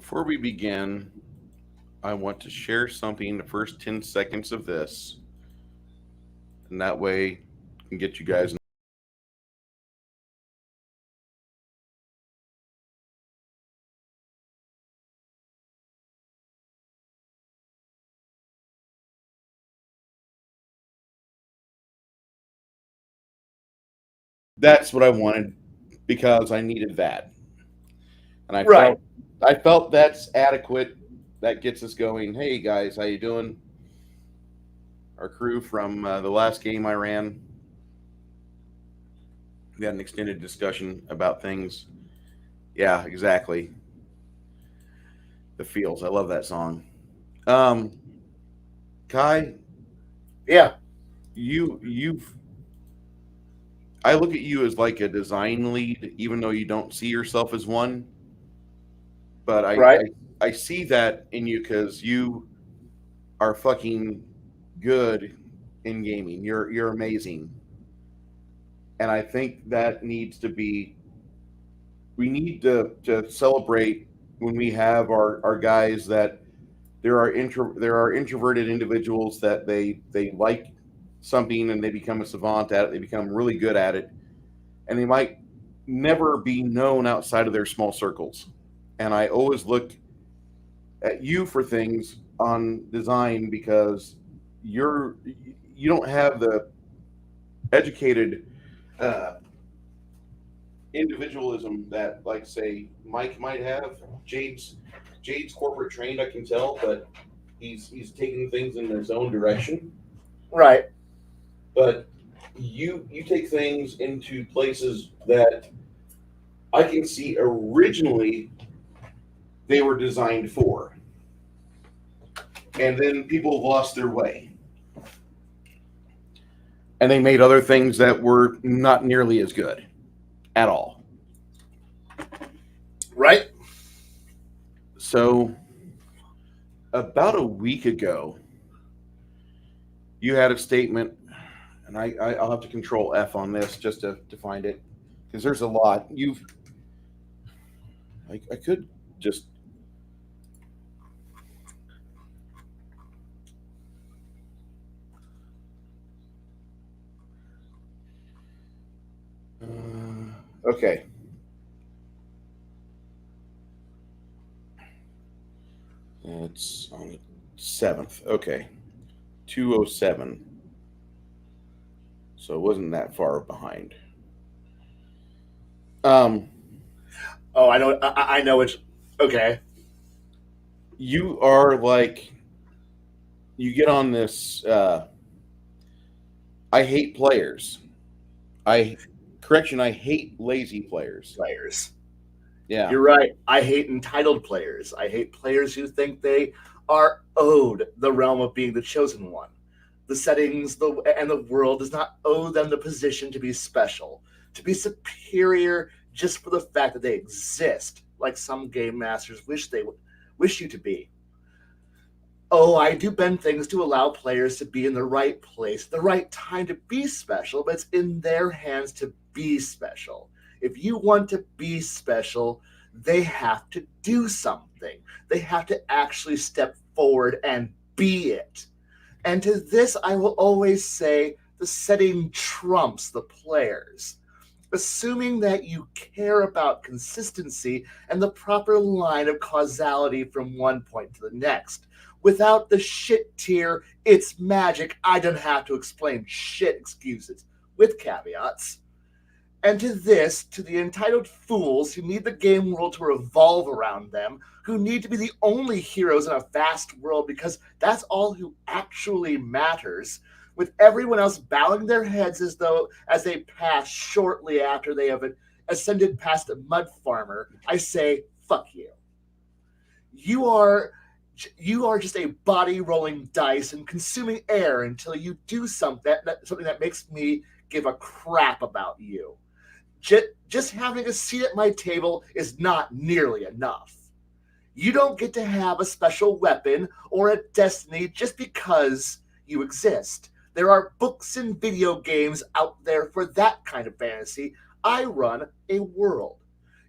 Before we begin, I want to share something the first 10 seconds of this, and that way I can get you guys. That's what I wanted because I needed that. And Right. I felt that's adequate. That gets us going. Hey guys, how you doing? Our crew from the last game I ran, we had an extended discussion about things. Yeah, exactly. The feels. I love that song. Um, Kai, Yeah. you've I look at you as like a design lead, even though you don't see yourself as one. But Right. I see that in you because you are fucking good in gaming. You're amazing, and I think that needs to be. We need to celebrate when we have our guys that there are introverted individuals that they like something and they become a savant at it. They become really good at it, and they might never be known outside of their small circles. And I always look at you for things on design because you're you don't have the educated uh, individualism that, like, say, Mike might have. Jade's corporate trained, I can tell, but he's taking things in his own direction. Right. But you take things into places that I can see originally they were designed for, and then people lost their way, and they made other things that were not nearly as good at all. Right. So about a week ago, you had a statement, and I'll have to control F on this just to find it because there's a lot. I could just okay. It's on the 7th. Okay, 207. So it wasn't that far behind. Um, Oh, I know. I know it's okay. you are like you get on this. I hate players. I correction. I hate lazy players. Players. Yeah. You're right. I hate entitled players. I hate players who think they are owed the realm of being the chosen one. The settings, and the world does not owe them the position to be special, to be superior just for the fact that they exist, like some game masters wish you to be. Oh, I do bend things to allow players to be in the right place, the right time to be special, but it's in their hands to be special. If you want to be special, they have to do something. They have to actually step forward and be it. And to this, I will always say the setting trumps the players. Assuming that you care about consistency and the proper line of causality from one point to the next. Without the shit tier, it's magic, I don't have to explain shit excuses, with caveats. And to this, to the entitled fools who need the game world to revolve around them, who need to be the only heroes in a vast world because that's all who actually matters, with everyone else bowing their heads as they pass shortly after they have ascended past a mud farmer, I say, fuck you. You are you are just a body rolling dice and consuming air until you do something that makes me give a crap about you. Just having a seat at my table is not nearly enough. You don't get to have a special weapon or a destiny just because you exist. There are books and video games out there for that kind of fantasy. I run a world.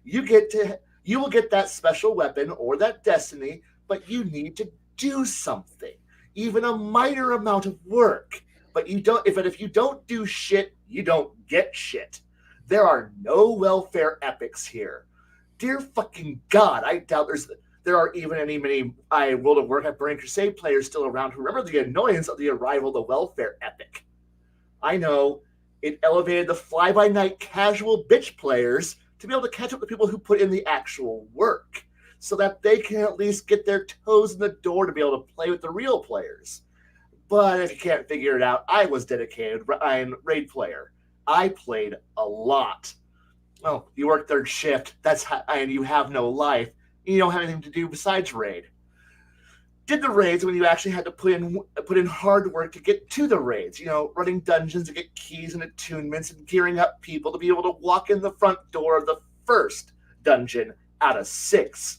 You get to You will get that special weapon or that destiny, but you need to do something, even a minor amount of work. But you don't. If you don't do shit, you don't get shit. There are no welfare epics here. Dear fucking God, I doubt there are even many World of Warcraft Burning Crusade players still around who remember the annoyance of the arrival of the welfare epic. I know it elevated the fly-by-night casual bitch players to be able to catch up with people who put in the actual work, so that they can at least get their toes in the door to be able to play with the real players. But if you can't figure it out, I was dedicated. I'm a raid player. I played a lot. Oh, you work third shift. And you have no life. You don't have anything to do besides raid. Did the raids when you actually had to put in hard work to get to the raids. Running dungeons to get keys and attunements and gearing up people to be able to walk in the front door of the first dungeon out of 6.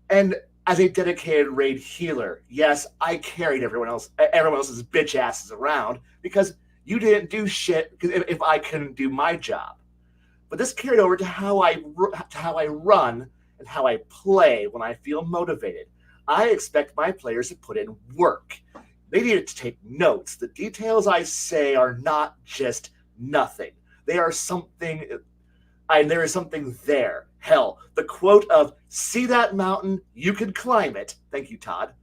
And as a dedicated raid healer, yes, I carried everyone else's bitch asses around because you didn't do shit if I couldn't do my job. But this carried over to how I run and how I play when I feel motivated. I expect my players to put in work. They needed to take notes. The details I say are not just nothing. They are something, and there is something there. Hell, the quote of, "See that mountain? You can climb it." Thank you, Todd.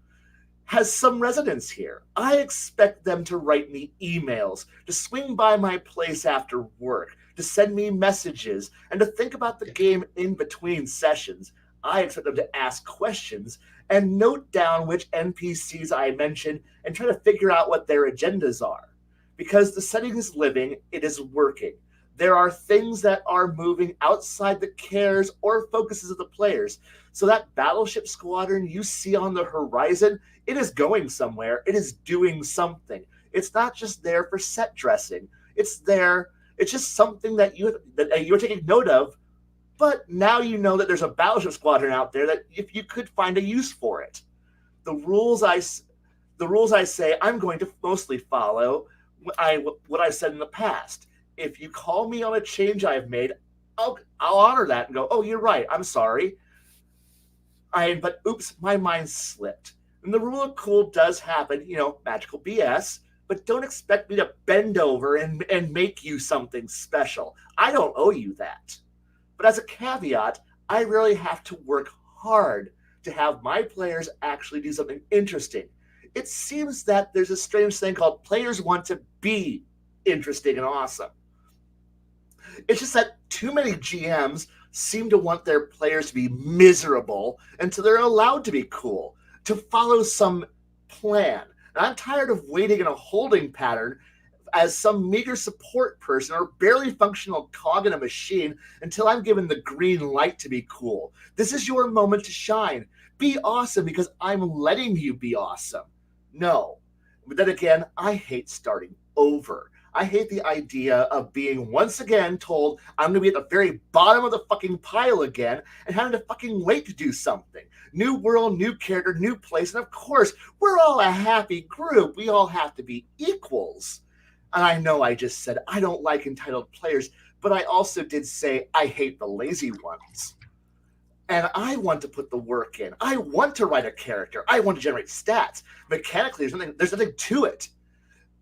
Has some resonance here. I expect them to write me emails, to swing by my place after work, to send me messages, and to think about the game in between sessions. I expect them to ask questions and note down which NPCs I mentioned and try to figure out what their agendas are. Because the setting is living, it is working. There are things that are moving outside the cares or focuses of the players. So that battleship squadron you see on the horizon, it is going somewhere. It is doing something. It's not just there for set dressing. It's there. It's just something that you're taking note of. But now you know that there's a battleship squadron out there that if you could find a use for it. The rules I say I'm going to mostly follow what I've said in the past. If you call me on a change I've made, I'll honor that and go, "Oh, you're right. I'm sorry." But oops, my mind slipped. And the rule of cool does happen, magical BS, but don't expect me to bend over and make you something special. I don't owe you that. But as a caveat, I really have to work hard to have my players actually do something interesting. It seems that there's a strange thing called players want to be interesting and awesome. It's just that too many GMs seem to want their players to be miserable until they're allowed to be cool, to follow some plan. And I'm tired of waiting in a holding pattern as some meager support person or barely functional cog in a machine until I'm given the green light to be cool. This is your moment to shine. Be awesome because I'm letting you be awesome. No. But then again, I hate starting over. I hate the idea of being once again told I'm going to be at the very bottom of the fucking pile again and having to fucking wait to do something. New world, new character, new place. And of course, we're all a happy group. We all have to be equals. And I know I just said I don't like entitled players, but I also did say I hate the lazy ones. And I want to put the work in. I want to write a character. I want to generate stats. Mechanically, there's nothing to it.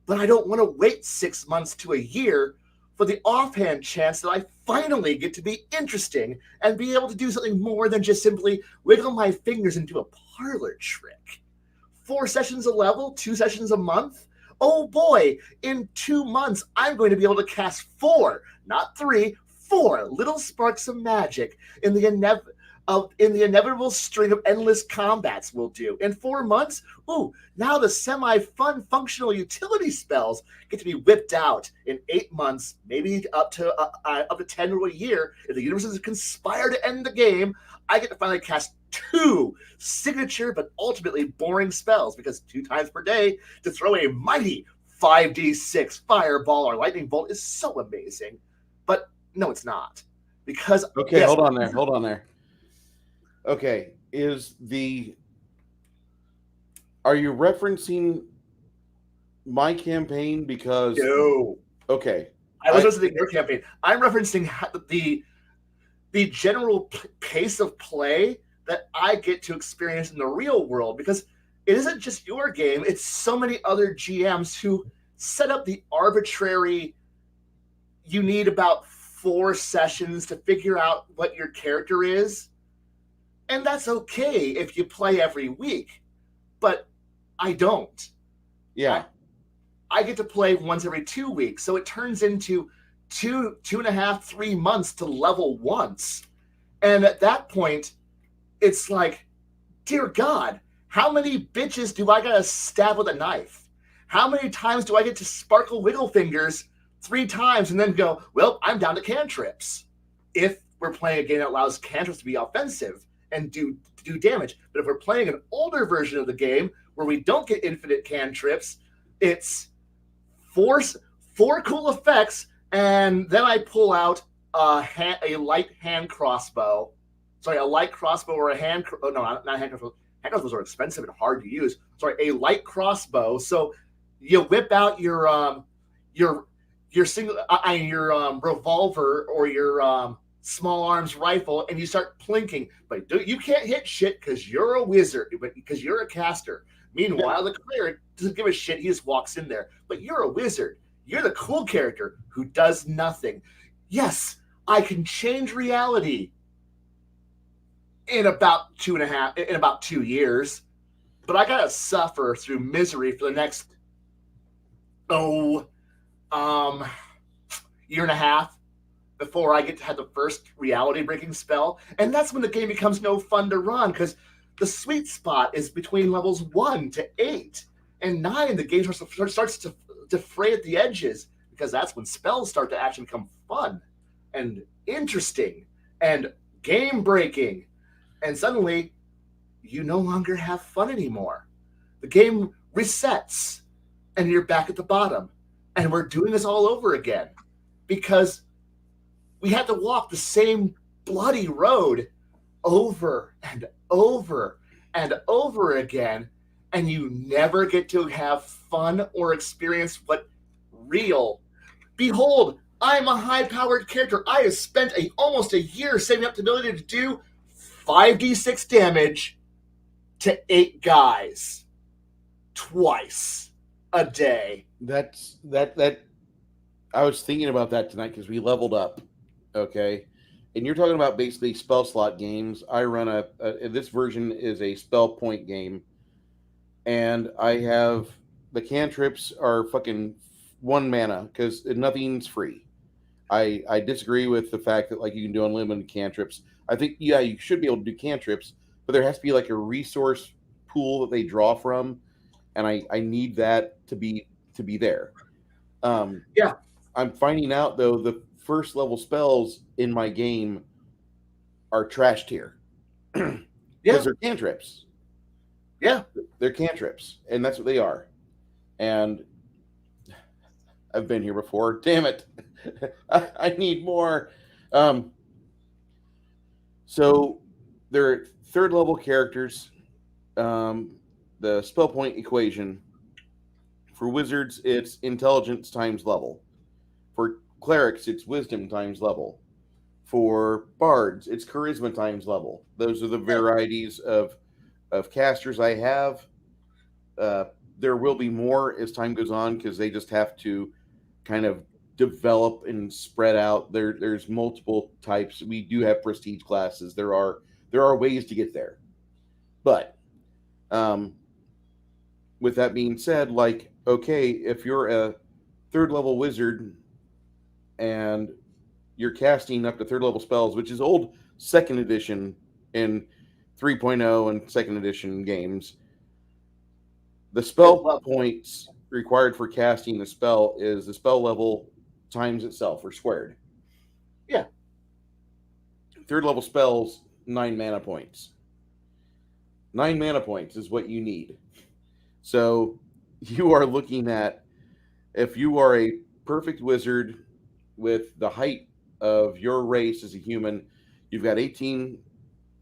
But I don't want to wait 6 months to a year for the offhand chance that I finally get to be interesting and be able to do something more than just simply wiggle my fingers into a parlor trick. 4 sessions a level, 2 sessions a month? Oh boy, in 2 months, I'm going to be able to cast 4, not 3, 4 little sparks of magic in the inevitable string of endless combats we'll do. In 4 months, now the semi-fun functional utility spells get to be whipped out. In 8 months, maybe up to 10 or a year, if the universes conspire to end the game, I get to finally cast 2 signature but ultimately boring spells, because 2 times per day to throw a mighty 5d6 fireball or lightning bolt is so amazing. But no, it's not. Because okay, hold on there. Okay, are you referencing my campaign? Because no. Okay, I was listening to your campaign. I'm referencing the general pace of play that I get to experience in the real world, because it isn't just your game, it's so many other GMs who set up the arbitrary, you need about 4 sessions to figure out what your character is. And that's okay if you play every week, but I don't. Yeah. I get to play once every 2 weeks, so it turns into 2.5, 3 months to level once. And at that point, it's like, dear God, how many bitches do I gotta stab with a knife? How many times do I get to sparkle wiggle fingers 3 times and then go, well, I'm down to cantrips? If we're playing a game that allows cantrips to be offensive and do damage. But if we're playing an older version of the game where we don't get infinite cantrips, it's four cool effects, and then I pull out a light hand crossbow. Sorry, a light crossbow or a hand. Oh no, not a hand crossbow. Hand crossbows are expensive and hard to use. Sorry, a light crossbow. So you whip out your single your revolver or your small arms rifle, and you start plinking. But you can't hit shit because you're a wizard, because you're a caster. Meanwhile, the cleric doesn't give a shit. He just walks in there. But you're a wizard. You're the cool character who does nothing. Yes, I can change reality in about 2 years, but I gotta suffer through misery for the next year and a half before I get to have the first reality breaking spell. And that's when the game becomes no fun to run, because the sweet spot is between levels 1 to 8 and 9. The game starts to fray at the edges, because that's when spells start to actually become fun and interesting and game breaking. And suddenly, you no longer have fun anymore. The game resets, and you're back at the bottom. And we're doing this all over again, because we had to walk the same bloody road over and over and over again, and you never get to have fun or experience what real. Behold, I'm a high-powered character. I have spent almost a year saving up the ability to do 5d6 damage to 8 guys twice a day. That's that. I was thinking about that tonight because we leveled up. Okay. And you're talking about basically spell slot games. I run this version is a spell point game, and I have the cantrips are fucking 1 mana because nothing's free. I disagree with the fact that like you can do unlimited cantrips. I think you should be able to do cantrips, but there has to be like a resource pool that they draw from, and I need that to be there. Yeah. I'm finding out though the first level spells in my game are trash tier because they're cantrips. Yeah, they're cantrips, and that's what they are. And I've been here before. Damn it, I need more. So they're 3rd level characters. The spell point equation for wizards, it's intelligence times level. For clerics, it's wisdom times level. For bards, it's charisma times level. Those are the varieties of casters I have. There will be more as time goes on because they just have to kind of develop and spread out. There's multiple types. We do have prestige classes. There are ways to get there. But with that being said, like, okay, if you're a 3rd level wizard and you're casting up to 3rd level spells, which is old 2nd edition in 3.0 and 2nd edition games, the spell points required for casting the spell is the spell level times itself or squared. Yeah. 3rd level spells, 9 mana points. 9 mana points is what you need. So you are looking at, if you are a perfect wizard with the height of your race as a human, you've got 18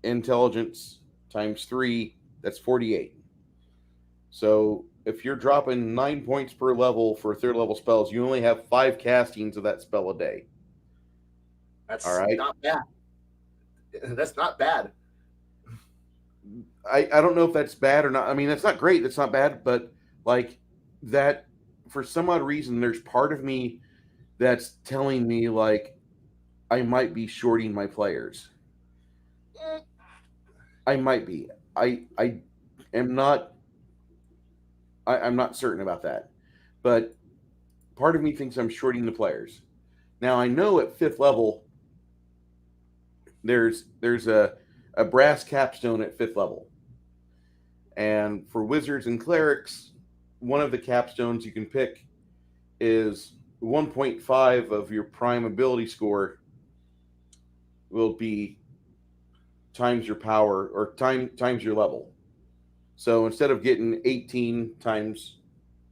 intelligence times 3, that's 48. So if you're dropping 9 points per level for 3rd level spells, you only have 5 castings of that spell a day. That's all right. not bad. That's not bad. I don't know if that's bad or not. I mean, that's not great. That's not bad, but like that for some odd reason, there's part of me that's telling me like I might be shorting my players. I might be. I am not. I'm not certain about that, but part of me thinks I'm shorting the players. Now I know at fifth level there's a brass capstone at fifth level, and for wizards and clerics, one of the capstones you can pick is 1.5 of your prime ability score will be times your power or times your level. So instead of getting 18 times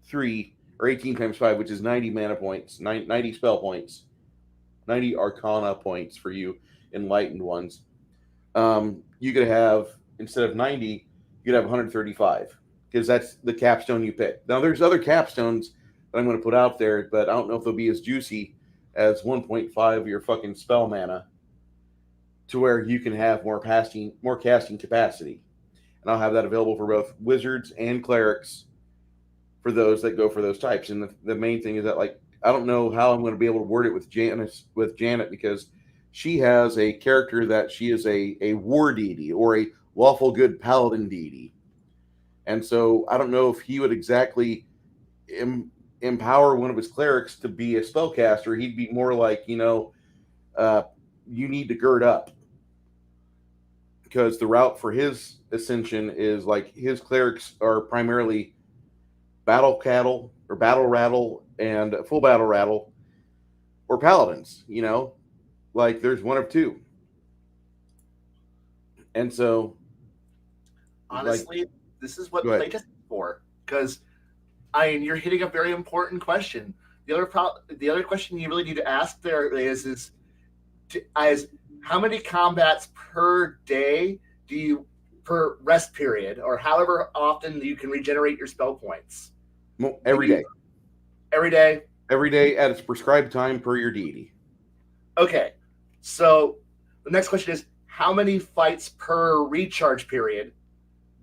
3 or 18 times 5, which is 90 mana points, 90 spell points, 90 arcana points for you enlightened ones, you could have, instead of 90, you could have 135 because that's the capstone you pick. Now, there's other capstones that I'm going to put out there, but I don't know if they'll be as juicy as 1.5 of your fucking spell mana to where you can have more casting capacity. And I'll have that available for both wizards and clerics for those that go for those types. And the main thing is that, like, I don't know how I'm going to be able to word it with Janet because she has a character that she is a war deity or a lawful good paladin deity. And so I don't know if he would exactly empower one of his clerics to be a spellcaster. He'd be more like, you need to gird up. Because the route for his ascension is like his clerics are primarily battle cattle or battle rattle and full battle rattle or paladins, like there's one of two. And so, like, Honestly, this is what go ahead. playtesting is for. Because you're hitting a very important question. The other question you really need to ask there is how many combats per day do you per rest period, or however often you can regenerate your spell points? Every day. Every day. Every day at its prescribed time per your deity. Okay, so the next question is how many fights per recharge period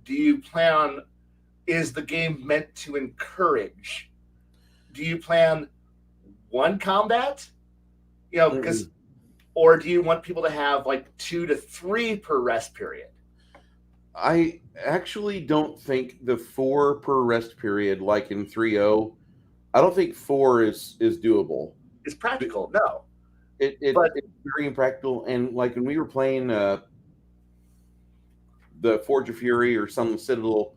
do you plan on? Is the game meant to encourage? Do you plan one combat? Because or do you want people to have like 2 to 3 per rest period? I actually don't think the 4 per rest period, like in 3.0, I don't think 4 is doable. It's practical, no. It's very impractical. And like when we were playing the Forge of Fury or some Citadel,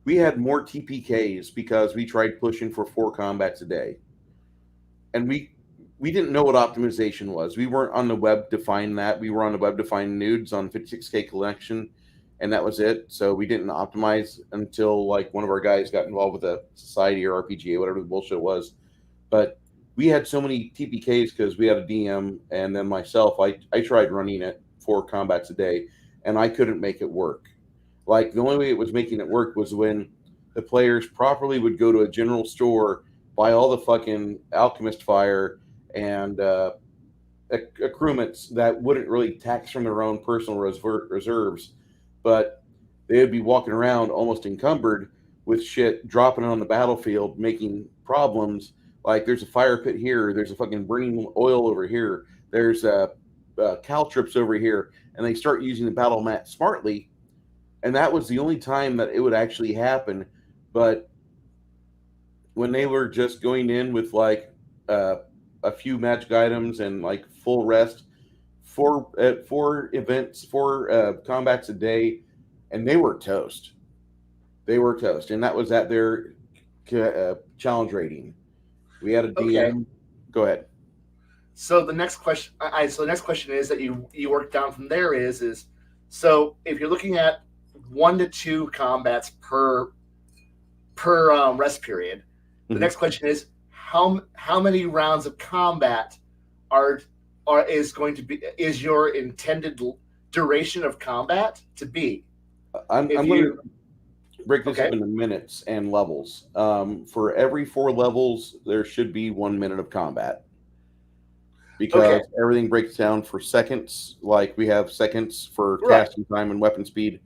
we had more TPKs because we tried pushing for 4 combats a day. And we didn't know what optimization was. We weren't on the web to find that. We were on the web to find nudes on 56K collection, and that was it. So we didn't optimize until like one of our guys got involved with a society or RPGA, whatever the bullshit was. But we had so many TPKs because we had a DM, and then myself, I tried running it 4 combats a day, and I couldn't make it work. Like the only way it was making it work was when the players properly would go to a general store, buy all the fucking alchemist fire and accoutrements that wouldn't really tax from their own personal reserves, but they would be walking around almost encumbered with shit, dropping it on the battlefield, making problems. Like there's a fire pit here, there's a fucking burning oil over here, there's caltrips over here, and they start using the battle mat smartly. And that was the only time that it would actually happen. But when they were just going in with like a few magic items and like full rest, 4 events, 4 combats a day, and they were toast. They were toast, and that was at their challenge rating. We had a DM. Okay. Go ahead. So the next question, is that you work down from there is so if you're looking at 1 to 2 combats per rest period, the next question is how many rounds of combat is your intended duration of combat to be? I'm going to break this up into minutes and levels. For every 4 levels, there should be 1 minute of combat. because Okay. everything breaks down for seconds. Like we have seconds for Right. casting time and weapon speed,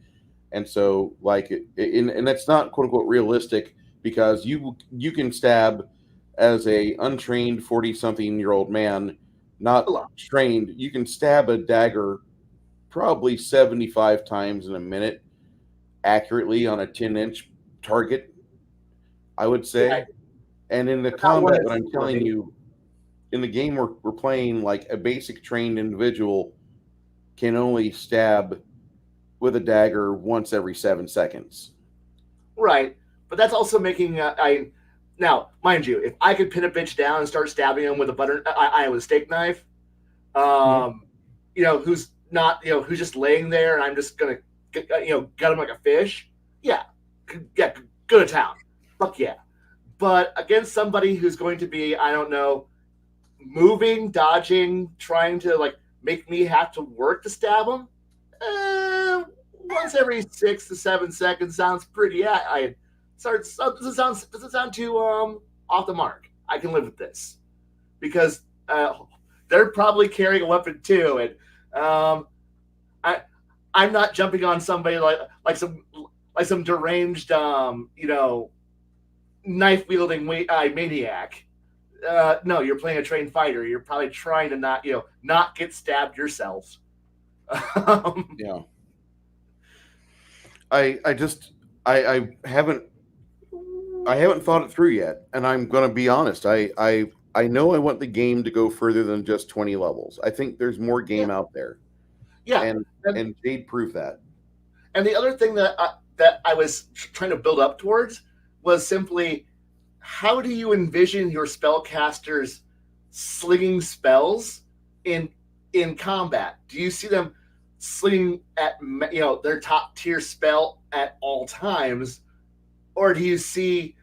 and so like and that's not quote unquote realistic because you can stab as a untrained 40-something-year-old man, A not lot. trained. You can stab a dagger probably 75 times in a minute accurately on a 10-inch target, I would Right. say. And in the But not one combat, what that's I'm telling working. you, in the game we're playing, like a basic trained individual can only stab with a dagger once every 7 seconds. Right. But that's also making I now, mind you, if I could pin a bitch down and start stabbing him with a with a steak knife, Mhm. um, who's not, who's just laying there, and I'm just gonna, gut him like a fish. Yeah, yeah, go to town. Fuck yeah. But against somebody who's going to be, I don't know, moving, dodging, trying to like make me have to work to stab him, once every 6 to 7 seconds sounds pretty. I starts doesn't sound too off the mark. I can live with this because they're probably carrying a weapon too, and I I'm not jumping on somebody like some deranged knife wielding maniac. No, you're playing a trained fighter. You're probably trying to not get stabbed yourself. um, Yeah. I just I haven't thought it through yet, and I'm going to be honest. I know I want the game to go further than just 20 levels. I think there's more yeah, game out there, yeah, and and and Jade proved that. and the other thing that I was trying to build up towards was simply, how do you envision your spellcasters slinging spells in combat? Do you see them slinging at their top tier spell at all times, or do you see,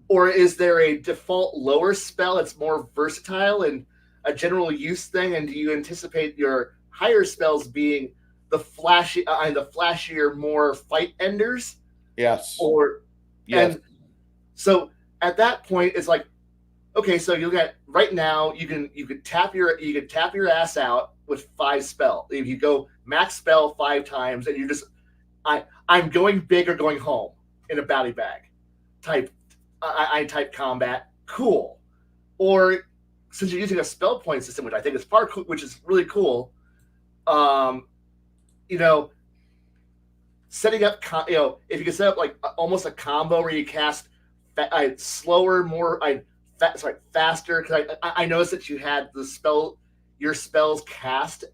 or is there a default lower spell that's more versatile and a general use thing? And do you anticipate your higher spells being the flashier, more fight enders? Yes. Or Yes. and so at that point, it's like, okay, so you look at right now, you could tap your ass out with 5 spell. If you go max spell 5 times, and you're just, I'm going big or going home in a bally bag type. I type combat, cool. Or since you're using a spell point system, which I think is which is really cool, um, you know, setting up, if you can set up like almost a combo where you cast slower, more, faster. Because I noticed that you had your spells cast,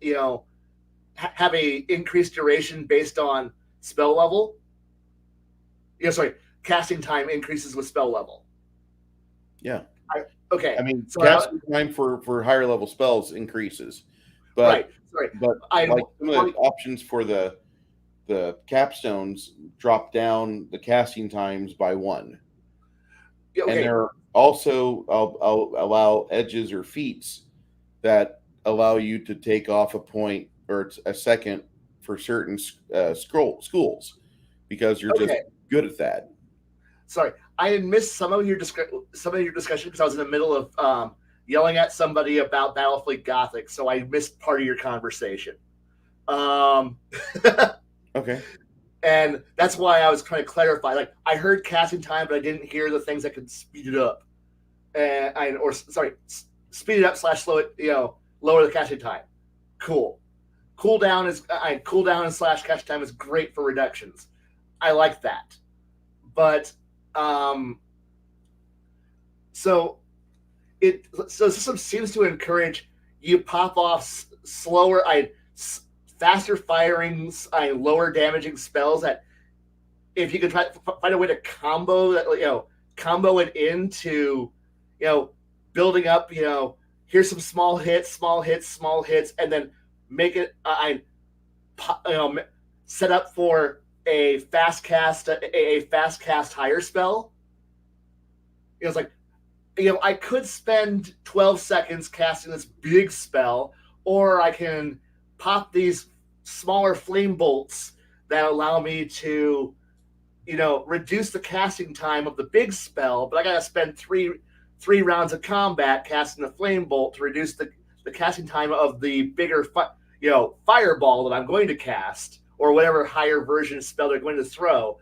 have a increased duration based on spell level. Sorry, casting time increases with spell level. Yeah. Okay, I mean, so casting time for higher level spells increases, right, but sorry, but I like some of the probably options for the capstones drop down the casting times by one, and okay, there are also I'll allow edges or feats that allow you to take off a point or a second for certain schools because you're just okay. good at that. Sorry, I had missed some of your discussion because I was in the middle of yelling at somebody about Battlefleet Gothic, so I missed part of your conversation. Um, Okay. and that's why I was trying to clarify. Like, I heard casting time, but I didn't hear the things that could speed it up, speed it up slash slow it. Lower the casting time. Cool. Cooldown and slash casting time is great for reductions. I like that, but um, so the system seems to encourage you pop off slower, faster firing, lower damaging spells that if you can find a way to combo that, combo it into, you know, building up, here's some small hits, and then make it, set up for a fast cast higher spell. It's like, I could spend 12 seconds casting this big spell, or I can pop these smaller flame bolts that allow me to, reduce the casting time of the big spell, but I gotta spend three rounds of combat casting the flame bolt to reduce casting time of the bigger fireball that I'm going to cast, or whatever higher version spell they're going to throw.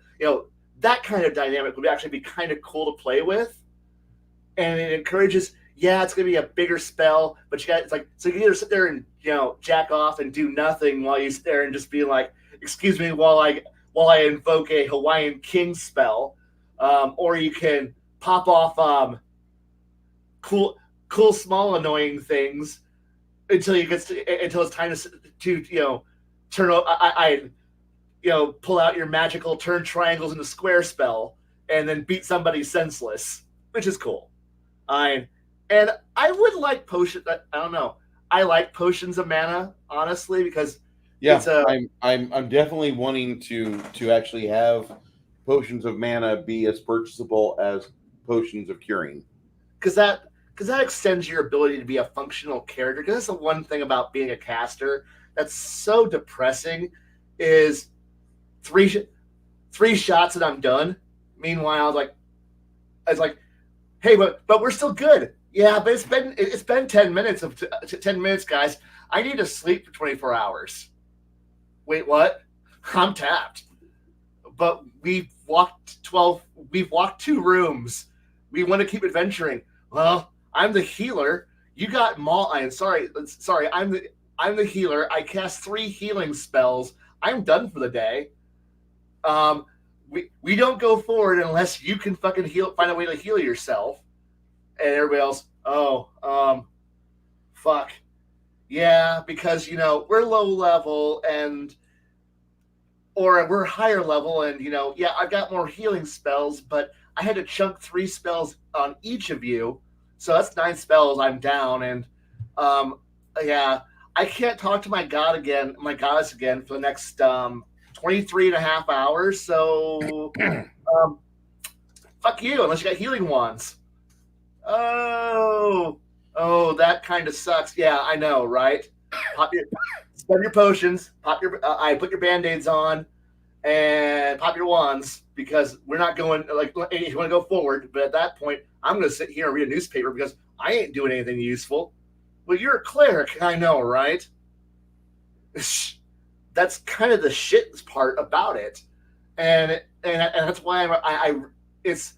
That kind of dynamic would actually be kind of cool to play with, and it encourages. Yeah, it's going to be a bigger spell, but it's like, so you can either sit there and jack off and do nothing while you sit there and just be like, excuse me, while I invoke a Hawaiian King spell, or you can pop off cool small annoying things until it's time to turn. Pull out your magical turn triangles into square spell and then beat somebody senseless, which is cool. And I would like potion. I don't know. I like potions of mana, honestly, because I'm definitely wanting to actually have potions of mana be as purchasable as potions of curing, because that extends your ability to be a functional character. Because that's the one thing about being a caster that's so depressing is three shots and I'm done. Meanwhile, it's like, hey, but we're still good. Yeah, but it's been 10 minutes 10 minutes, guys. I need to sleep for 24 hours. Wait, what? I'm tapped. But we've walked 2 rooms. We want to keep adventuring. Well, I'm the healer. You got sorry. I'm the healer. I cast 3 healing spells. I'm done for the day. We don't go forward unless you can fucking find a way to heal yourself. And everybody else, fuck. Yeah, because, we're low level or we're higher level and, yeah, I've got more healing spells, but I had to chunk 3 spells on each of you. So that's 9 spells I'm down. And, yeah, I can't talk to my goddess again for the next, 23 and a half hours. So, fuck you, unless you got healing wands. Oh, that kind of sucks. Yeah, I know, right? Spend your potions, I put your band-aids on, and pop your wands, because we're not going, if you want to go forward, but at that point, I'm going to sit here and read a newspaper because I ain't doing anything useful. Well, you're a cleric, I know, right? That's kind of the shit part about it. And that's why it's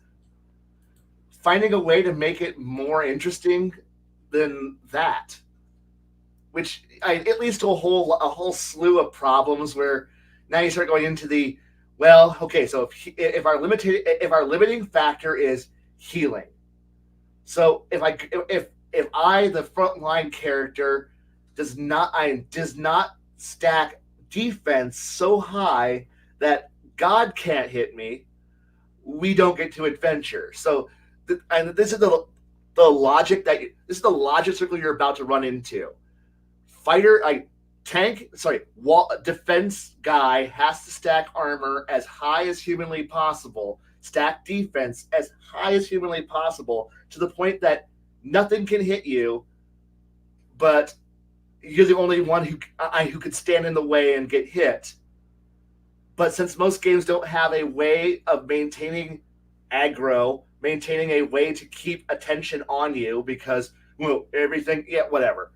finding a way to make it more interesting than that, which it leads to a whole slew of problems where now you start going into the, well, okay, so if our limiting factor is healing, so if I the frontline character does not stack defense so high that God can't hit me, we don't get to adventure. So, and this is the logic this is the logic circle you're about to run into. Defense guy has to stack armor as high as humanly possible, stack defense as high as humanly possible, to the point that nothing can hit you, but you're the only one who could stand in the way and get hit. But since most games don't have a way of maintaining aggro, maintaining a way to keep attention on you, because everything, yeah, whatever.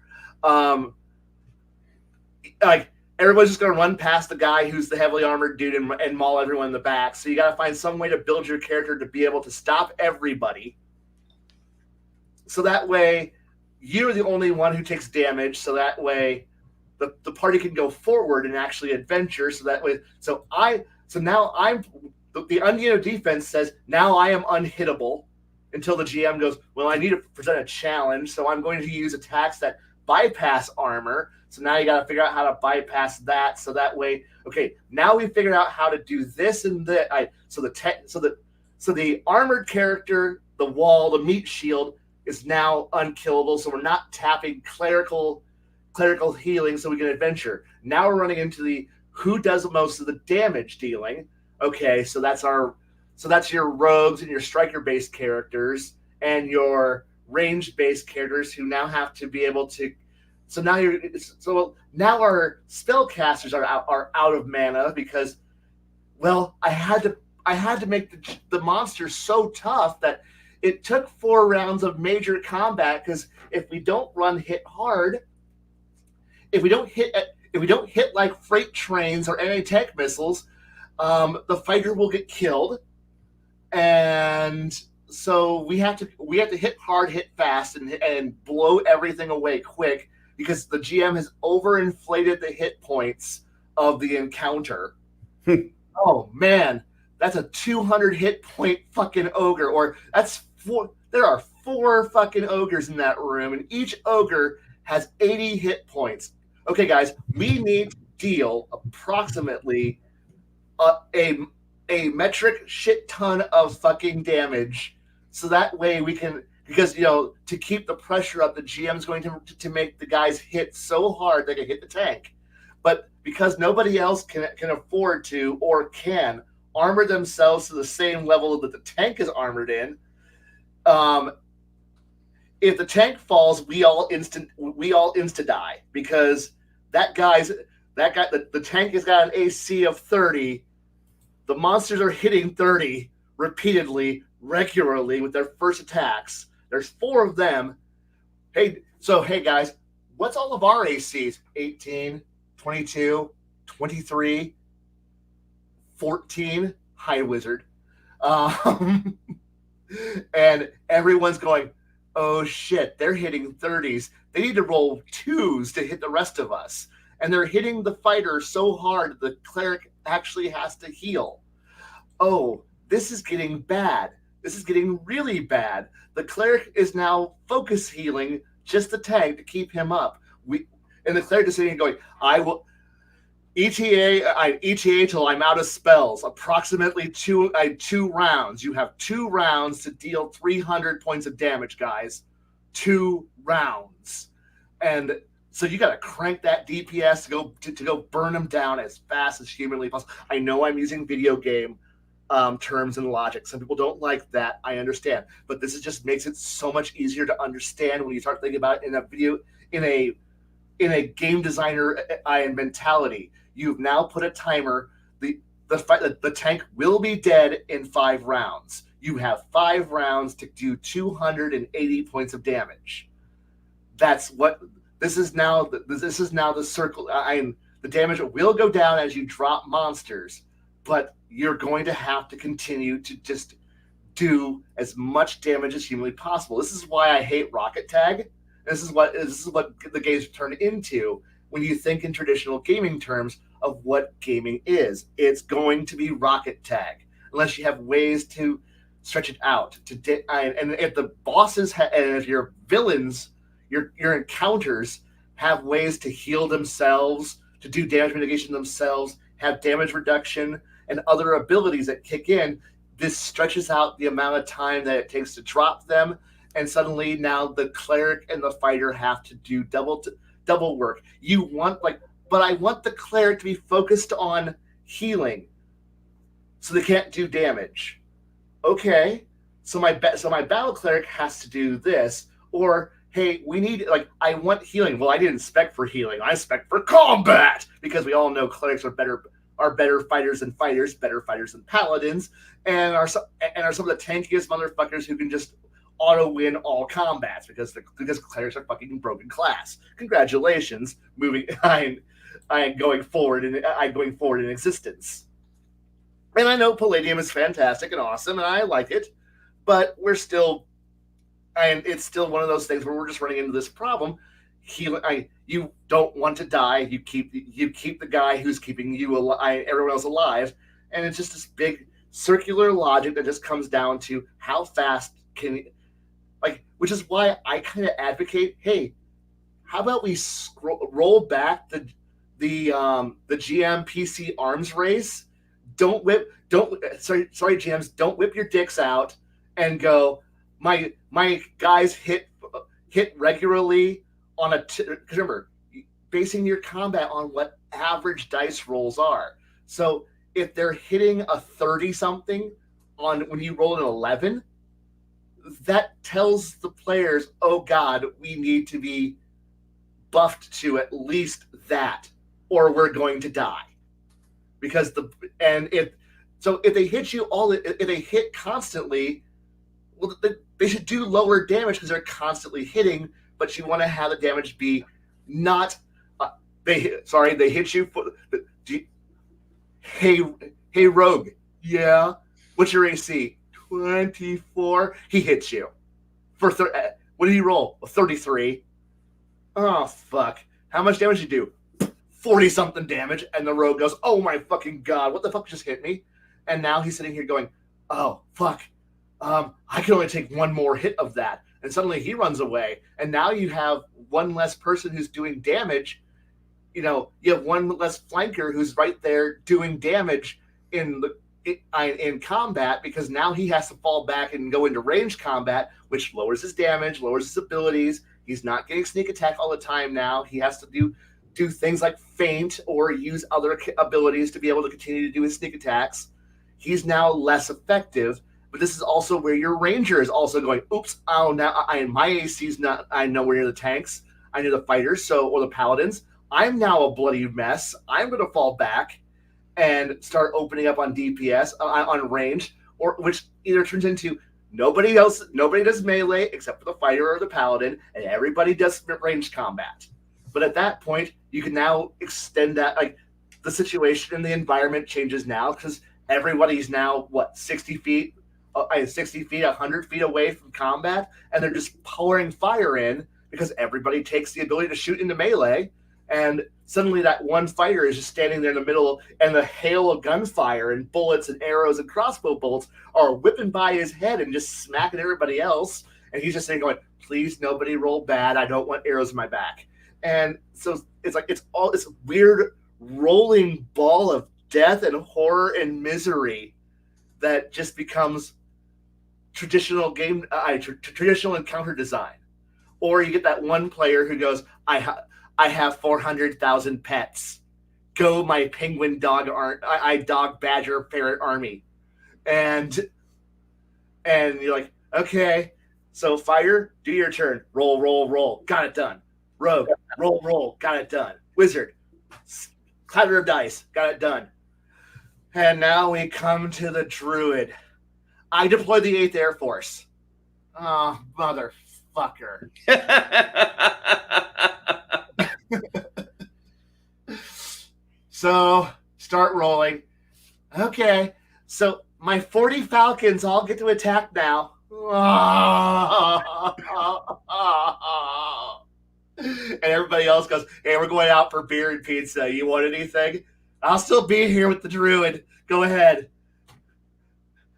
Everybody's just gonna run past the guy who's the heavily armored dude and maul everyone in the back. So you gotta find some way to build your character to be able to stop everybody. So that way, you're the only one who takes damage. So that way, the party can go forward and actually adventure. So that way, now I'm the Undiano defense says now I am unhittable until the GM goes, well, I need to present a challenge, so I'm going to use attacks that bypass armor. So now you got to figure out how to bypass that. So that way, okay, now we figured out how to do this and that. So the armored character, the wall, the meat shield is now unkillable. So we're not tapping clerical healing, so we can adventure. Now we're running into the who does most of the damage dealing. Okay, so that's your rogues and your striker-based characters and your range-based characters who now have to be able to. So now our spellcasters are out of mana because, well, I had to make the monster so tough that it took 4 rounds of major combat, because if we don't run hit hard, if we don't hit like freight trains or anti-tank missiles, the fighter will get killed. And so we have to hit hard, hit fast, and blow everything away quick, because the GM has overinflated the hit points of the encounter. Oh man, that's a 200 hit point fucking ogre, or that's 4. There are 4 fucking ogres in that room, and each ogre has 80 hit points. Okay, guys, we need to deal approximately a metric shit ton of fucking damage, so that way we can, because to keep the pressure up, the GM's going to make the guys hit so hard they can hit the tank. But because nobody else can afford to or can armor themselves to the same level that the tank is armored in, if the tank falls, we all insta die, because the tank has got an AC of 30. The monsters are hitting 30 repeatedly, regularly with their first attacks. There's 4 of them. Hey guys, what's all of our ACs? 18, 22, 23, 14. Hi, wizard. And everyone's going, oh shit, they're hitting 30s. They need to roll 2s to hit the rest of us. And they're hitting the fighter so hard the cleric actually has to heal. Oh, this is getting bad. This is getting really bad. The cleric is now focus healing just the tank to keep him up. And the cleric is sitting and going, I will ETA till I'm out of spells. Approximately 2 rounds. You have 2 rounds to deal 300 points of damage, guys. 2 rounds. And so you got to crank that DPS to go burn them down as fast as humanly possible. I know I'm using video game terms and logic. Some people don't like that. I understand, but this just makes it so much easier to understand when you start thinking about it in a game designer mentality. You've now put a timer. The tank will be dead in 5 rounds. You have 5 rounds to do 280 points of damage. That's what this is now. This is now the circle. The damage will go down as you drop monsters, but you're going to have to continue to just do as much damage as humanly possible. This is why I hate Rocket Tag. This is what the games turn into when you think in traditional gaming terms of what gaming is. It's going to be Rocket Tag unless you have ways to stretch it out. And if the bosses and if your villains, your encounters have ways to heal themselves, to do damage mitigation themselves, have damage reduction, and other abilities that kick in, this stretches out the amount of time that it takes to drop them, and suddenly now the cleric and the fighter have to do double work. But I want the cleric to be focused on healing, so they can't do damage. Okay, so my battle cleric has to do this, or hey, we need, I want healing. Well, I didn't spec for healing. I spec for combat, because we all know clerics are better fighters than fighters, better fighters than paladins, and are some of the tankiest motherfuckers who can just auto win all combats, because clerics are fucking broken class. Congratulations, I am going forward in existence. And I know Palladium is fantastic and awesome, and I like it, but it's still one of those things where we're just running into this problem. You don't want to die. You keep the guy who's keeping you alive, everyone else alive, and it's just this big circular logic that just comes down to how fast can, which is why I kind of advocate, hey, how about we roll back the GM PC arms race? Sorry GMs, don't whip your dicks out and go, my guys hit regularly on because remember, basing your combat on what average dice rolls are. So if they're hitting a 30 something when you roll an 11, that tells the players, oh God, we need to be buffed to at least that, or we're going to die. Because if they hit constantly, well, they should do lower damage because they're constantly hitting, but you want to have the damage be not. They hit you. Hey, hey, Rogue. Yeah. What's your AC? 24. He hits you for what did he roll? 33. Oh fuck! How much damage did you do? 40 something damage, and the Rogue goes, "Oh my fucking god! What the fuck just hit me?" And now he's sitting here going, "Oh fuck! I can only take one more hit of that." And suddenly he runs away, and now you have one less person who's doing damage. You know, you have one less flanker who's right there doing damage in combat, because now he has to fall back and go into ranged combat, which lowers his damage, lowers his abilities. He's not getting sneak attack all the time now. He has to do things like feint or use other abilities to be able to continue to do his sneak attacks. He's now less effective, but this is also where your ranger is also going, oops, oh, now my AC's not, I nowhere near the tanks, I near the fighters, or the paladins. I'm now a bloody mess. I'm going to fall back and start opening up on DPS, on range, or which either turns into nobody does melee except for the fighter or the paladin, and everybody does ranged combat. But at that point, you can now extend that, like, the situation and the environment changes now, because everybody's now, 60 feet, 100 feet away from combat, and they're just pouring fire in because everybody takes the ability to shoot into melee, and suddenly that one fighter is just standing there in the middle, and the hail of gunfire and bullets and arrows and crossbow bolts are whipping by his head and just smacking everybody else, and he's just sitting going, please, nobody roll bad, I don't want arrows in my back. And so it's like it's all this weird rolling ball of death and horror and misery that just becomes traditional traditional encounter design. Or you get that one player who goes, I have 400,000 pets. Go my penguin dog dog badger ferret army. And you're like, okay, so fire, do your turn. Roll. Got it done. Rogue, roll. Got it done. Wizard, clatter of dice. Got it done. And now we come to the druid. I deploy the 8th Air Force. Oh, motherfucker. So, start rolling. Okay, so my 40 Falcons all get to attack now. And everybody else goes, hey, we're going out for beer and pizza. You want anything? I'll still be here with the druid. Go ahead.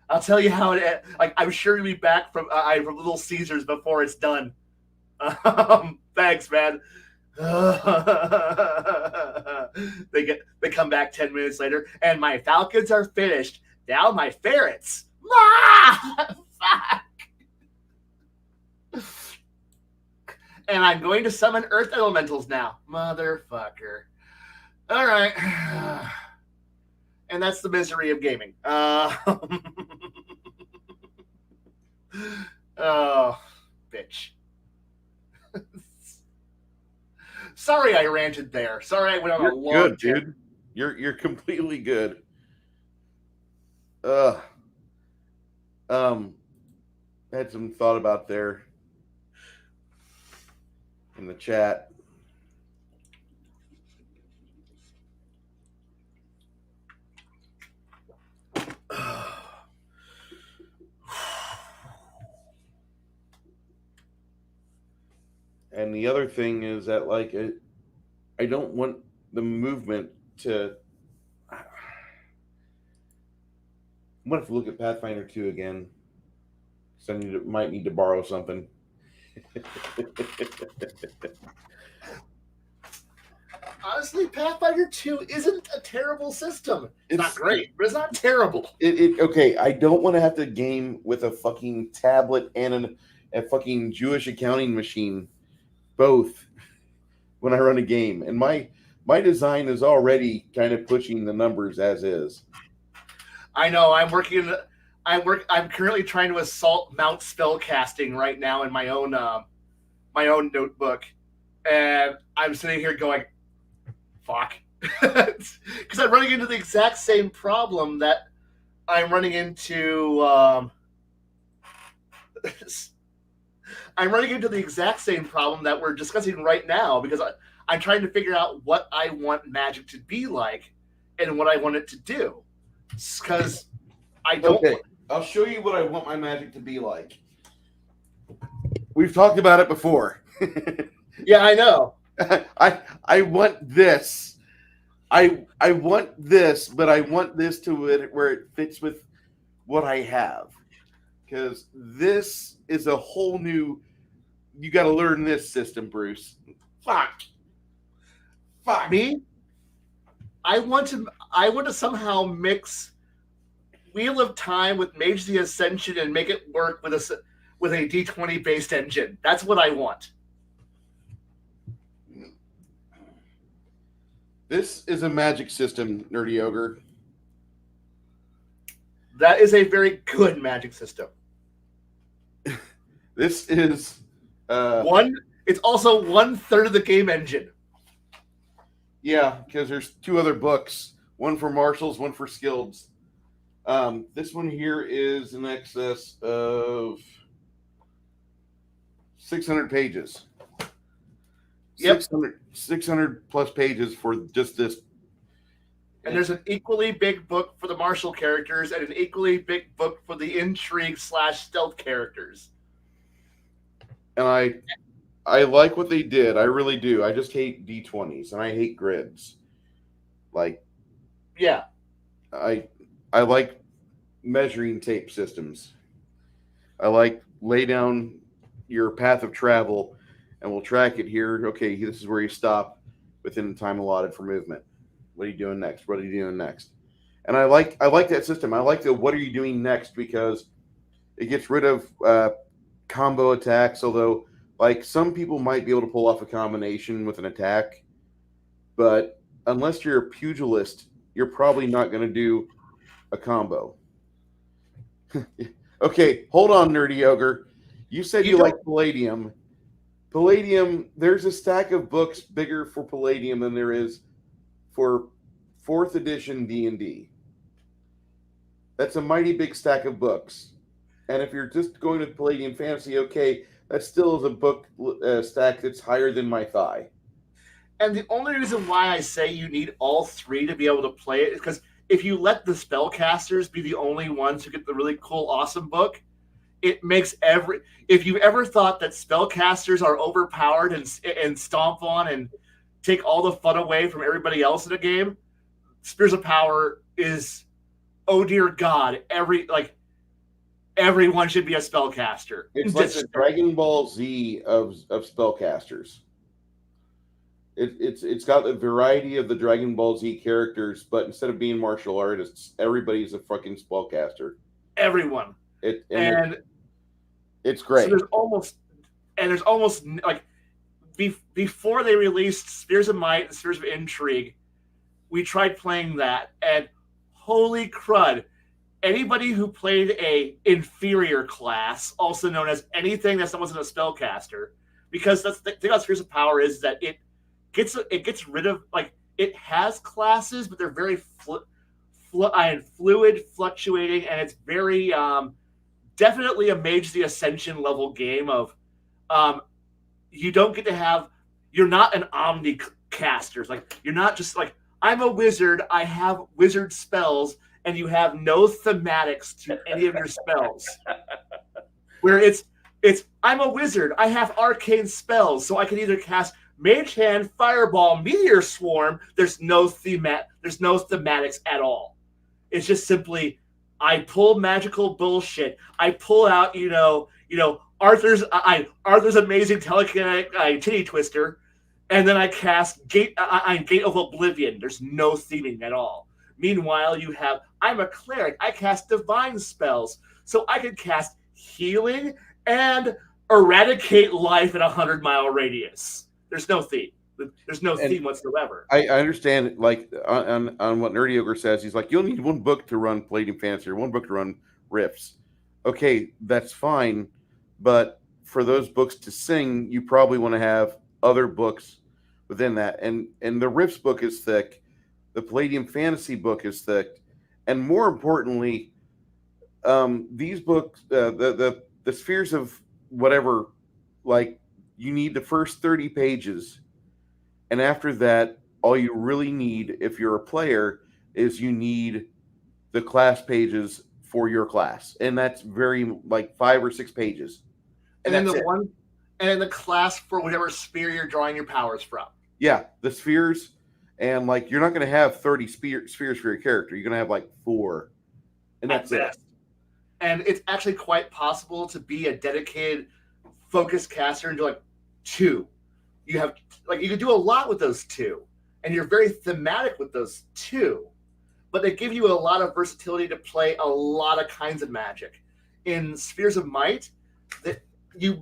I'll tell you how it. Like, I'm sure you'll be back from Little Caesars before it's done. Thanks, man. They come back 10 minutes later, and my Falcons are finished. Now my ferrets. Fuck. And I'm going to summon Earth Elementals now. Motherfucker. All right. And that's the misery of gaming. Oh, bitch. Sorry I ranted there. Sorry I went on a long good, dude. You're completely good. Had some thought about there in the chat. And the other thing is that, like, I don't want the movement to. I'm gonna have to look at Pathfinder 2 again, because I might need to borrow something. Honestly, Pathfinder 2 isn't a terrible system. It's not great, but it's not terrible. Okay, I don't want to have to game with a fucking tablet and a fucking Jewish accounting machine, both, when I run a game. And my design is already kind of pushing the numbers as is. I know. I'm currently trying to assault Mount Spellcasting right now in my own notebook, and I'm sitting here going, "Fuck," because I'm running into the exact same problem that I'm running into I'm running into the exact same problem that we're discussing right now because I'm trying to figure out what I want Magic to be like and what I want it to do. Because I don't. Okay, I'll show you what I want my Magic to be like. We've talked about it before. Yeah, I know. I want this. I want this, but I want this to it where it fits with what I have. Because this is a whole new. You got to learn this system, Bruce. Fuck. Me. I want to somehow mix Wheel of Time with Mage the Ascension and make it work with a D20 based engine. That's what I want. This is a Magic system, Nerdy Ogre. That is a very good Magic system. This is It's also 1/3 of the game engine. Yeah, because there's two other books, one for marshals, one for skills. This one here is in excess of 600 pages. Yep. 600 plus pages for just this. And there's an equally big book for the martial characters and an equally big book for the intrigue / stealth characters. And I like what they did. I really do. I just hate D20s and I hate grids. Like, yeah, I like measuring tape systems. I like lay down your path of travel and we'll track it here. Okay, this is where you stop within the time allotted for movement. What are you doing next? What are you doing next? And I like that system. I like the what are you doing next because it gets rid of combo attacks, although like some people might be able to pull off a combination with an attack, but unless you're a pugilist, you're probably not going to do a combo. Okay, hold on, Nerdy Ogre. You said you like Palladium. Palladium, there's a stack of books bigger for Palladium than there is for 4th edition D&D. That's a mighty big stack of books. And if you're just going with Palladium Fantasy, okay, that still is a book stack that's higher than my thigh. And the only reason why I say you need all three to be able to play it is because if you let the spellcasters be the only ones who get the really cool, awesome book, it makes if you've ever thought that spellcasters are overpowered and stomp on and take all the fun away from everybody else in the game, Spears of Power is, oh dear God, everyone should be a spellcaster. It's like the Dragon Ball Z of spellcasters. It's got the variety of the Dragon Ball Z characters, but instead of being martial artists, everybody's a fucking spellcaster. Everyone. It's great. So there's almost like before they released Spears of Might and Spears of Intrigue, we tried playing that, and holy crud! Anybody who played a inferior class, also known as anything that wasn't a spellcaster, because that's the thing about Spears of Power is that it gets rid of, like, it has classes, but they're very fluid, fluctuating, and it's very definitely a Mage the Ascension level game of you don't get to have, you're not an omnicaster. Like, you're not just like, I'm a wizard, I have wizard spells, and you have no thematics to any of your spells. Where it's I'm a wizard, I have arcane spells, so I can either cast Mage Hand, Fireball, Meteor Swarm. There's no thematics at all. It's just simply I pull magical bullshit. I pull out, Arthur's amazing telekinetic titty twister, and then I cast Gate of Oblivion. There's no theming at all. Meanwhile, I'm a cleric. I cast divine spells, so I can cast healing and eradicate life in a 100-mile radius. There's no theme. There's no theme whatsoever. I understand, like, on what Nerdy Ogre says, he's like, you'll need one book to run Palladium Fantasy or one book to run Riffs. Okay, that's fine, but for those books to sing, you probably want to have other books within that. And the Riffs book is thick. The Palladium Fantasy book is thick. And more importantly, these books, the the spheres of whatever, like you need the first 30 pages, and after that, all you really need, if you're a player, is you need the class pages for your class, and that's very like 5 or 6 pages, and And then that's the it. one, and then the class for whatever sphere you're drawing your powers from. Yeah, the spheres, and like you're not going to have 30 spheres for your character. You're going to have like 4, and At that's it. best. And it's actually quite possible to be a dedicated focus caster and do like 2. You have like you can do a lot with those 2, and you're very thematic with those 2. But they give you a lot of versatility to play a lot of kinds of magic. In Spheres of Might, that you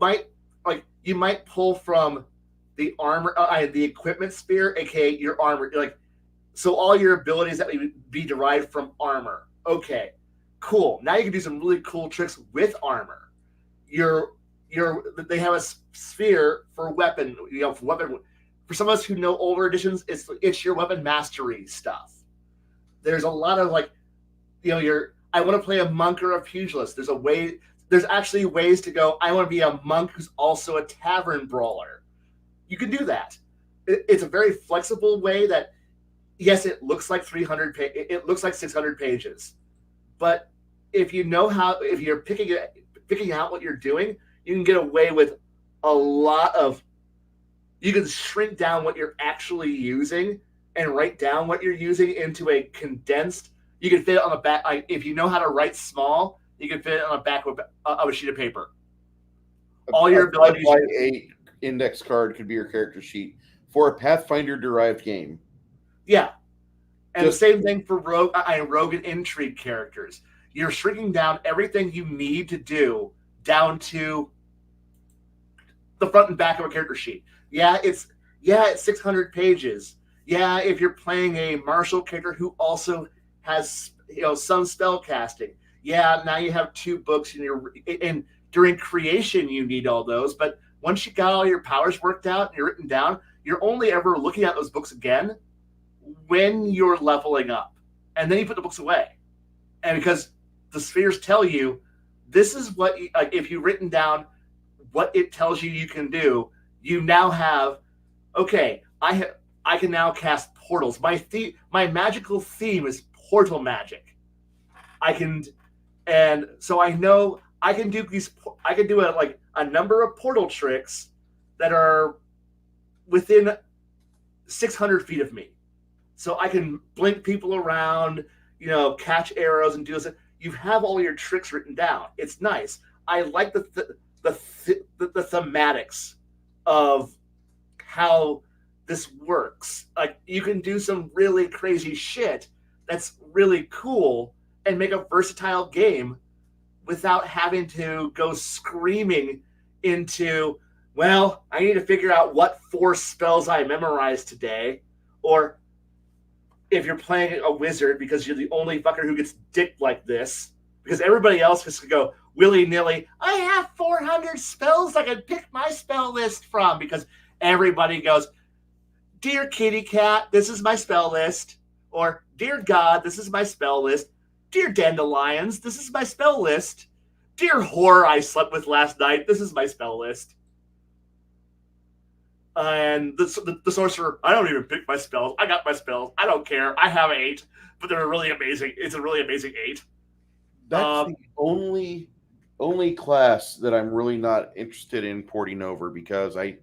might pull from the armor, the equipment sphere, aka your armor. Like, so all your abilities that would be derived from armor. Okay, cool. Now you can do some really cool tricks with armor. Your they have a sphere for weapon. For weapon. For some of us who know older editions, it's your weapon mastery stuff. There's a lot of like, I want to play a monk or a pugilist. There's actually ways to go. I want to be a monk who's also a tavern brawler. You can do that. It's a very flexible way that, yes, it looks like 300. It looks like 600 pages, but if you're picking out what you're doing, you can get away with a lot of. You can shrink down what you're actually using and write down what you're using into a condensed. You can fit it on the back. Like, if you know how to write small, you can fit it on the back of a sheet of paper. All your abilities. A index card could be your character sheet for a Pathfinder derived game. Yeah, and the same thing for rogue and intrigue characters. You're shrinking down everything you need to do down to the front and back of a character sheet. It's 600 pages. Yeah, if you're playing a martial character who also has some spell casting. Yeah, now you have 2 books and during creation you need all those, but once you got all your powers worked out and you're written down, you're only ever looking at those books again when you're leveling up. And then you put the books away. And because the spheres tell you, this is what, if you've written down what it tells you can do, you now have, okay, I can now cast portals. My magical theme is portal magic. So I know I can do a number of portal tricks that are within 600 feet of me. So I can blink people around, catch arrows and do this. You have all your tricks written down. It's nice. I like the thematics of how this works. Like, you can do some really crazy shit that's really cool and make a versatile game without having to go screaming into, well, I need to figure out what 4 spells I memorized today. Or if you're playing a wizard because you're the only fucker who gets dicked like this, because everybody else has to go willy-nilly, I have 400 spells I can pick my spell list from, because everybody goes, Dear Kitty Cat, this is my spell list. Or, Dear God, this is my spell list. Dear Dandelions, this is my spell list. Dear Whore I slept with last night, this is my spell list. And the sorcerer, I don't even pick my spells. I got my spells. I don't care. I have 8, but they're really amazing. It's a really amazing 8. That's the only class that I'm really not interested in porting over, because I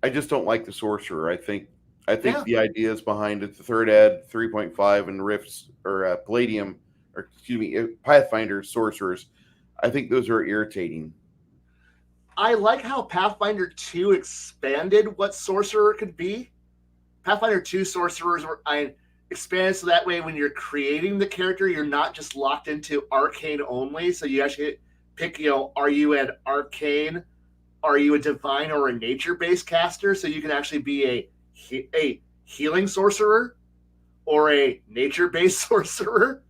just don't like the sorcerer. I think the ideas behind it, the third ed 3.5 and Rifts or Palladium, or excuse me, Pathfinder sorcerers, I think those are irritating. I like how Pathfinder 2 expanded what sorcerer could be. Pathfinder 2 sorcerers were expanded so that way when you're creating the character, you're not just locked into arcane only. So you actually pick, are you an arcane? Are you a divine or a nature-based caster? So you can actually be a healing sorcerer or a nature-based sorcerer.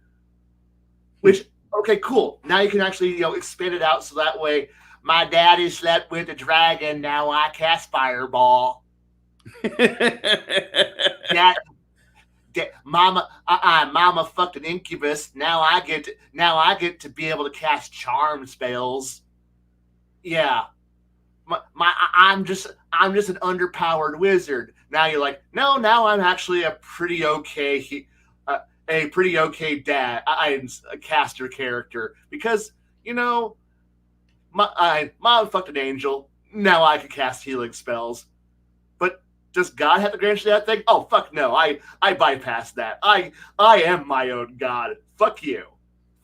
Which, okay, cool. Now you can actually, expand it out so that way, my daddy slept with a dragon, now I cast fireball. Mama fucked an incubus. Now I get to be able to cast charm spells. yeah, I'm just an underpowered wizard. Now you're like, no, now I'm actually a pretty okay dad. I'm a caster character because you know mom fucked an angel. Now I can cast healing spells. But does God have to grant you that thing? Oh fuck no! I bypass that. I am my own God. Fuck you.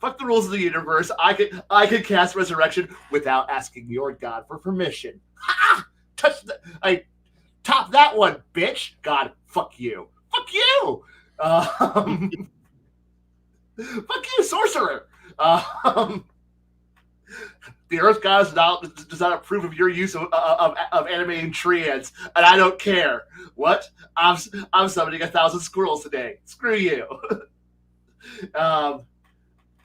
Fuck the rules of the universe. I could cast resurrection without asking your God for permission. Ha! I top that one, bitch. God, fuck you. Fuck you. Um, fuck you, sorcerer. Um, the Earth God does not approve of your use of animating triads, and I don't care. What? I'm summoning 1,000 squirrels today. Screw you. um,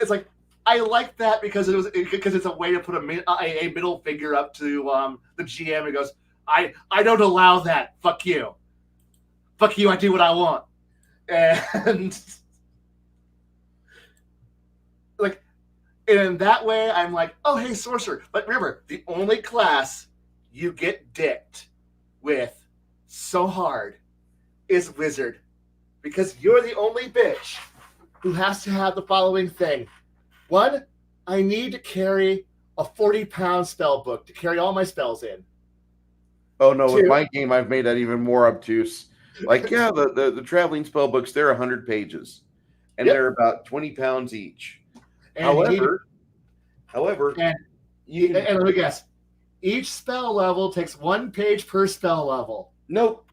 it's like I like that because it's a way to put a middle finger up to the GM and goes, I don't allow that. Fuck you. Fuck you. I do what I want. And like in that way, I'm like, oh hey, sorcerer. But remember, the only class you get dicked with so hard is wizard, because you're the only bitch who has to have the following thing. One, I need to carry a 40-pound spell book to carry all my spells in. Oh no, with my game, I've made that even more obtuse. Like, yeah, the traveling spell books, they're 100 pages, and they're about 20 pounds each. And however, and let me guess, each spell level takes 1 page per spell level. Nope.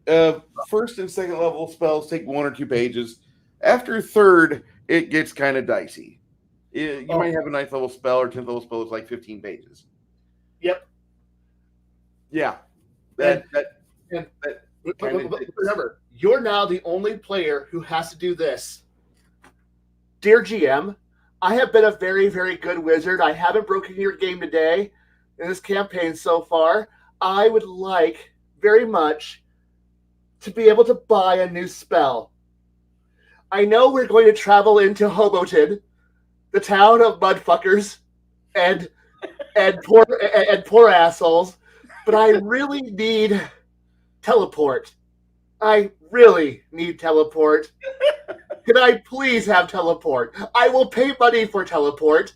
First and second level spells take 1 or 2 pages. After third, it gets kind of dicey. You might have a 9th level spell or 10th level spell that's like 15 pages. Yep. Yeah. Remember, you're now the only player who has to do this. Dear GM, I have been a very, very good wizard. I haven't broken your game today in this campaign so far. I would like very much to be able to buy a new spell. I know we're going to travel into Hoboken, the town of mudfuckers and poor assholes, but I really need teleport. I really need teleport. Can I please have teleport? I will pay money for teleport.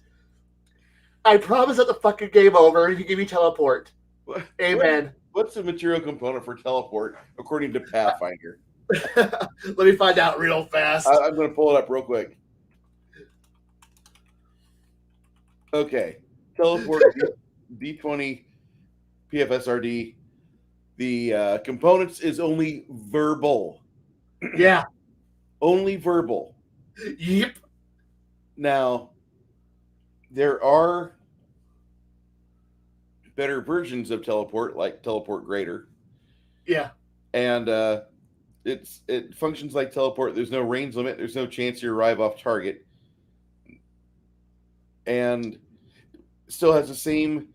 I promise that the fucking game over if you give me teleport. Amen. What's the material component for teleport according to Pathfinder? Let me find out real fast. I'm going to pull it up real quick. Okay. Teleport D20 PFSRD. The components is only verbal. Yeah. Only verbal. Yep. Now, there are better versions of teleport, like teleport greater. Yeah. And it functions like teleport. There's no range limit. There's no chance you arrive off target. And still has the same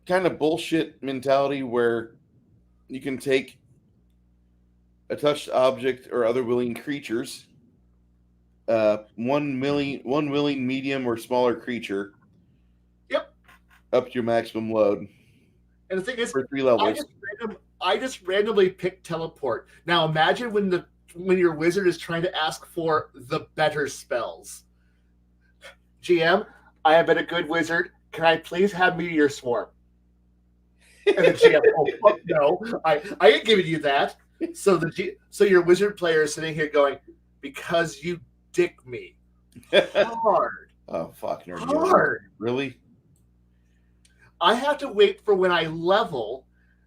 kind of bullshit mentality where you can take a touched object or other willing creatures, one willing medium or smaller creature. Yep. Up to your maximum load. And the thing is, for 3 levels. I just randomly picked teleport. Now imagine when your wizard is trying to ask for the better spells. GM, I have been a good wizard. Can I please have Meteor Swarm? And the GM, oh fuck no, I ain't giving you that. So your wizard player is sitting here going, because you dick me hard. Oh fuck, hard. Really? I have to wait for when I level,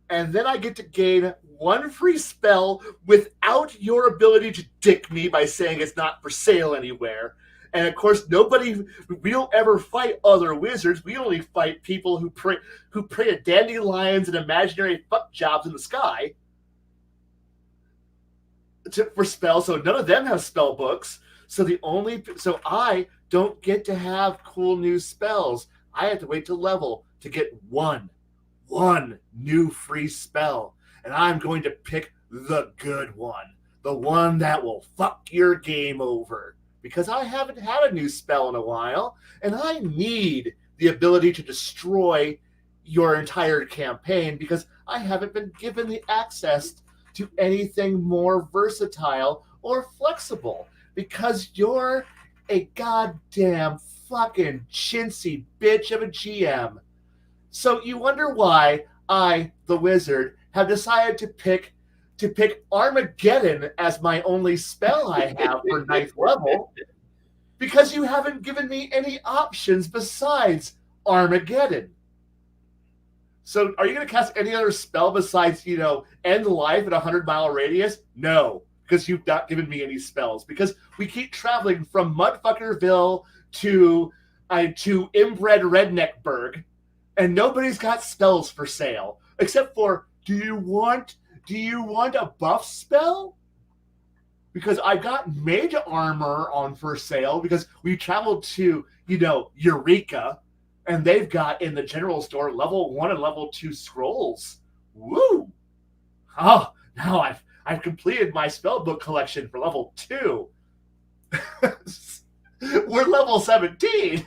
and then I get to gain 1 free spell without your ability to dick me by saying it's not for sale anywhere. And of course, we don't ever fight other wizards. We only fight people who pray to dandelions and imaginary fuck jobs in the sky for spells. So none of them have spell books. So I don't get to have cool new spells. I have to wait to level to get one new free spell. And I'm going to pick the good one. The one that will fuck your game over. Because I haven't had a new spell in a while, and I need the ability to destroy your entire campaign because I haven't been given the access to anything more versatile or flexible because you're a goddamn fucking chintzy bitch of a GM. So you wonder why I, the wizard, have decided to pick Armageddon as my only spell I have for 9th level because you haven't given me any options besides Armageddon. So are you going to cast any other spell besides, end life at a 100-mile radius? No, because you've not given me any spells. Because we keep traveling from Mudfuckerville to inbred Redneckburg, and nobody's got spells for sale. Except for, do you want a buff spell? Because I've got mage armor on for sale because we traveled to, Eureka, and they've got in the general store level 1 and level 2 scrolls. Woo! Oh, now I've completed my spellbook collection for level 2. We're level 17.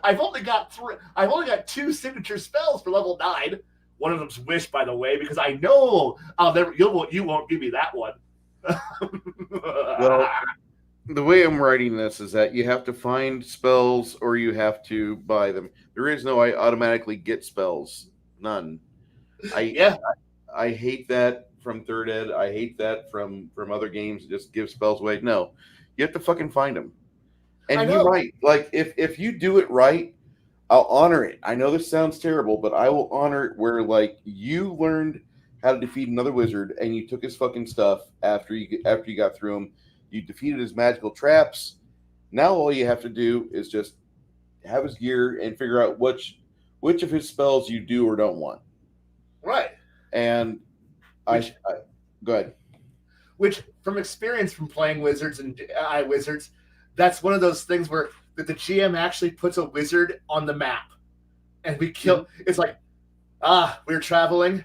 I've only got 2 signature spells for level 9. One of them's Wish, by the way, because I know you won't give me that one. Well, the way I'm writing this is that you have to find spells or you have to buy them. There is no I automatically get spells. None. I hate that from third ed. I hate that from other games. Just give spells away. No, you have to fucking find them. And you might, like, if you do it right, I'll honor it. I know this sounds terrible, but I will honor it where, like, you learned how to defeat another wizard and you took his fucking stuff after you got through him. You defeated his magical traps. Now all you have to do is just have his gear and figure out which of his spells you do or don't want. Right. And I go ahead. Which, from experience from playing wizards and wizards, that's one of those things where the GM actually puts a wizard on the map, and we kill. Mm-hmm. It's like, we're traveling.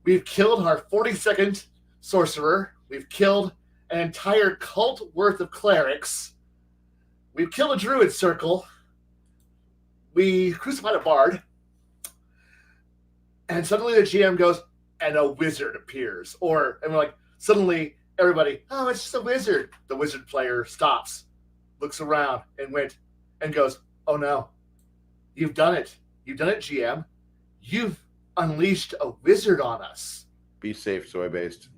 We've killed our 42nd sorcerer. We've killed an entire cult worth of clerics. We've killed a druid circle. We crucified a bard. And suddenly the GM goes, and a wizard appears. And we're like, suddenly everybody, oh, it's just a wizard. The wizard player stops, looks around, and goes, oh no, you've done it. You've done it, GM. You've unleashed a wizard on us. Be safe, soy-based.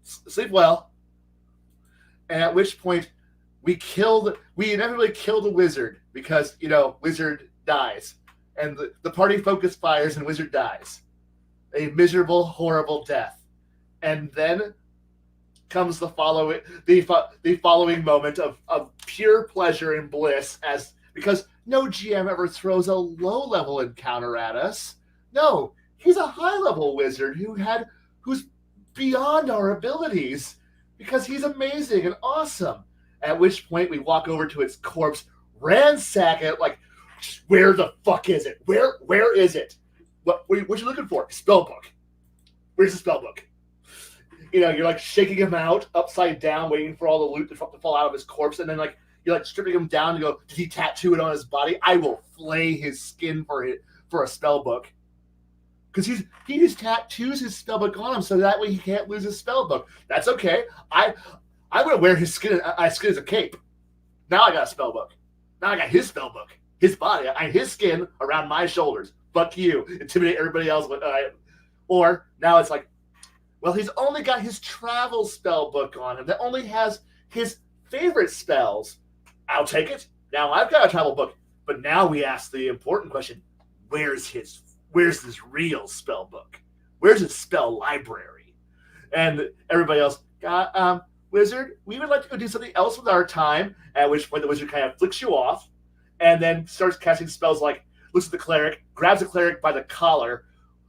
Sleep well. And at which point, we inevitably kill the wizard because, wizard dies. And the party focus fires and wizard dies. A miserable, horrible death. And then comes the following moment of pure pleasure and bliss because no GM ever throws a low-level encounter at us. No, he's a high-level wizard who's beyond our abilities because he's amazing and awesome. At which point we walk over to its corpse, ransack it, like, where the fuck is it? Where is it? What you looking for? Spellbook. Where's the spellbook? You're like shaking him out upside down, waiting for all the loot to fall out of his corpse, and then you're like stripping him down to go, did he tattoo it on his body? I will flay his skin for a spellbook. Because he just tattoos his spellbook on him so that way he can't lose his spellbook. That's okay. I'm gonna wear his skin as a cape. Now I got a spellbook. Now I got his spellbook. His body, his skin around my shoulders. Fuck you. Intimidate everybody else. Or now it's like, well, he's only got his travel spell book on him that only has his favorite spells. I'll take it. Now I've got a travel book. But now we ask the important question, where's this real spell book? Where's his spell library? And everybody else, wizard, we would like to go do something else with our time, at which point the wizard kind of flicks you off and then starts casting spells like, looks at the cleric, grabs the cleric by the collar,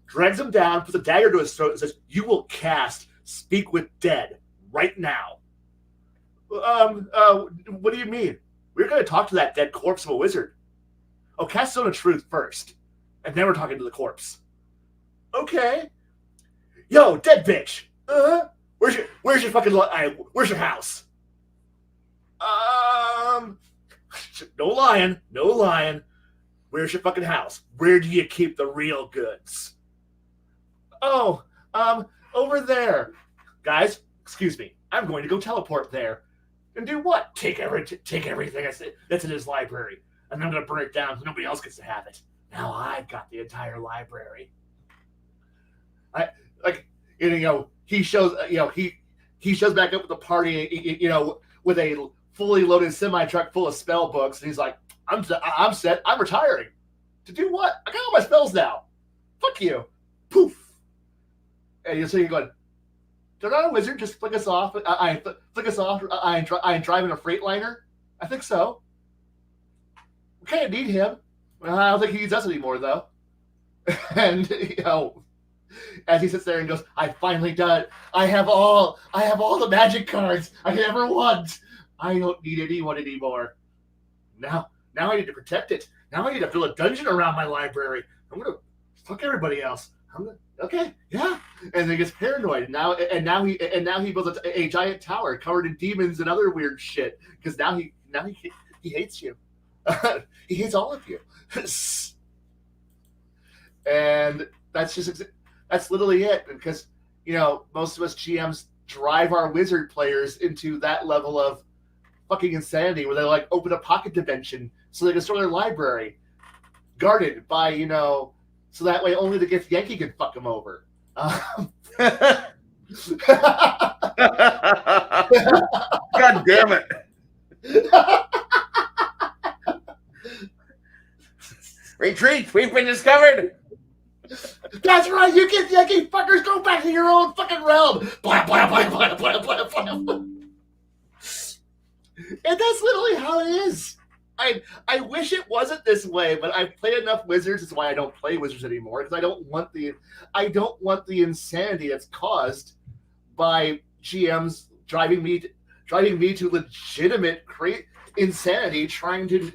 drags him down, puts a dagger to his throat, and says, you will cast Speak with Dead right now. What do you mean? We're going to talk to that dead corpse of a wizard. Oh, cast Zone of Truth first, and then we're talking to the corpse. Okay. Yo, dead bitch. Where's your fucking, where's your house? No lying. Where's your fucking house? Where do you keep the real goods? Oh, over there. Guys, excuse me. I'm going to go teleport there. And do what? Take everything that's in his library. And I'm going to burn it down so nobody else gets to have it. Now I've got the entire library. He shows back up with the party, with a fully loaded semi truck full of spell books, and he's like, I'm set. I'm retiring. To do what? I got all my spells now. Fuck you. Poof. And you're sitting going, did our wizard just flick us off? Flick us off. I'm driving a Freightliner. I think so. We can't need him. I don't think he needs us anymore, though. And as he sits there and goes, I finally done it. I have all the magic cards I could ever want. I don't need anyone anymore. Now I need to protect it. Now I need to build a dungeon around my library. I'm gonna fuck everybody else. Okay, yeah. And then he gets paranoid. Now he builds a giant tower covered in demons and other weird shit. Because now he hates you. He hates all of you. And that's literally it. Because most of us GMs drive our wizard players into that level of fucking insanity where they like open a pocket dimension so they can store their library guarded by so that way only the Gift Yankee can fuck them over. God damn it. Retreat! We've been discovered! That's right, you Gift Yankee fuckers, go back to your own fucking realm! Blah, blah, blah, blah, blah, blah, blah. And that's literally how it is. I wish it wasn't this way, but I've played enough wizards. That's why I don't play wizards anymore, because I don't want the insanity that's caused by GMs driving me to legitimate insanity, trying to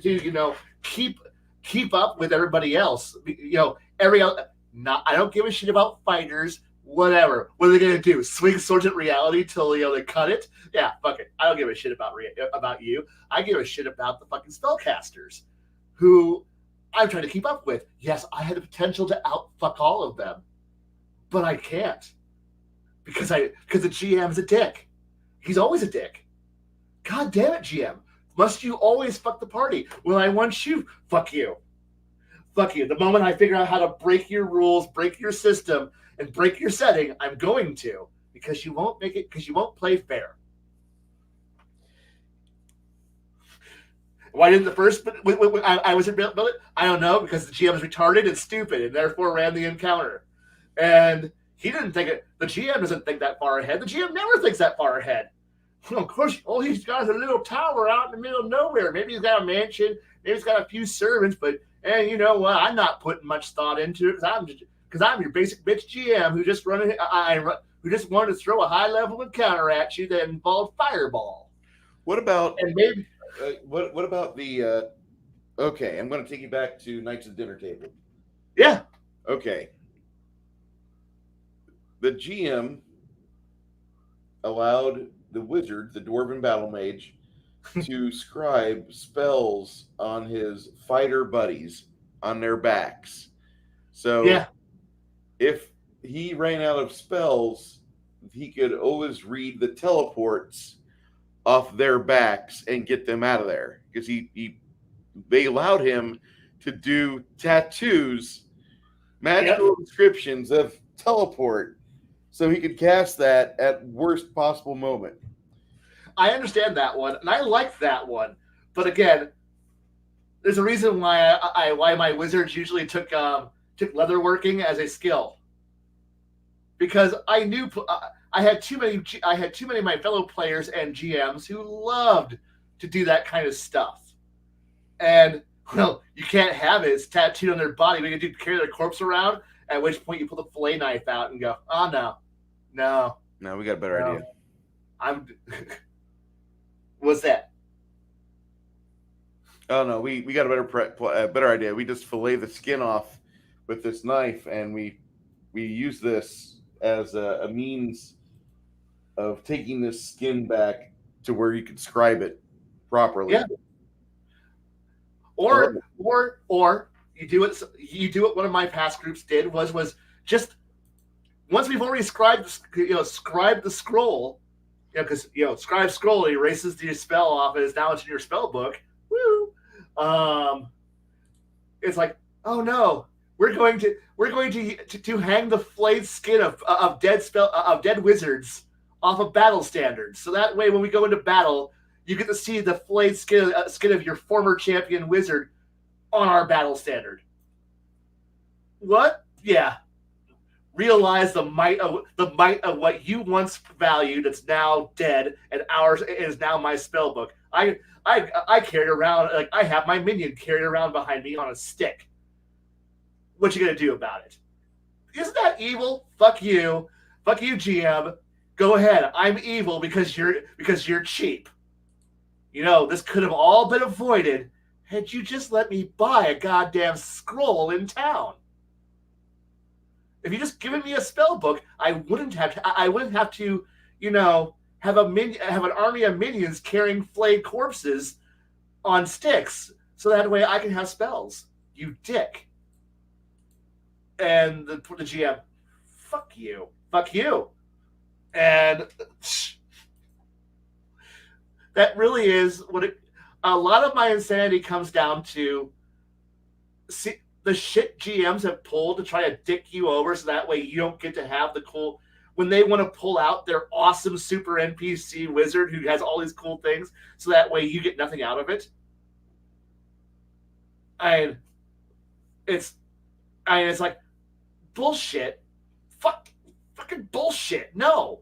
keep up with everybody else. I don't give a shit about fighters. Whatever. What are they gonna do? Swing swords at reality till they cut it? Yeah, fuck it. I don't give a shit about you. I give a shit about the fucking spellcasters, who I'm trying to keep up with. Yes, I had the potential to outfuck all of them, but I can't because the GM is a dick. He's always a dick. God damn it, GM! Must you always fuck the party? When I want you, fuck you. Fuck you. The moment I figure out how to break your rules, break your system, and break your setting, I'm going to, because you won't make it, because you won't play fair. Why didn't the first when I was in build it? I don't know, because the GM is retarded and stupid and therefore ran the encounter. And he didn't think it. The GM doesn't think that far ahead. The GM never thinks that far ahead. Well, of course, all he's got is a little tower out in the middle of nowhere. Maybe he's got a mansion. Maybe he's got a few servants. But you know what? I'm not putting much thought into it because I'm your basic bitch GM who just who just wanted to throw a high level encounter at you that involved fireball. What about and maybe what about the? Okay, I'm going to take you back to Knights of the Dinner Table. Yeah. Okay. The GM allowed the wizard, the dwarven battle mage, to scribe spells on his fighter buddies on their backs. So yeah. If he ran out of spells, he could always read the teleports off their backs and get them out of there, because they allowed him to do tattoos, magical descriptions of teleport, so he could cast that at worst possible moment. I understand that one, and I like that one. But again, there's a reason why why my wizards usually took leatherworking as a skill, because I knew I had too many of my fellow players and GMs who loved to do that kind of stuff, and well, you can't have it. It's tattooed on their body. We can carry their corpse around. At which point you pull the fillet knife out and go, oh no, we got a better idea. What's that? Oh no, we got a better idea. We just fillet the skin off with this knife, and we use this as a means of taking this skin back to where you can scribe it properly. Yeah. Or You do it. You do what one of my past groups did was just once we've already scribed the scroll, because scribe scroll erases the spell off and now it's in your spell book. Woo! It's like, oh no, we're going to hang the flayed skin of dead wizards off of battle standards. So that way, when we go into battle, you get to see the flayed skin of your former champion wizard on our battle standard. What? Yeah. Realize the might of what you once valued that's now dead, and ours is now my spell book. I carried around, like, I have my minion carried around behind me on a stick. What you gonna do about it? Isn't that evil? Fuck you, GM. Go ahead. I'm evil because you're cheap. This could have all been avoided had you just let me buy a goddamn scroll in town. If you just given me a spell book, I wouldn't have to, have an army of minions carrying flayed corpses on sticks, so that way I can have spells. You dick. And the GM, fuck you, and that really is what a lot of my insanity comes down to. See, the shit GMs have pulled to try to dick you over so that way you don't get to have the cool, when they want to pull out their awesome super NPC wizard who has all these cool things, so that way you get nothing out of it. It's like bullshit. Fucking bullshit. No,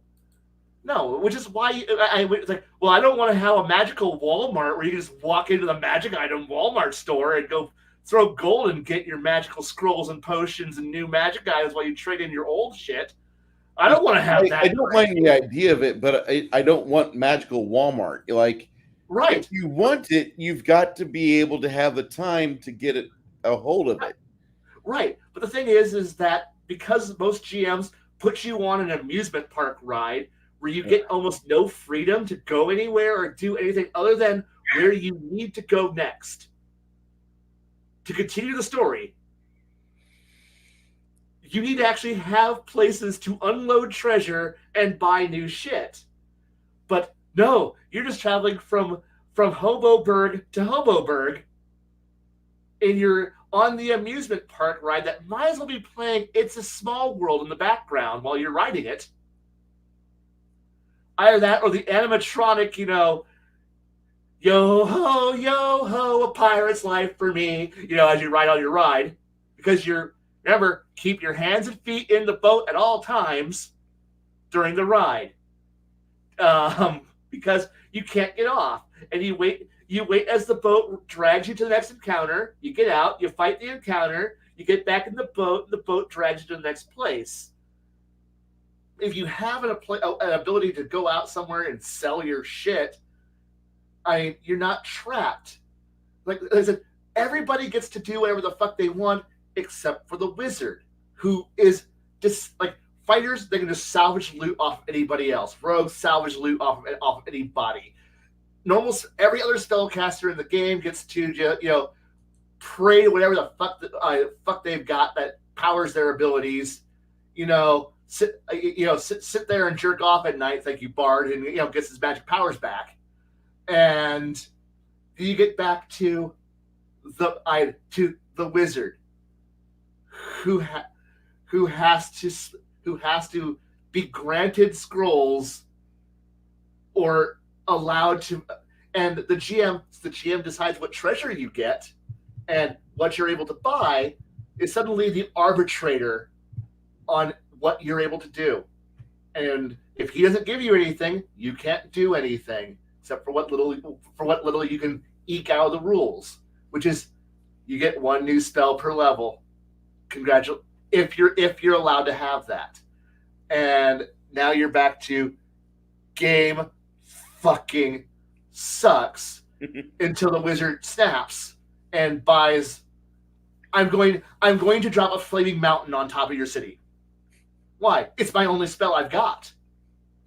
which is why it's like, well, I don't want to have a magical Walmart where you can just walk into the magic item Walmart store and go throw gold and get your magical scrolls and potions and new magic items while you trade in your old shit. I don't want to have that. I don't mind the idea of it, but I don't want magical Walmart. Like, right. If you want it, you've got to be able to have the time to get a hold of it. Right. But the thing is that because most GMs put you on an amusement park ride where you get almost no freedom to go anywhere or do anything other than where you need to go next to continue the story, you need to actually have places to unload treasure and buy new shit. But no, you're just traveling from Hoboburg to Hoboburg, and you're on the amusement park ride that might as well be playing It's a Small World in the background while you're riding it. Either that or the animatronic, yo ho, a pirate's life for me, as you ride on your ride. Because remember, keep your hands and feet in the boat at all times during the ride. Because you can't get off. And you wait as the boat drags you to the next encounter. You get out, you fight the encounter, you get back in the boat, and the boat drags you to the next place. If you have an ability to go out somewhere and sell your shit, you're not trapped. Like I said, everybody gets to do whatever the fuck they want except for the wizard, who is just like fighters. They can just salvage loot off anybody else. Rogues salvage loot off anybody. Every other spellcaster in the game gets to pray to whatever the fuck they've got that powers their abilities. Sit there and jerk off at night, thank you, Bard, and gets his magic powers back. And you get back to the wizard, who has to be granted scrolls or allowed to, and the GM decides what treasure you get, and what you're able to buy is suddenly the arbitrator on what you're able to do. And if he doesn't give you anything, you can't do anything except for what little you can eke out of the rules, which is you get one new spell per level. Congratulations, if you're allowed to have that. And now you're back to game fucking sucks until the wizard snaps and buys. I'm going to drop a flaming mountain on top of your city. Why? It's my only spell I've got.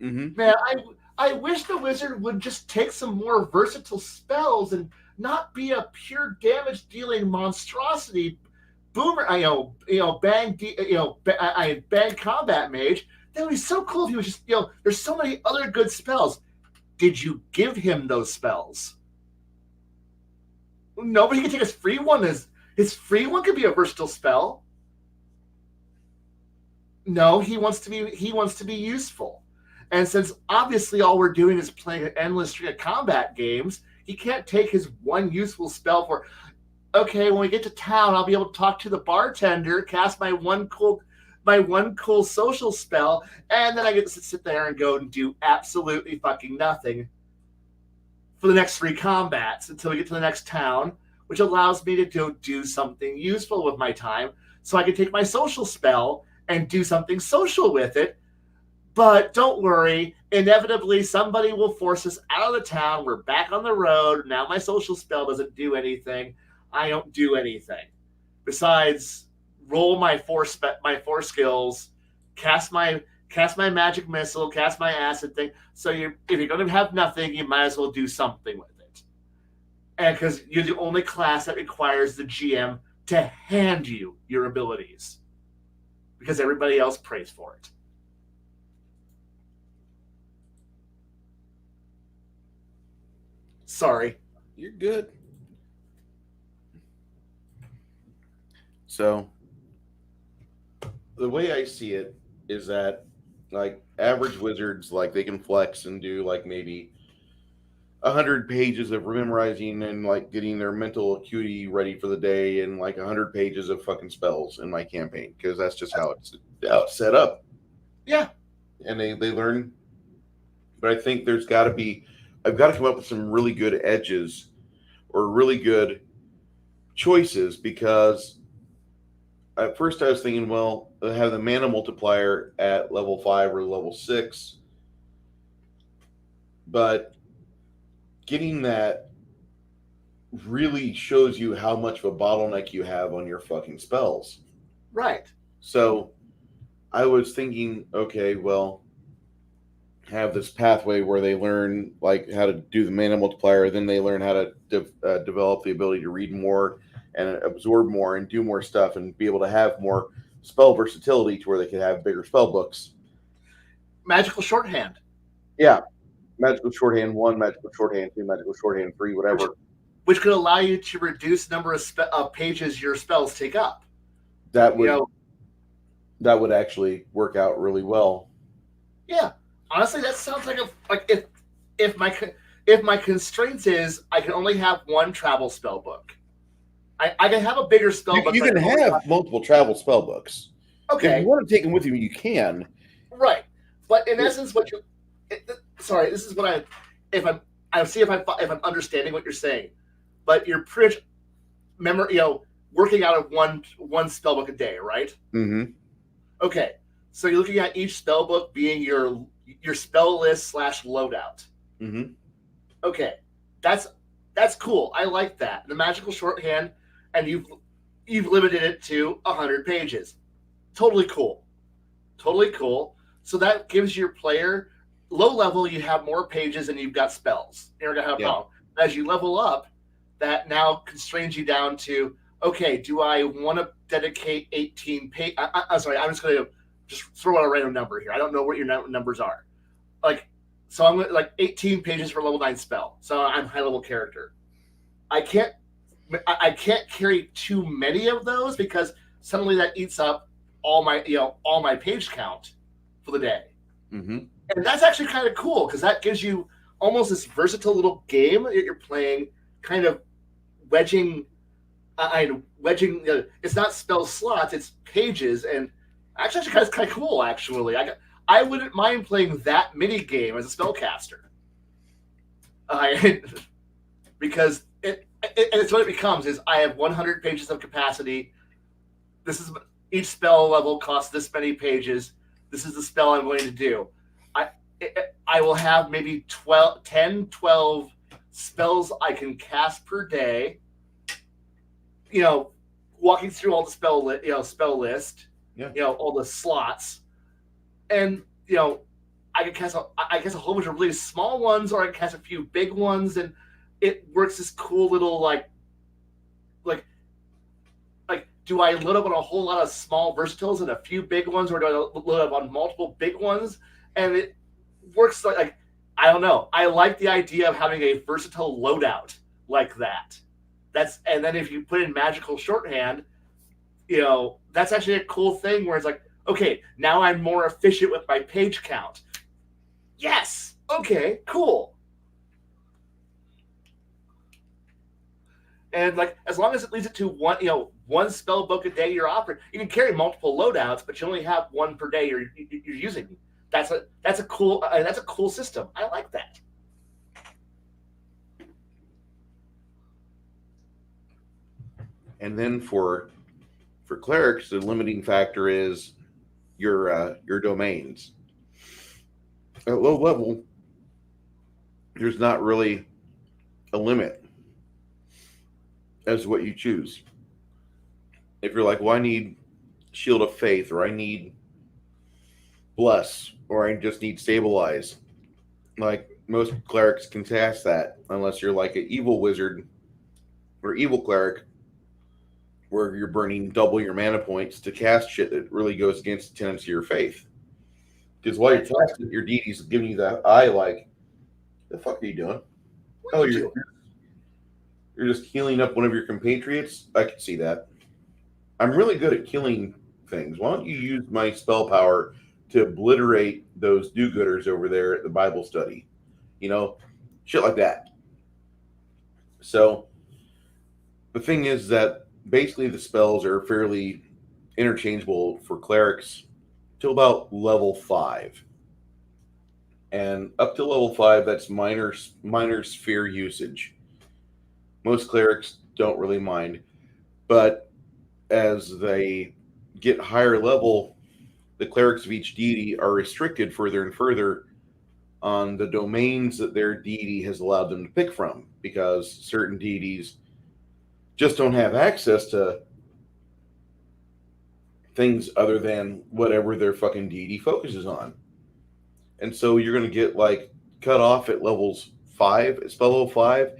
Mm-hmm. Man, I wish the wizard would just take some more versatile spells and not be a pure damage dealing monstrosity boomer, bang, bang combat mage. That would be so cool if he was just, there's so many other good spells. Did you give him those spells? No, but he can take his free one. His free one could be a versatile spell. No, he wants to be useful. And since obviously all we're doing is playing an endless string of combat games, he can't take his one useful spell for, okay, when we get to town, I'll be able to talk to the bartender, cast my one cool social spell, and then I get to sit there and go and do absolutely fucking nothing for the next 3 combats until we get to the next town, which allows me to do something useful with my time, so I can take my social spell and do something social with it. But don't worry, inevitably somebody will force us out of the town. We're back on the road. Now my social spell doesn't do anything. I don't do anything besides roll my 4 skills, cast my magic missile, cast my acid thing. So if you're going to have nothing, you might as well do something with it. And because you're the only class that requires the GM to hand you your abilities, because everybody else prays for it. Sorry. You're good. So, the way I see it is that, like, average wizards, like, they can flex and do, like, maybe 100 pages of memorizing and, like, getting their mental acuity ready for the day, and, like, 100 pages of fucking spells in my campaign, because that's just how it's set up. Yeah. And they learn. But I think I've got to come up with some really good edges or really good choices, because at first I was thinking, well, I have the mana multiplier at level 5 or level 6, but getting that really shows you how much of a bottleneck you have on your fucking spells. Right. So I was thinking, okay, well, have this pathway where they learn, like, how to do the mana multiplier, then they learn how to develop the ability to read more and absorb more and do more stuff and be able to have more spell versatility to where they could have bigger spell books. Magical shorthand. Yeah. Magical shorthand 1, magical shorthand 2, magical shorthand 3, whatever. Which could allow you to reduce the number of pages your spells take up. That would actually work out really well. Yeah. Honestly, that sounds like if my constraints is I can only have 1 travel spell book. I can have a bigger spell book. You can have multiple travel spell books. Okay. If you want to take them with you, you can. Right. But in essence, sorry, this is what if I'm understanding what you're saying. But you're pretty working out of one spell book a day, right? Mm-hmm. Okay. So you're looking at each spell book being your spell list / loadout. Mm-hmm. Okay. That's cool. I like that. The magical shorthand, and you've limited it to 100 pages. Totally cool. So that gives your player low level, you have more pages and you've got spells. You're gonna have a problem. As you level up, that now constrains you down to, okay, do I want to dedicate 18 pages? I'm sorry, I'm just gonna just throw out a random number here. I don't know what your numbers are. So I'm like 18 pages for level 9 spell. So I'm high level character. I can't carry too many of those, because suddenly that eats up all my page count for the day. Mm-hmm. And that's actually kind of cool, because that gives you almost this versatile little game that you're playing, kind of wedging. It's not spell slots; it's pages, and actually kind of cool. Actually, I wouldn't mind playing that mini game as a spellcaster, because it's what it becomes is I have 100 pages of capacity. Each spell level costs this many pages. This is the spell I'm going to do. I will have maybe 10, 12 spells I can cast per day. Walking through all the spell list. Yeah. All the slots, and I can cast a whole bunch of really small ones, or I can cast a few big ones, and it works this cool little like do I load up on a whole lot of small versatiles and a few big ones, or do I load up on multiple big ones? And it works like I don't know. I like the idea of having a versatile loadout like that. And then if you put in magical shorthand, that's actually a cool thing where it's like, okay, now I'm more efficient with my page count. Yes. Okay, cool. And like, as long as it leads it to one spell book a day you're offering, you can carry multiple loadouts, but you only have one per day you're using. That's a cool system. I like that. And then for clerics, the limiting factor is your domains. At low level, there's not really a limit as to what you choose. If you're like, well, I need Shield of Faith, or I need Bless, or I just need Stabilize, like most clerics can cast that, unless you're like an evil wizard or evil cleric, where you're burning double your mana points to cast shit that really goes against the tenets of your faith. Because while you're casting, your deity's giving you that eye like, the fuck are you doing? Oh, you're just healing up one of your compatriots? I can see that. I'm really good at killing things. Why don't you use my spell power to obliterate those do-gooders over there at the Bible study? Shit like that. So the thing is that basically the spells are fairly interchangeable for clerics till about level 5. And up to level 5, that's minor sphere usage. Most clerics don't really mind. But as they get higher level, the clerics of each deity are restricted further and further on the domains that their deity has allowed them to pick from, because certain deities just don't have access to things other than whatever their fucking deity focuses on. And so you're going to get like cut off at levels 5, at spell level 5,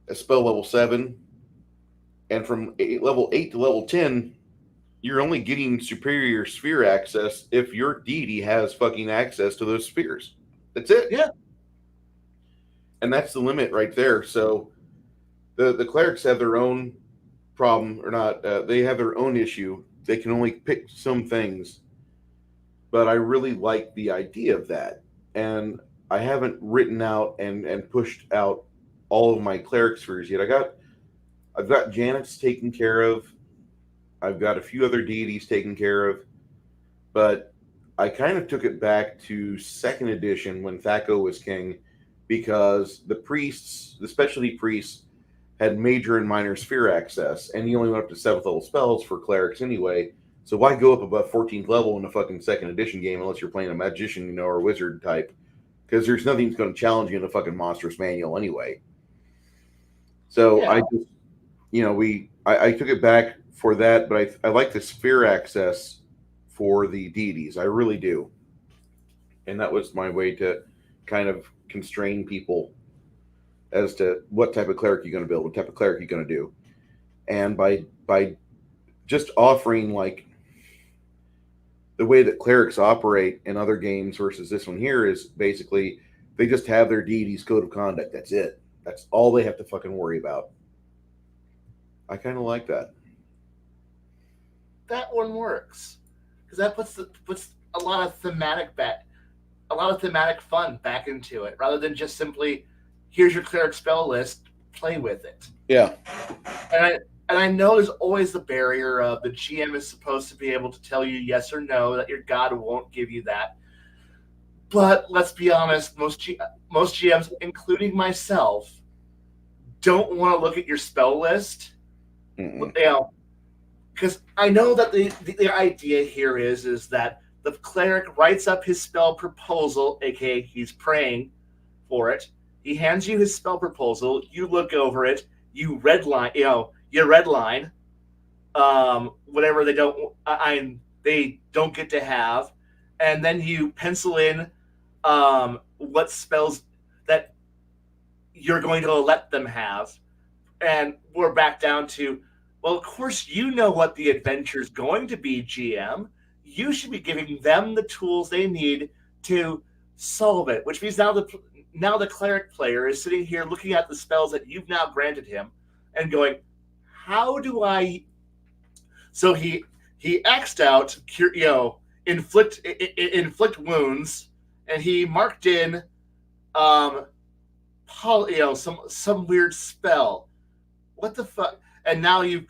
at spell level 7, and from level 8 to level 10, you're only getting superior sphere access if your deity has fucking access to those spheres. That's it. Yeah. And that's the limit right there. So the clerics have their own problem, or not. They have their own issue. They can only pick some things. But I really like the idea of that. And I haven't written out and pushed out all of my cleric spheres yet. I've got Janet's taken care of. I've got a few other deities taken care of. But I kind of took it back to 2nd edition when Thaco was king, because the priests, the specialty priests, had major and minor sphere access, and you only went up to 7th level spells for clerics anyway. So why go up above 14th level in a fucking 2nd edition game unless you're playing a magician, or a wizard type? Because there's nothing that's going to challenge you in a fucking monstrous manual anyway. So yeah. I took it back for that, but I like the sphere access for the deities. I really do. And that was my way to kind of constrain people as to what type of cleric you're going to build, what type of cleric you're going to do. And by just offering like the way that clerics operate in other games versus this one here is basically they just have their deity's code of conduct. That's it. That's all they have to fucking worry about. I kind of like that. That one works because that puts a lot of thematic fun back into it, rather than just simply, here's your cleric spell list, play with it. Yeah. And I know there's always the barrier of the GM is supposed to be able to tell you yes or no, that your god won't give you that. But let's be honest, most GMs, including myself, don't want to look at your spell list. Because I know that the idea here is that the cleric writes up his spell proposal, aka he's praying for it. He hands you his spell proposal. You look over it. You redline. Whatever they don't get to have, and then you pencil in what spells that you're going to let them have, and we're back down to Well, of course, you know what the adventure is going to be, GM. You should be giving them the tools they need to solve it. Which means now the cleric player is sitting here looking at the spells that you've now granted him, and going, "How do I?" So he X'd out, inflict wounds, and he marked in, um, some weird spell. What the fuck? And now the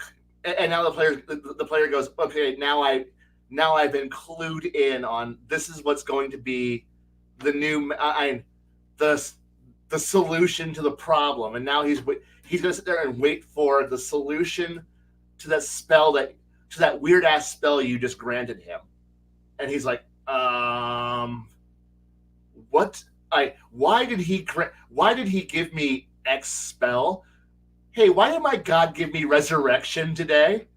player goes, okay, now I've been clued in on this is what's going to be the new the the solution to the problem, and now he's going to sit there and wait for the solution to that weird ass spell you just granted him, and he's like, what? Why did he give me X spell? Hey, why did my God give me resurrection today?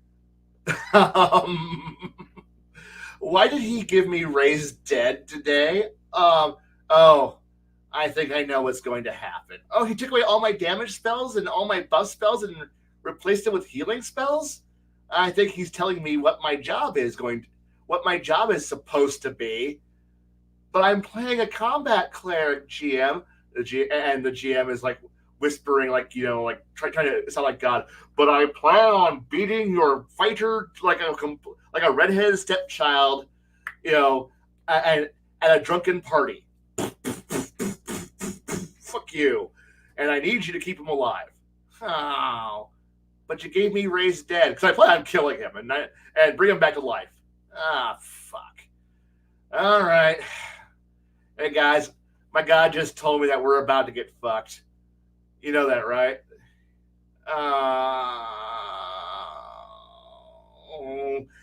um, why did he give me raised dead today? Oh, I think I know what's going to happen. Oh, he took away all my damage spells and all my buff spells and replaced it with healing spells? I think he's telling me what my job is supposed to be. But I'm playing a combat cleric, GM. And the GM is like whispering, like, trying to sound like God. But I plan on beating your fighter like a redheaded stepchild, at a drunken party. Fuck you. And I need you to keep him alive. Oh, but you gave me raised dead because I plan on killing him and bring him back to life. Ah, fuck. All right. Hey guys, my God just told me that we're about to get fucked. You know that, right?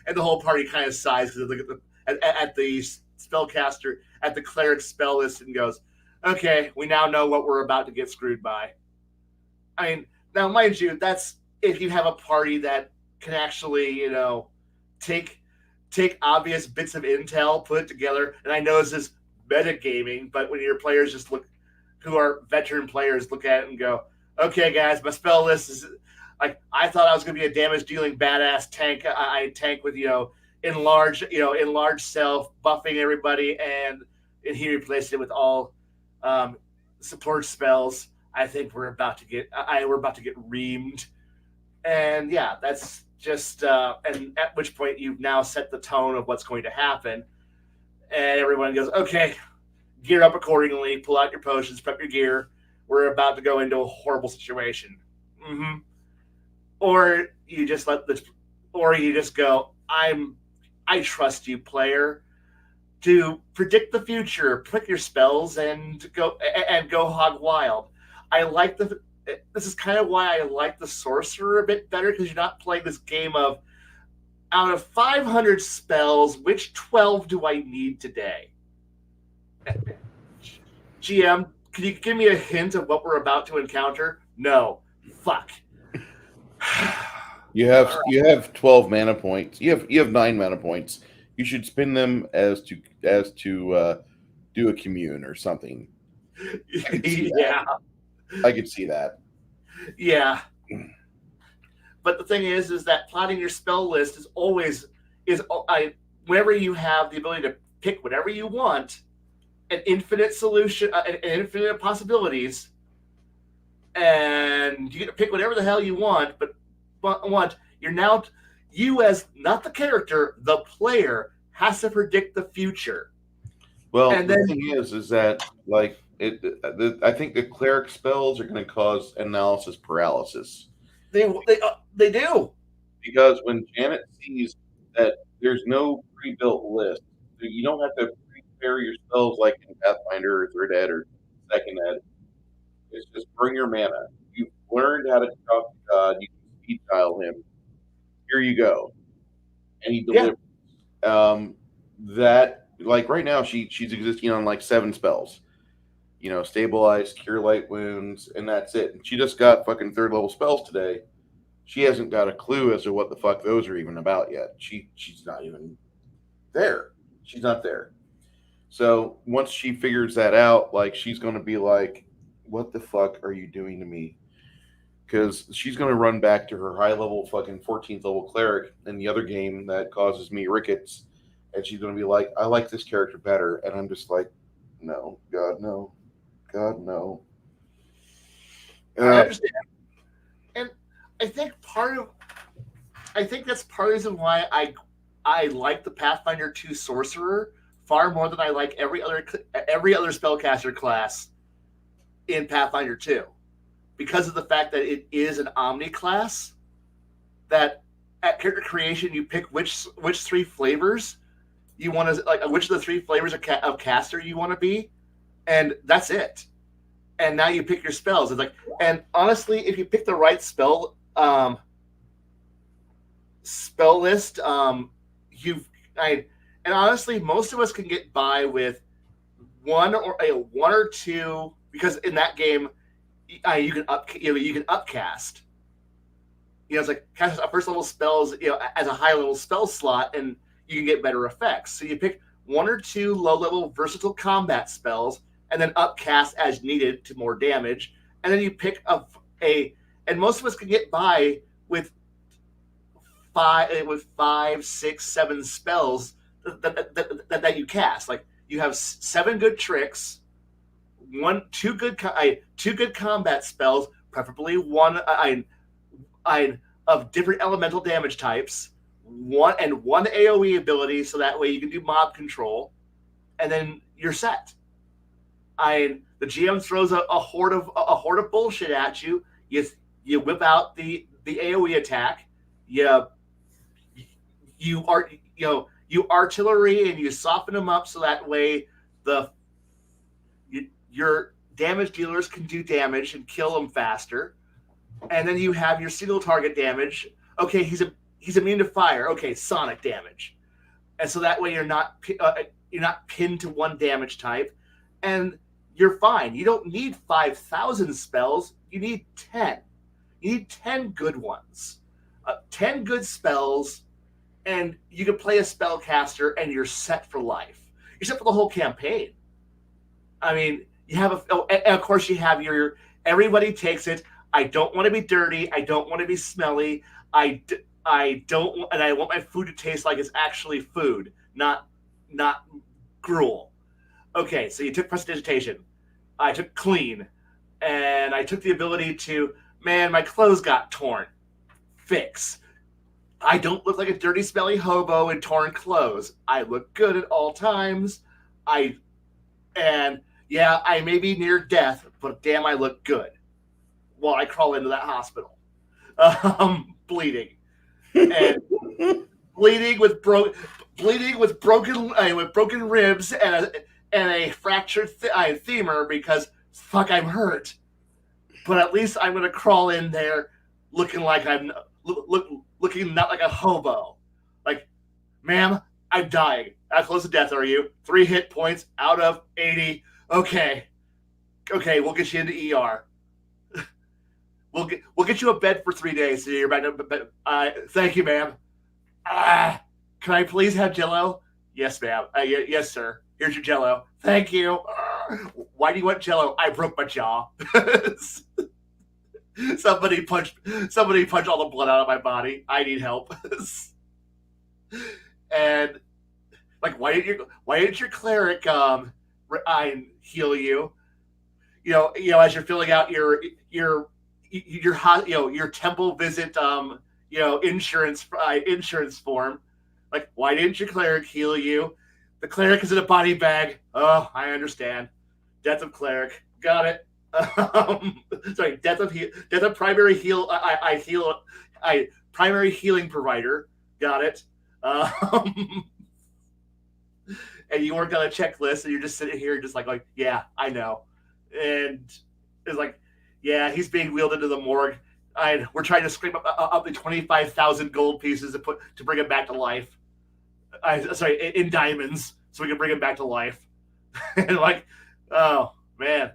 And the whole party kind of sighs because they look at the spellcaster, at the cleric spell list, and goes, "Okay, we now know what we're about to get screwed by." I mean, now mind you, that's if you have a party that can actually, take obvious bits of intel, put it together. And I know this is metagaming, but when your players who are veteran players, look at it and go, "Okay, guys, my spell list is like I thought I was going to be a damage dealing badass tank. I tank with enlarged self, buffing everybody, and he replaced it with all support spells. I think we're about to get reamed." And yeah, that's just and at which point you've now set the tone of what's going to happen, and everyone goes, "Okay, gear up accordingly, pull out your potions, prep your gear. We're about to go into a horrible situation." Mm-hmm. Or you just go, I trust you, player, to predict the future, pick your spells, and go hog wild. This is kind of why I like the sorcerer a bit better, because you're not playing this game of, out of 500 spells, which 12 do I need today? GM, can you give me a hint of what we're about to encounter? No. Fuck. You have 12 mana points. You have 9 mana points. You should spend them as to do a commune or something. Yeah. I could see that. Yeah. But the thing is that plotting your spell list whenever you have the ability to pick whatever you want, an infinite solution, an infinite possibilities, and you get to pick whatever the hell you want. But you as not the character, the player has to predict the future. Well, and the thing is that I think the cleric spells are going to cause analysis paralysis. They do, because when Janet sees that there's no pre-built list, you don't have to prepare your spells like in Pathfinder or Third Ed or Second Ed. It's just bring your mana. You've learned how to talk to God. You can speed dial him. Here you go, and he delivers. Yeah. That like right now she's existing on like 7 spells. Stabilize, cure light wounds, and that's it. And she just got fucking 3rd level spells today. She hasn't got a clue as to what the fuck those are even about yet. She's not even there. She's not there. So once she figures that out, like she's going to be like, "What the fuck are you doing to me?" because she's going to run back to her high level fucking 14th level cleric in the other game that causes me rickets, and she's going to be like, I like this character better, and I'm just like, no, God no, God no. I understand, and I think that's part of the reason why I like the Pathfinder 2 sorcerer far more than I like every other spellcaster class in Pathfinder 2, because of the fact that it is an omni class. That at character creation you pick which three flavors you want to, like, which of the three flavors of caster you want to be, and that's it. And now you pick your spells. It's like, and honestly, if you pick the right spell list, and honestly, most of us can get by with one or two, because in that game, you can upcast. It's like cast a first level spells, as a high level spell slot, and you can get better effects. So you pick one or two low level versatile combat spells, and then upcast as needed to more damage. And then you pick and most of us can get by with five, 6, 7 spells that you cast. Like, you have 7 good tricks, two good combat spells, preferably one of different elemental damage types, one AOE ability, so that way you can do mob control, and then you're set. The GM throws a horde of bullshit at you. You whip out the AOE attack. You artillery, and you soften them up so that way your damage dealers can do damage and kill them faster. And then you have your single target damage. Okay, he's immune to fire. Okay, sonic damage, and so that way you're not pinned to one damage type, and you're fine. You don't need 5,000 spells. You need 10. You need 10 good ones, 10 good spells, and you can play a spellcaster, and you're set for life. You're set for the whole campaign. I mean, you have and of course you have your everybody takes it. I don't want to be dirty. I don't want to be smelly. I don't, and I want my food to taste like it's actually food, not gruel. Okay, so you took prestidigitation. I took clean, and I took the ability to, man, my clothes got torn. Fix. I don't look like a dirty, smelly hobo in torn clothes. I look good at all times. I may be near death, but damn, I look good while I crawl into that hospital, bleeding, and bleeding with broken ribs and a fractured femur, because fuck, I'm hurt. But at least I'm gonna crawl in there looking like looking not like a hobo. Like, ma'am, I'm dying. How close to death are you? 3 hit points out of 80. Okay, we'll get you into ER. We'll get you a bed for 3 days. So you're back to, thank you, ma'am. Can I please have Jello? Yes, ma'am. Yes, sir. Here's your Jello. Thank you. Why do you want Jello? I broke my jaw. Somebody punched all the blood out of my body. I need help. And like, why didn't your cleric heal you? As you're filling out your temple visit insurance form. Like, why didn't your cleric heal you? The cleric is in a body bag. Oh, I understand. Death of cleric. Got it. Sorry, death of primary heal. Primary healing provider. Got it. And you worked on a checklist, and you're just sitting here, just like, yeah, I know. And it's like, yeah, he's being wheeled into the morgue. We're trying to scrape up the 25,000 gold pieces to bring him back to life. In diamonds, so we can bring him back to life. And like, oh man,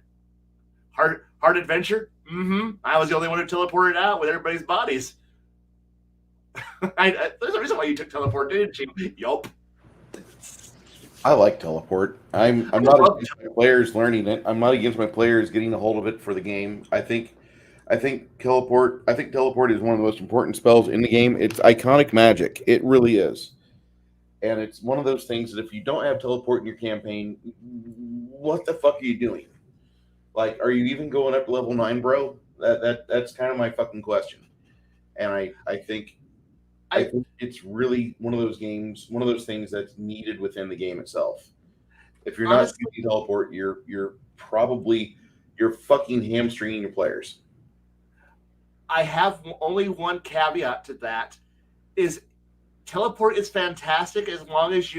hard adventure. I was the only one who teleported out with everybody's bodies. There's a reason why you took teleport, didn't you? Yup. I like teleport. I'm not against my players learning it. I'm not against my players getting a hold of it for the game. I think I think teleport. I think teleport is one of the most important spells in the game. It's iconic magic. It really is, and it's one of those things that if you don't have teleport in your campaign, what the fuck are you doing? Like, are you even going up to level 9, bro? That's kind of my fucking question. And I think it's really one of those games, one of those things that's needed within the game itself. If you're not Honestly, using teleport, you're probably you're fucking hamstringing your players. I have only one caveat to that: is teleport is fantastic as long as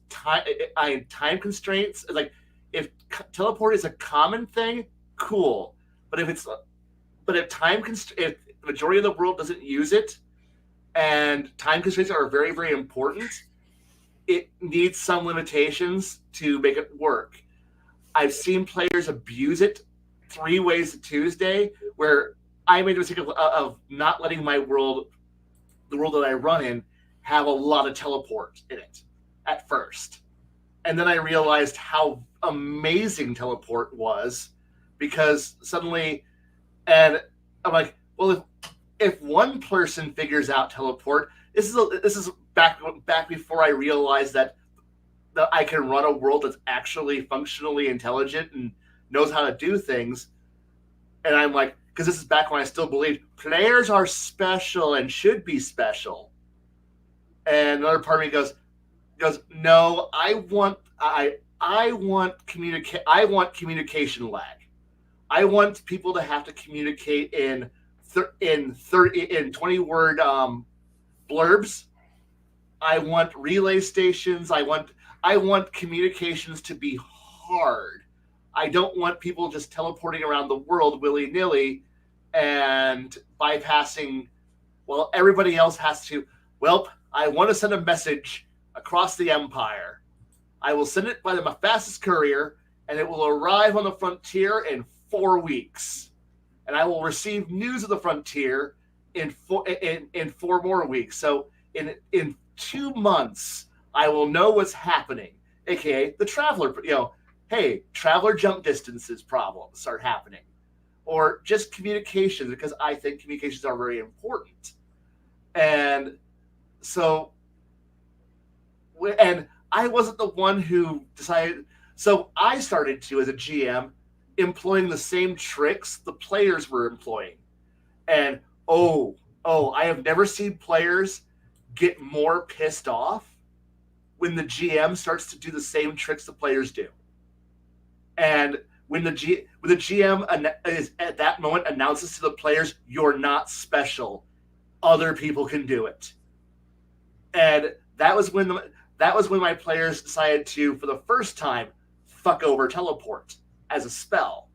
time constraints. Like, if teleport is a common thing, cool. But if if the majority of the world doesn't use it, and time constraints are very, very important, it needs some limitations to make it work. I've seen players abuse it 3 ways to Tuesday, where I made the mistake of not letting the world that I run in, have a lot of teleport in it at first. And then I realized how amazing teleport was, because suddenly, and I'm like, well, if one person figures out teleport, this is back before I realized that I can run a world that's actually functionally intelligent and knows how to do things. And I'm like, because this is back when I still believed players are special and should be special. And another part of me goes, no, I want communication lag. I want people to have to communicate in 20-word blurbs. I want relay stations. I want communications to be hard. I don't want people just teleporting around the world willy-nilly and bypassing. Well, everybody else has to. Well, I want to send a message across the empire. I will send it by the fastest courier, and it will arrive on the frontier in 4 weeks. And I will receive news of the frontier in 4 more weeks. So in 2 months, I will know what's happening, aka the traveler. Hey, traveler jump distances problems start happening, or just communications, because I think communications are very important. And so, and I wasn't the one who decided. So I started to, as a GM, employing the same tricks the players were employing. And I have never seen players get more pissed off when the GM starts to do the same tricks the players do. And when the GM is at that moment announces to the players, "You're not special. Other people can do it." And that was when my players decided to, for the first time, fuck over teleport as a spell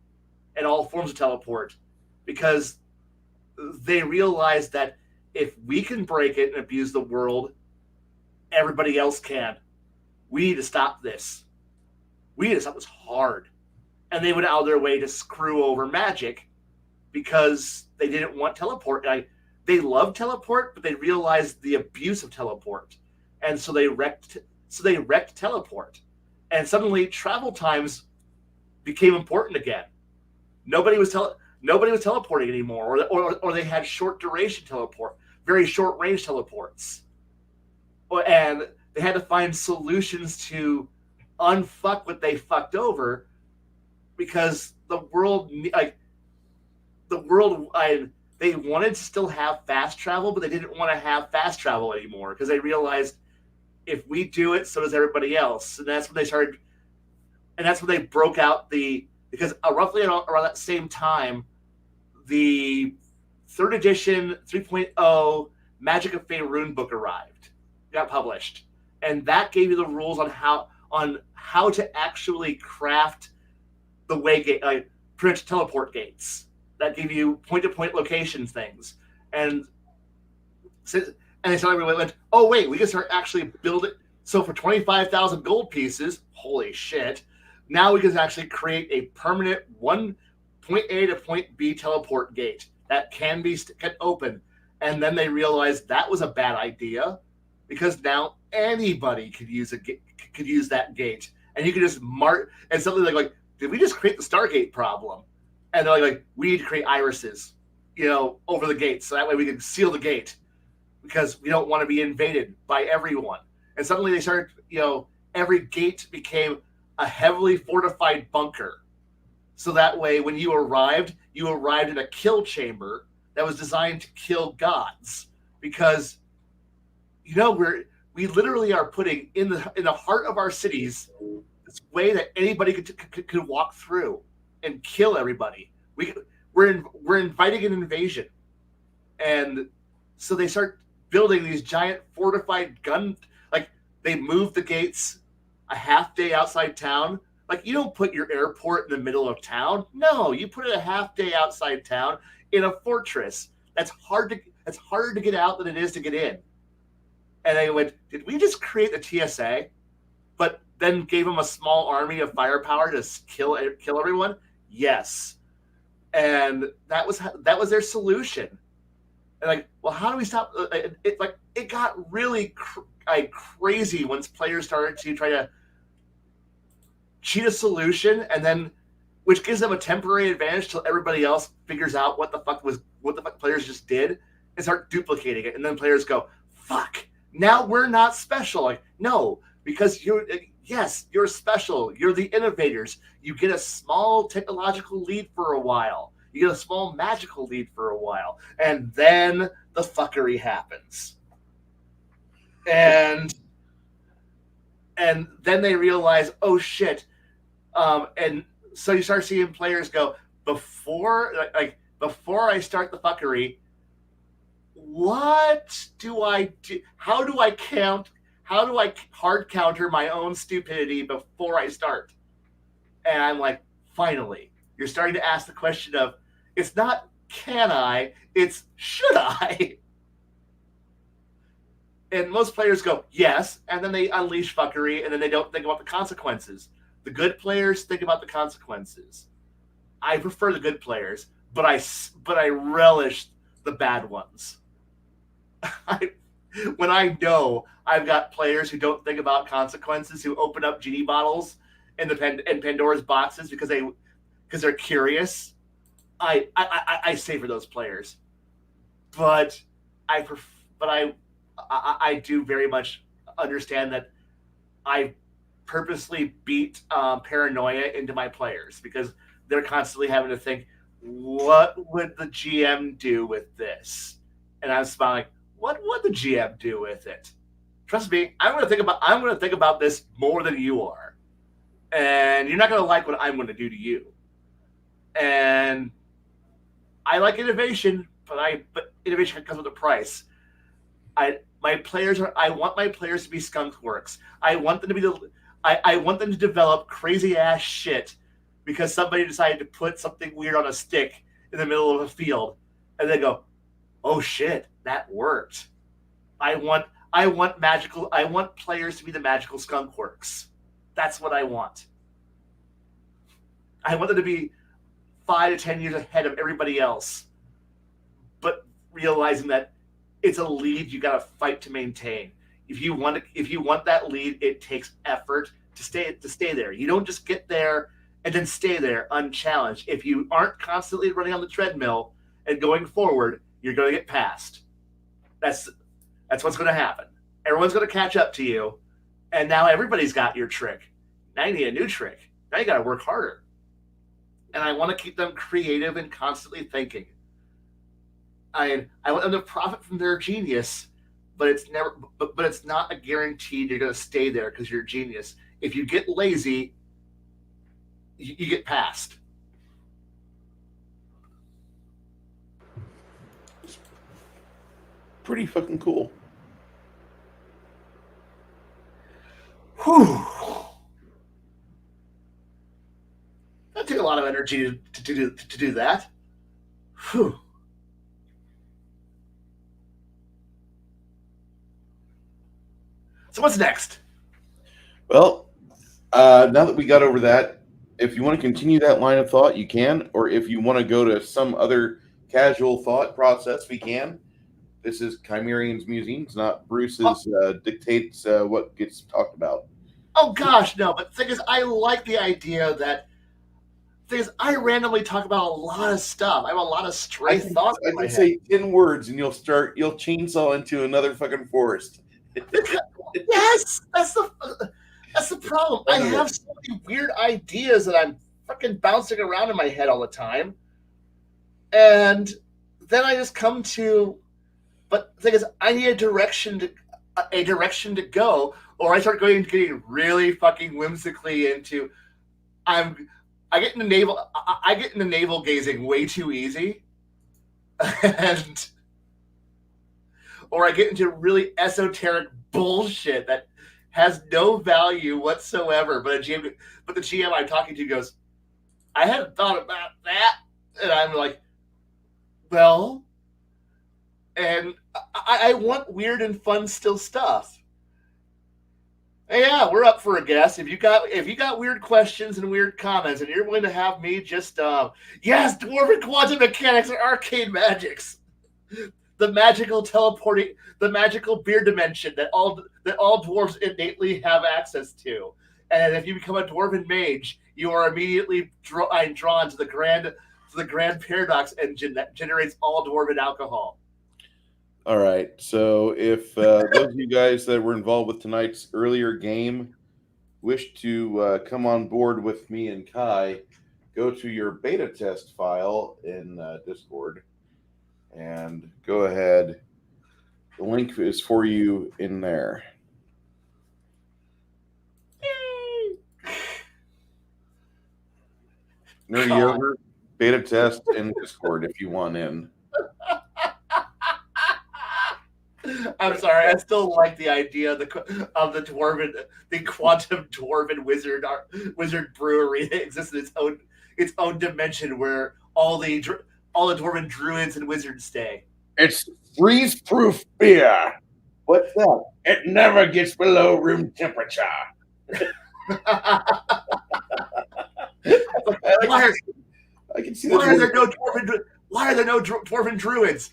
and all forms of teleport, because they realized that if we can break it and abuse the world, everybody else can. We need to stop this. We need to stop this hard. And they went out of their way to screw over magic because they didn't want teleport. They loved teleport, but they realized the abuse of teleport, and so they wrecked teleport. And suddenly, travel times became important again. Nobody was teleporting anymore, or they had short duration teleport, very short range teleports, and they had to find solutions to unfuck what they fucked over, because the world they wanted to still have fast travel, but they didn't want to have fast travel anymore, because they realized if we do it, so does everybody else. And that's when they broke out because roughly around that same time, the 3rd edition 3.0 Magic of Faerun book got published. And that gave you the rules on how to actually craft the way gate, print teleport gates that give you point-to-point location things. And they suddenly went, oh wait, we can start actually building. So for 25,000 gold pieces, holy shit, now we can actually create a permanent point A to point B teleport gate that can open. And then they realized that was a bad idea, because now anybody could use that gate, and you could just mark. And something like, did we just create the Stargate problem? And they're like, we need to create irises, over the gates, so that way we can seal the gate because we don't want to be invaded by everyone. And suddenly they started, every gate became a heavily fortified bunker. So that way, when you arrived in a kill chamber that was designed to kill gods, because we literally are putting in the heart of our cities this way that anybody could walk through and kill everybody. We're inviting an invasion, and so they start building these giant fortified gun. Like, they move the gates a half day outside town. Like, you don't put your airport in the middle of town. No, you put it a half day outside town in a fortress. That's harder to get out than it is to get in. And they went, did we just create the TSA, but then gave them a small army of firepower to kill everyone? Yes. And that was their solution. And like, well, how do we stop? It got really crazy once players started to try to cheat a solution, and then which gives them a temporary advantage till everybody else figures out what the fuck players just did and start duplicating it. And then players go, fuck, now we're not special. Like, no, because you're special. You're the innovators. You get a small technological lead for a while. You get a small magical lead for a while. And then the fuckery happens. And then they realize, oh shit. And so you start seeing players go, before I start the fuckery, what do I do? How do I hard counter my own stupidity before I start? And I'm like, finally, you're starting to ask the question of, it's not can I, it's should I? And most players go, yes, and then they unleash fuckery, and then they don't think about the consequences. The good players think about the consequences. I prefer the good players, but I relish the bad ones. When I know I've got players who don't think about consequences, who open up genie bottles in Pandora's boxes because they're curious, I savor those players. But I do very much understand that I purposely beat paranoia into my players because they're constantly having to think, what would the GM do with this? And I'm smiling, what would the GM do with it? Trust me, I'm going to think about this more than you are. And you're not going to like what I'm going to do to you. And I like innovation, but innovation comes with a price. I want my players to be skunkworks. I want them to develop crazy ass shit because somebody decided to put something weird on a stick in the middle of a field, and they go, "Oh shit, that worked." I want players to be the magical skunkworks. That's what I want. I want them to be 5 to 10 years ahead of everybody else, but realizing that it's a lead you got to fight to maintain. If you want that lead, it takes effort to stay there. You don't just get there and then stay there unchallenged. If you aren't constantly running on the treadmill and going forward, you're going to get passed. That's what's going to happen. Everyone's going to catch up to you, and now everybody's got your trick. Now you need a new trick. Now you got to work harder. And I want to keep them creative and constantly thinking. I want them to profit from their genius, but it's not a guarantee you're going to stay there because you're a genius. If you get lazy, you get passed. Pretty fucking cool. Whew. That took a lot of energy to do that. Whew. So what's next? Well, now that we got over that, if you want to continue that line of thought, you can. Or if you want to go to some other casual thought process, we can. This is Chymerion's Musings, not Bruce's dictates what gets talked about. Oh gosh, no. But the thing is, I like the idea that thing is, I randomly talk about a lot of stuff. I have a lot of stray thoughts in I my can head. say 10 words and you'll chainsaw into another fucking forest. Yes, that's the problem. I have so many weird ideas that I'm fucking bouncing around in my head all the time, and then I just come to. But the thing is, I need a direction to go, or I start getting really fucking whimsically into. I get into navel gazing way too easy, and or I get into really esoteric bullshit that has no value whatsoever. But the GM I'm talking to goes, I hadn't thought about that, and I'm like, well, and I want weird and fun still stuff. And yeah, we're up for a guess. If you got weird questions and weird comments, and you're willing to have me just yes, dwarven quantum mechanics are arcane magics. The magical teleporting, the magical beer dimension that all dwarves innately have access to. And if you become a dwarven mage, you are immediately drawn to the grand paradox engine that generates all dwarven alcohol. All right. So if those of you guys that were involved with tonight's earlier game wish to come on board with me and Kai, go to your beta test file in Discord and go ahead. The link is for you in there. Nerdy over, beta test in Discord if you want in. I'm sorry, I still like the idea of the quantum dwarven wizard brewery that exists in its own dimension where all the dwarven druids and wizards stay. It's freeze-proof beer. What's that? It never gets below room temperature. Why are there no dwarven druids?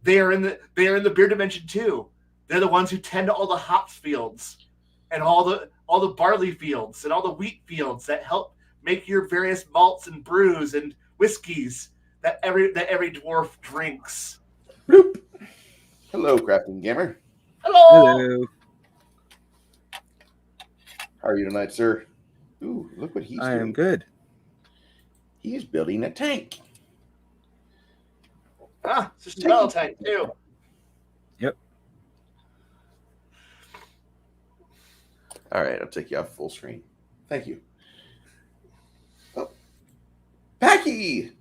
They are in the beer dimension too. They're the ones who tend to all the hops fields and all the barley fields and all the wheat fields that help make your various malts and brews and whiskeys that every dwarf drinks. Bloop. Hello, crafting gamer. Hello. How are you tonight, sir? Ooh, look what he's doing. I am good. He's building a tank. Ah, it's just a metal tank too. Yep. All right, I'll take you off full screen. Thank you. Oh, Packy!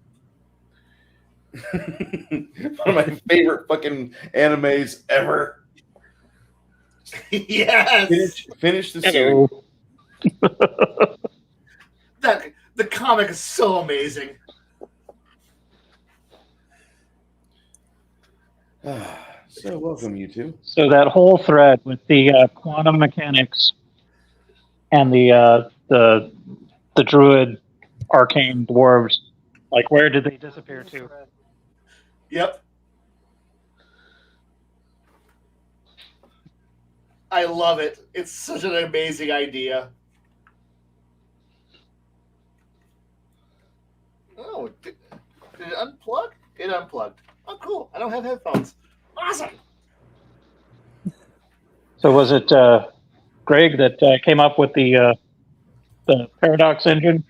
One of my favorite fucking animes ever. Yes. Finish the series. The comic is so amazing. So welcome, you two. So that whole thread with the quantum mechanics and the druid arcane dwarves, like where did they disappear to? Yep. I love it. It's such an amazing idea. Oh, did it unplug? It unplugged. Oh, cool. I don't have headphones. Awesome. So was it Greg that came up with the paradox engine?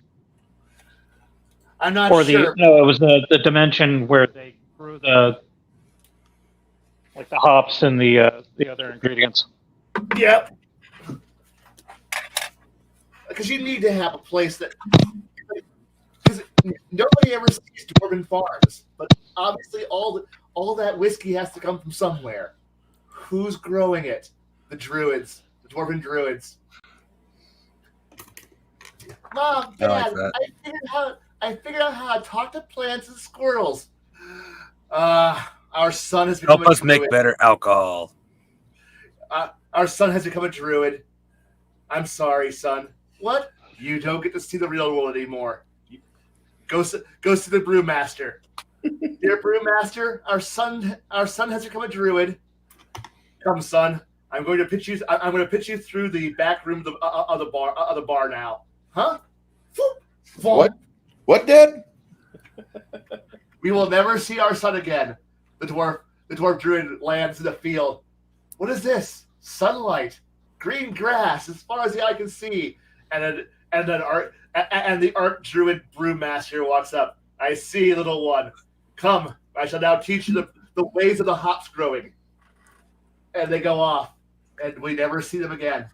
I'm not Or sure. No, it was the dimension where they grew the hops and the other ingredients. Yep. Because you need to have a place that. Because nobody ever sees dwarven farms, but obviously all that whiskey has to come from somewhere. Who's growing it? The druids, the dwarven druids. Mom, Dad, I figured out how to talk to plants and squirrels. Our son has become Help us make better alcohol. Our son has become a druid. I'm sorry, son. What? You don't get to see the real world anymore. Go see the brewmaster. Dear brewmaster, our son has become a druid. Come, son. I'm going to pitch you through the back room of the bar now. Huh? What? What, Dad? We will never see our son again. The dwarf druid lands in the field. What is this? Sunlight, green grass, as far as the eye can see. And the Arc Druid Brewmaster walks up. I see, little one. Come, I shall now teach you the ways of the hops growing. And they go off, and we never see them again.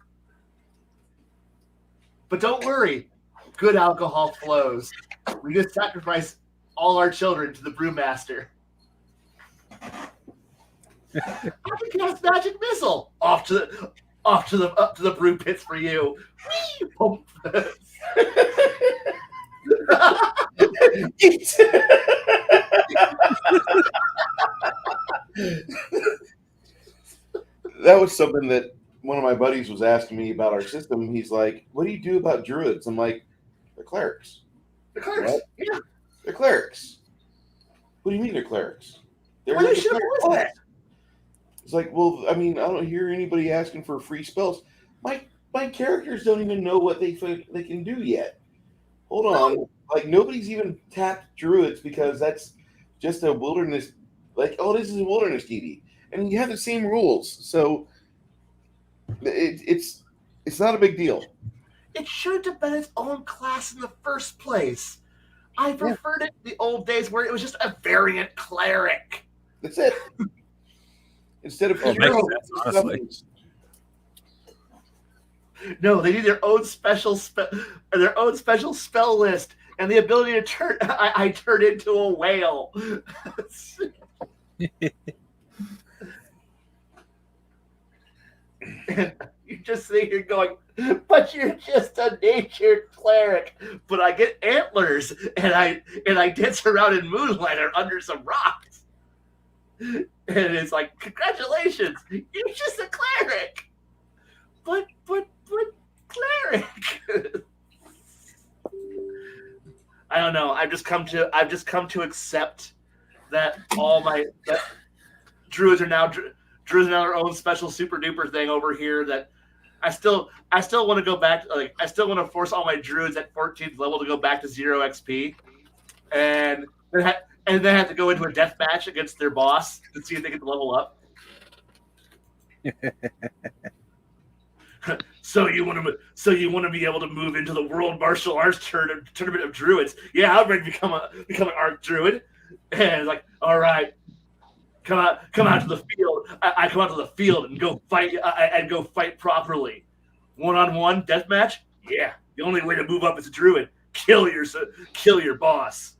But don't worry, good alcohol flows. We just sacrifice all our children to the Brewmaster. I can cast magic missile off to the brew pits for you. Whee! That was something that one of my buddies was asking me about our system. He's like, "What do you do about druids?" I'm like, "They're clerics." The clerics, What? yeah. They're clerics. What do you mean they're clerics? They're Well, like they a should have cleric always class. It's like, well, I mean, I don't hear anybody asking for free spells. My characters don't even know what they can do yet. Hold on, like nobody's even tapped druids because that's just a wilderness. Like, oh, this is a wilderness DD, and you have the same rules, so it's not a big deal. It should have been its own class in the first place. I preferred it in the old days where it was just a variant cleric. That's it. Instead of Makes hero sense, honestly. summons. No, they need their own special spell list and the ability to turn. I turn into a whale. And you're just sitting here going, but you're just a nature cleric. But I get antlers and I dance around in moonlight or under some rocks. And it's like, congratulations, you're just a cleric. But cleric. I don't know. I've just come to accept that that druids are now their own special super duper thing over here. That I still want to go back. Like I still want to force all my druids at 14th level to go back to 0 XP, and then have to go into a death match against their boss to see if they get to level up. So you want to be able to move into the World Martial Arts tournament of druids? Yeah, I'm ready to become an arc druid. And it's like, all right, come out to the field. I come out to the field and go fight properly. 1-on-1 death match? Yeah, the only way to move up as a druid, kill your boss.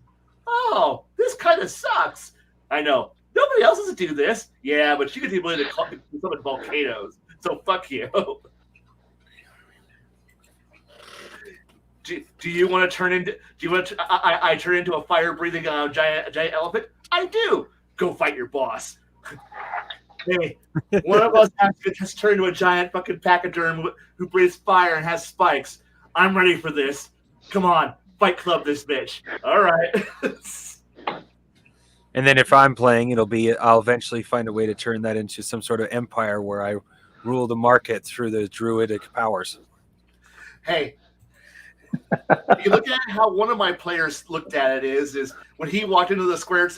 Oh, this kind of sucks. I know. Nobody else has to do this. Yeah, but you get the ability to summon volcanoes. So fuck you. Do you want to turn into? Do you want to? I turn into a fire-breathing giant elephant. I do. Go fight your boss. Hey, one of us has to turn into a giant fucking pachyderm who breathes fire and has spikes. I'm ready for this. Come on, fight club this bitch. All right. And then if I'm playing, I'll eventually find a way to turn that into some sort of empire where I rule the market through the druidic powers. Hey, you look at how one of my players looked at it is when he walked into the squared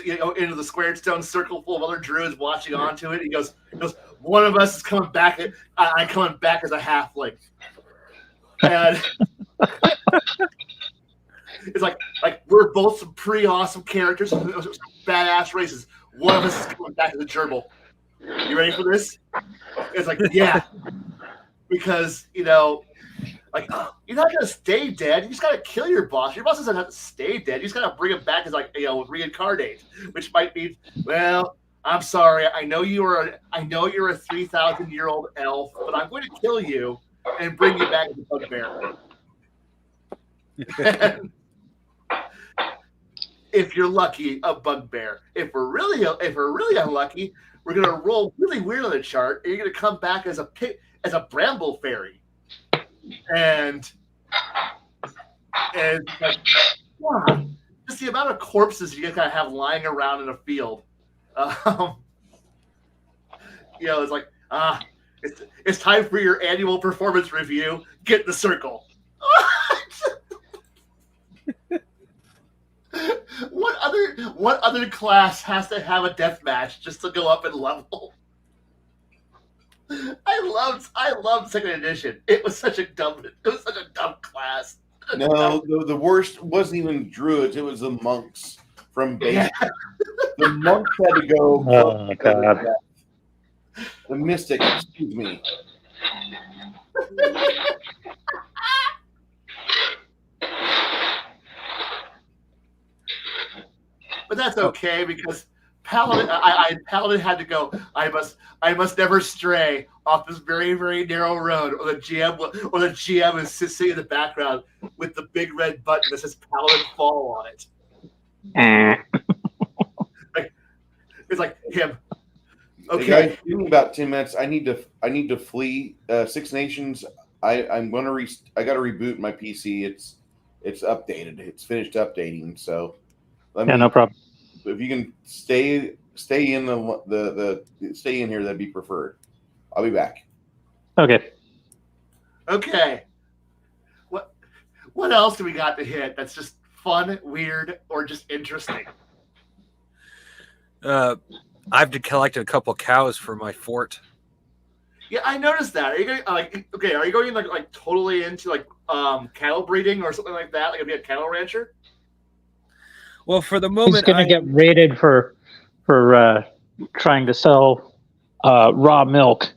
stone circle full of other druids watching onto it. He goes, one of us is coming back. I'm coming back as a halfling, and it's like we're both some pretty awesome characters, some badass races. One of us is coming back as a gerbil. You ready for this? It's like, yeah, because like, you're not gonna stay dead. You just gotta kill your boss. Your boss doesn't have to stay dead. You just gotta bring him back as reincarnate, which might mean, well, I'm sorry. I know you're a 3,000-year-old elf, but I'm going to kill you and bring you back as a bugbear. If you're lucky, a bugbear. If we're really unlucky, we're gonna roll really weird on the chart, and you're gonna come back as a bramble fairy. And like, wow, just the amount of corpses you kind of have lying around in a field. It's like, it's time for your annual performance review. Get in the circle. What other class has to have a death match just to go up in level? I loved second edition. It was such a dumb class. No, the worst wasn't even druids. It was the monks from basic. Yeah. The monks had to go. Oh God. The mystic, excuse me. But that's okay because Paladin had to go. I must never stray off this very, very narrow road, or the GM is sitting in the background with the big red button that says Paladin Fall on it. It's like him. Okay. Hey guys, give me about 10 minutes. I need to flee Six Nations. I got to reboot my PC. It's updated. It's finished updating. So No problem. If you can stay in stay in here, that'd be preferred. I'll be back. Okay. Okay. What else do we got to hit that's just fun, weird, or just interesting? I've collected a couple cows for my fort. Yeah, I noticed that. Are you going Are you going like totally into like cattle breeding or something like that? Like be a cattle rancher? Well, for the moment, He's going to get raided for trying to sell raw milk.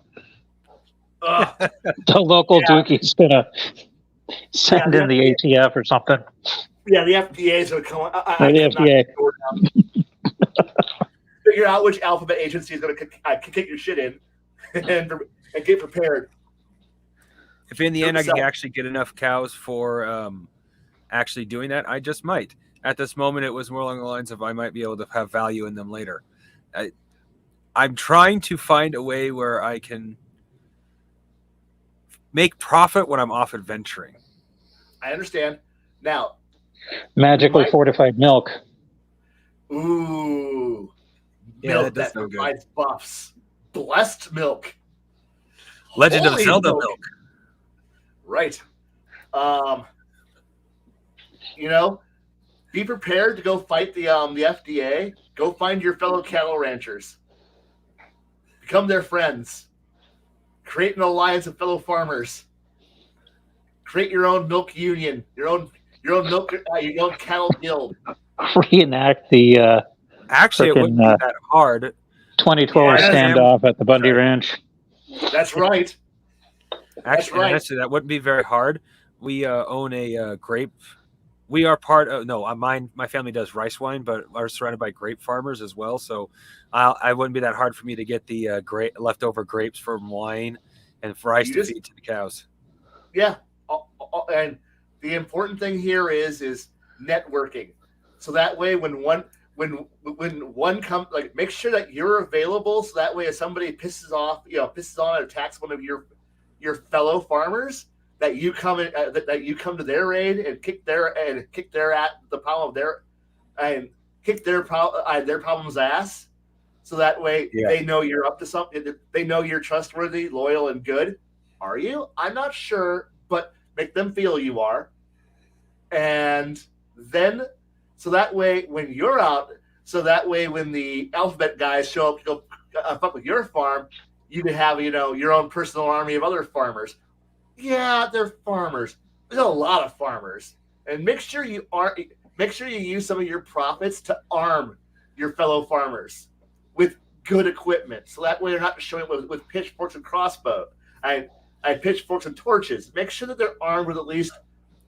The local Dookie's going to send in the ATF or something. Yeah, the FDA's going to come. The FDA. Figure out which alphabet agency is going to kick your shit in, and get prepared. If in the end I can actually get enough cows for actually doing that, I just might. At this moment, it was more along the lines of I might be able to have value in them later. I'm trying to find a way where I can make profit when I'm off adventuring. I understand. Now, magically fortified milk. Ooh. Yeah, milk that provides buffs. Blessed milk. Legend of Zelda milk. Right. Be prepared to go fight the FDA. Go find your fellow cattle ranchers. Become their friends. Create an alliance of fellow farmers. Create your own milk union. Your own milk. Your own cattle guild. Reenact the. Actually, it wouldn't be that hard. 2012 standoff at the Bundy Ranch. That's right. Actually, that wouldn't be very hard. We own a grape. We are part of my family does rice wine, but are surrounded by grape farmers as well. So I wouldn't be that hard for me to get the leftover grapes from wine and rice to feed to the cows. Yeah, and the important thing here is networking. So that way, when one comes, like, make sure that you're available. So that way, if somebody pisses on and attacks one of your fellow farmers, that you come to their aid and kick their at the problem of their problem's ass. So that way they know you're up to something. They know you're trustworthy, loyal, and good. Are you? I'm not sure, but make them feel you are. And then, so that way when you're out, so that way when the alphabet guys show up to go fuck with your farm, you can have your own personal army of other farmers. Yeah, they're farmers. There's a lot of farmers, and make sure you use some of your profits to arm your fellow farmers with good equipment. So that way they're not showing up with pitchforks and crossbow. I pitchforks and torches. Make sure that they're armed with at least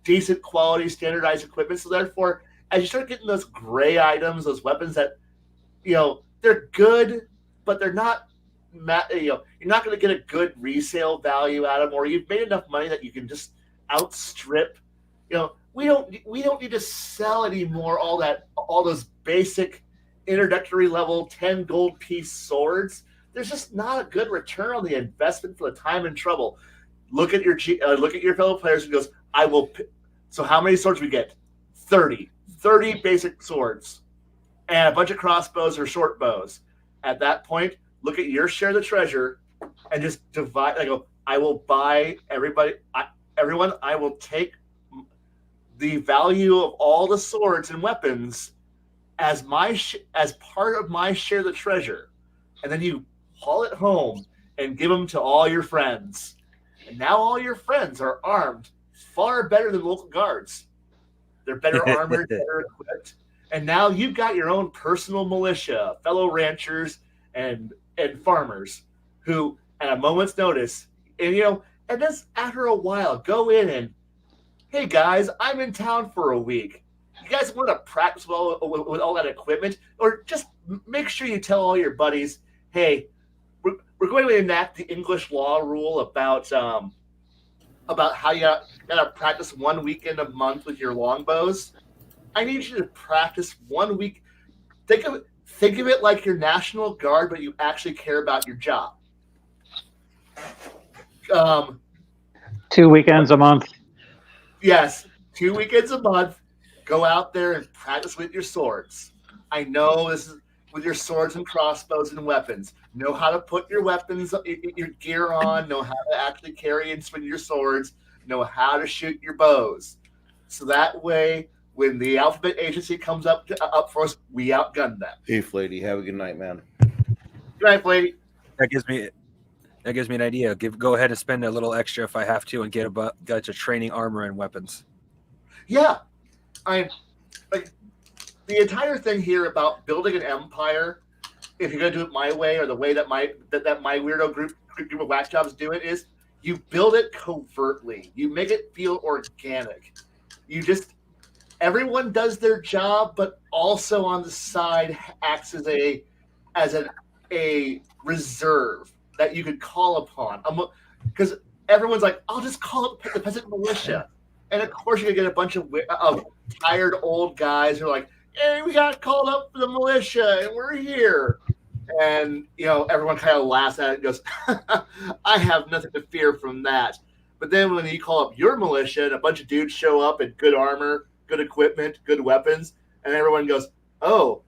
decent quality, standardized equipment. So therefore, as you start getting those gray items, those weapons that they're good, but they're not. You're not going to get a good resale value out of them, or you've made enough money that you can just outstrip. We don't need to sell anymore all those basic introductory level 10 gold piece swords. There's just not a good return on the investment for the time and trouble. Look at your fellow players and goes, I will. So how many swords we get? 30 basic swords and a bunch of crossbows or short bows. At that point, look at your share of the treasure and just divide. I will buy everybody. Everyone, I will take the value of all the swords and weapons as as part of my share of the treasure, and then you haul it home and give them to all your friends. And now all your friends are armed far better than local guards. They're better armored, better equipped. And now you've got your own personal militia, fellow ranchers and farmers who, at a moment's notice, and then after a while, go in and, hey guys, I'm in town for a week. You guys want to practice with all that equipment? Or just make sure you tell all your buddies, hey, we're going to enact the English law rule about how you gotta practice 1 weekend a month with your longbows. I need you to practice 1 week. Think of it like your National Guard, but you actually care about your job. 2 weekends a month. Yes, 2 weekends a month. Go out there and practice with your swords. I know this is with your swords and crossbows and weapons. Know how to put your weapons, your gear on. Know how to actually carry and swing your swords. Know how to shoot your bows. So that way, when the Alphabet Agency comes up for us, we outgun them. Hey, Flady, have a good night, man. Good night, Flady. That gives me an idea. Go ahead and spend a little extra if I have to, and get a bunch of training armor and weapons. Yeah, I like the entire thing here about building an empire. If you're gonna do it my way, or the way that my weirdo group of whack jobs do it, is you build it covertly. You make it feel organic. Everyone does their job, but also on the side acts as a reserve that you could call upon. Because everyone's like, I'll just call up the peasant militia. And of course, you're going to get a bunch of tired old guys who are like, hey, we got called up for the militia and we're here. And, everyone kind of laughs at it and goes, I have nothing to fear from that. But then when you call up your militia and a bunch of dudes show up in good armor, good equipment, good weapons, and everyone goes, oh,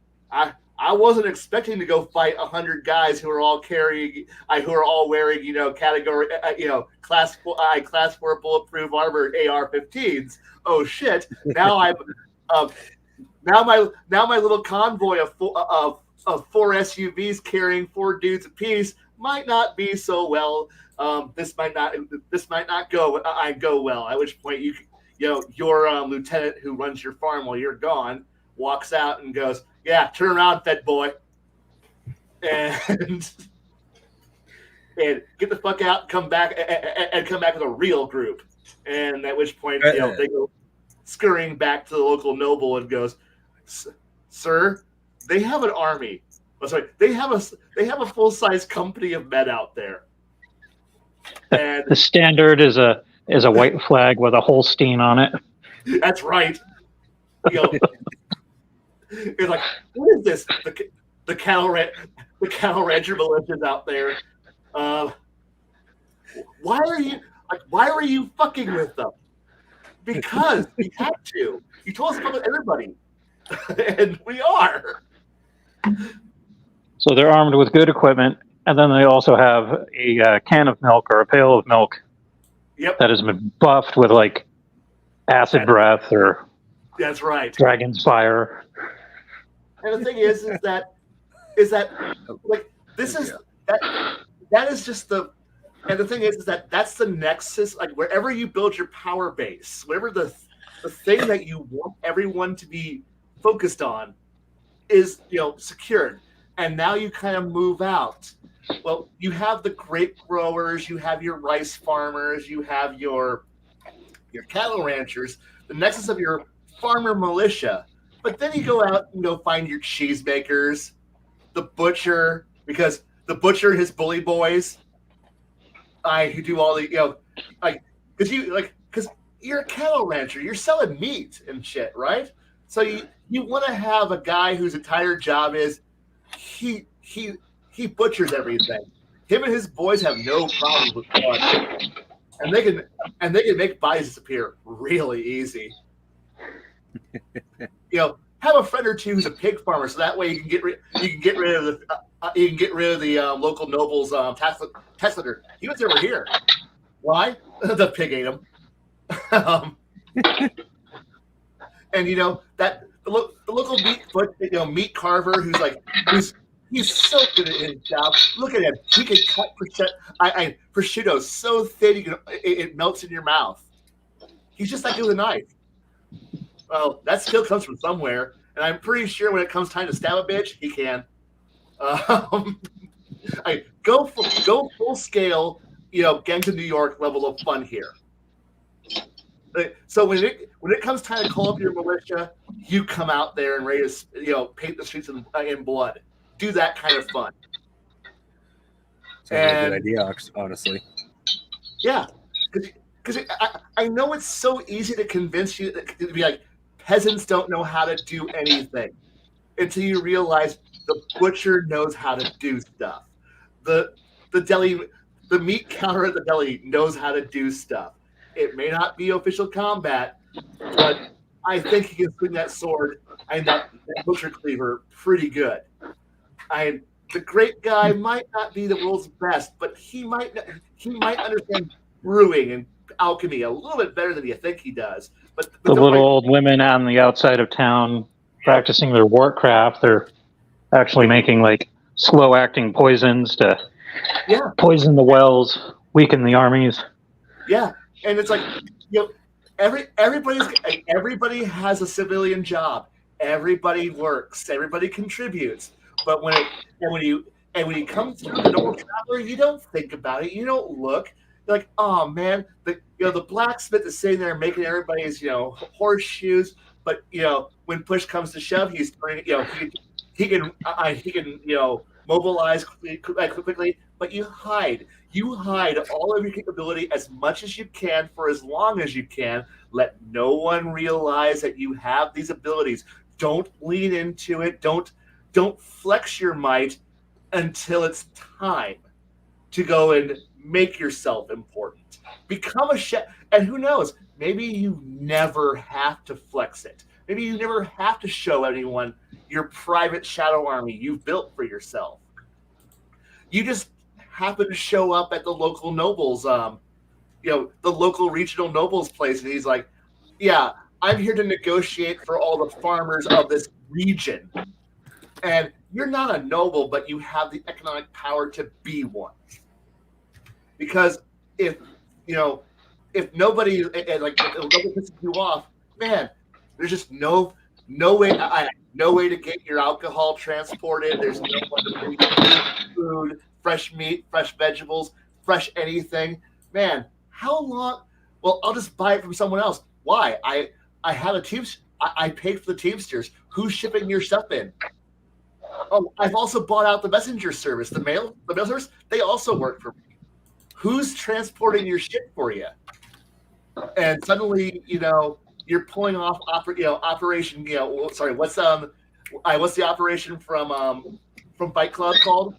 I wasn't expecting to go fight 100 guys who are all wearing, category, class 4 bulletproof armor AR-15s. Oh shit! Now my little convoy of 4 SUVs carrying 4 dudes apiece might not be so well. This might not go well. At which point your lieutenant who runs your farm while you're gone walks out and goes, yeah, turn around, fed boy, and get the fuck out and come back with a real group. And at which point, they go scurrying back to the local noble and goes, sir, they have an army. Oh, sorry, they have a full-size company of men out there. And the standard is a white flag with a Holstein on it. That's right. It's like, what is this? The cattle rancher militias out there. Why are you fucking with them? Because we had to. You told us to fuck with everybody, and we are. So they're armed with good equipment, and then they also have a can of milk or a pail of milk. Yep. That has been buffed with like acid breath or. That's right. Dragon's fire. And the thing is that like this is that is just the, and the thing is that that's the nexus. Like wherever you build your power base, whatever the thing that you want everyone to be focused on is secured, and now you kind of move out. Well, you have the grape growers, you have your rice farmers, you have your cattle ranchers, the nexus of your farmer militia. But then you go out and go find your cheesemakers, the butcher, because the butcher and his bully boys, who do all the because you're a cattle rancher, you're selling meat and shit, right? So you want to have a guy whose entire job is he butchers everything. Him and his boys have no problems with blood, and they can make bodies disappear really easy. Have a friend or two who's a pig farmer, so that way you can get rid of the local noble's tax litter. He was over here. Why? The pig ate him. And that the local meat carver he's so good at his job. Look at him; he can cut prosciutto so thin it melts in your mouth. He's just that good with a knife. Well, that skill comes from somewhere, and I'm pretty sure when it comes time to stab a bitch, he can. Go full scale, Gangs of New York level of fun here. So when it comes time to call up your militia, you come out there and ready to paint the streets in blood. Do that kind of fun. Sounds like a good idea, honestly. Yeah, because I know it's so easy to convince you to be like, peasants don't know how to do anything, until you realize the butcher knows how to do stuff. The meat counter at the deli knows how to do stuff. It may not be official combat, but I think he can swing that sword and that butcher cleaver pretty good. The great guy might not be the world's best, but he might understand brewing and alchemy a little bit better than you think he does. But the little old women on the outside of town practicing their warcraft, they're actually making like slow acting poisons to poison the wells, weaken the armies. Yeah. And it's like, everybody has a civilian job. Everybody works. Everybody contributes. But when you come through the normal traveler, you don't think about it. You don't look. You're like, oh man, the blacksmith is sitting there making everybody's horseshoes. But when push comes to shove, he's turning. He can mobilize quickly. But you hide. You hide all of your capability as much as you can for as long as you can. Let no one realize that you have these abilities. Don't lean into it. Don't flex your might until it's time to go and make yourself important. Become a chef. And who knows? Maybe you never have to flex it. Maybe you never have to show anyone your private shadow army you've built for yourself. You just happen to show up at the local nobles, the local regional nobles place, and he's like, yeah, I'm here to negotiate for all the farmers of this region. And you're not a noble, but you have the economic power to be one. Because if nobody pisses you off, man, there's just no way to get your alcohol transported. There's no one to bring you food, fresh meat, fresh vegetables, fresh anything. Man, how long? Well, I'll just buy it from someone else. Why? I have a Teamster. I paid for the Teamsters. Who's shipping your stuff in? Oh, I've also bought out the messenger service, the mail service. They also work for me. Who's transporting your shit for you? And suddenly, you're pulling off operation. What's the operation from Fight Club called?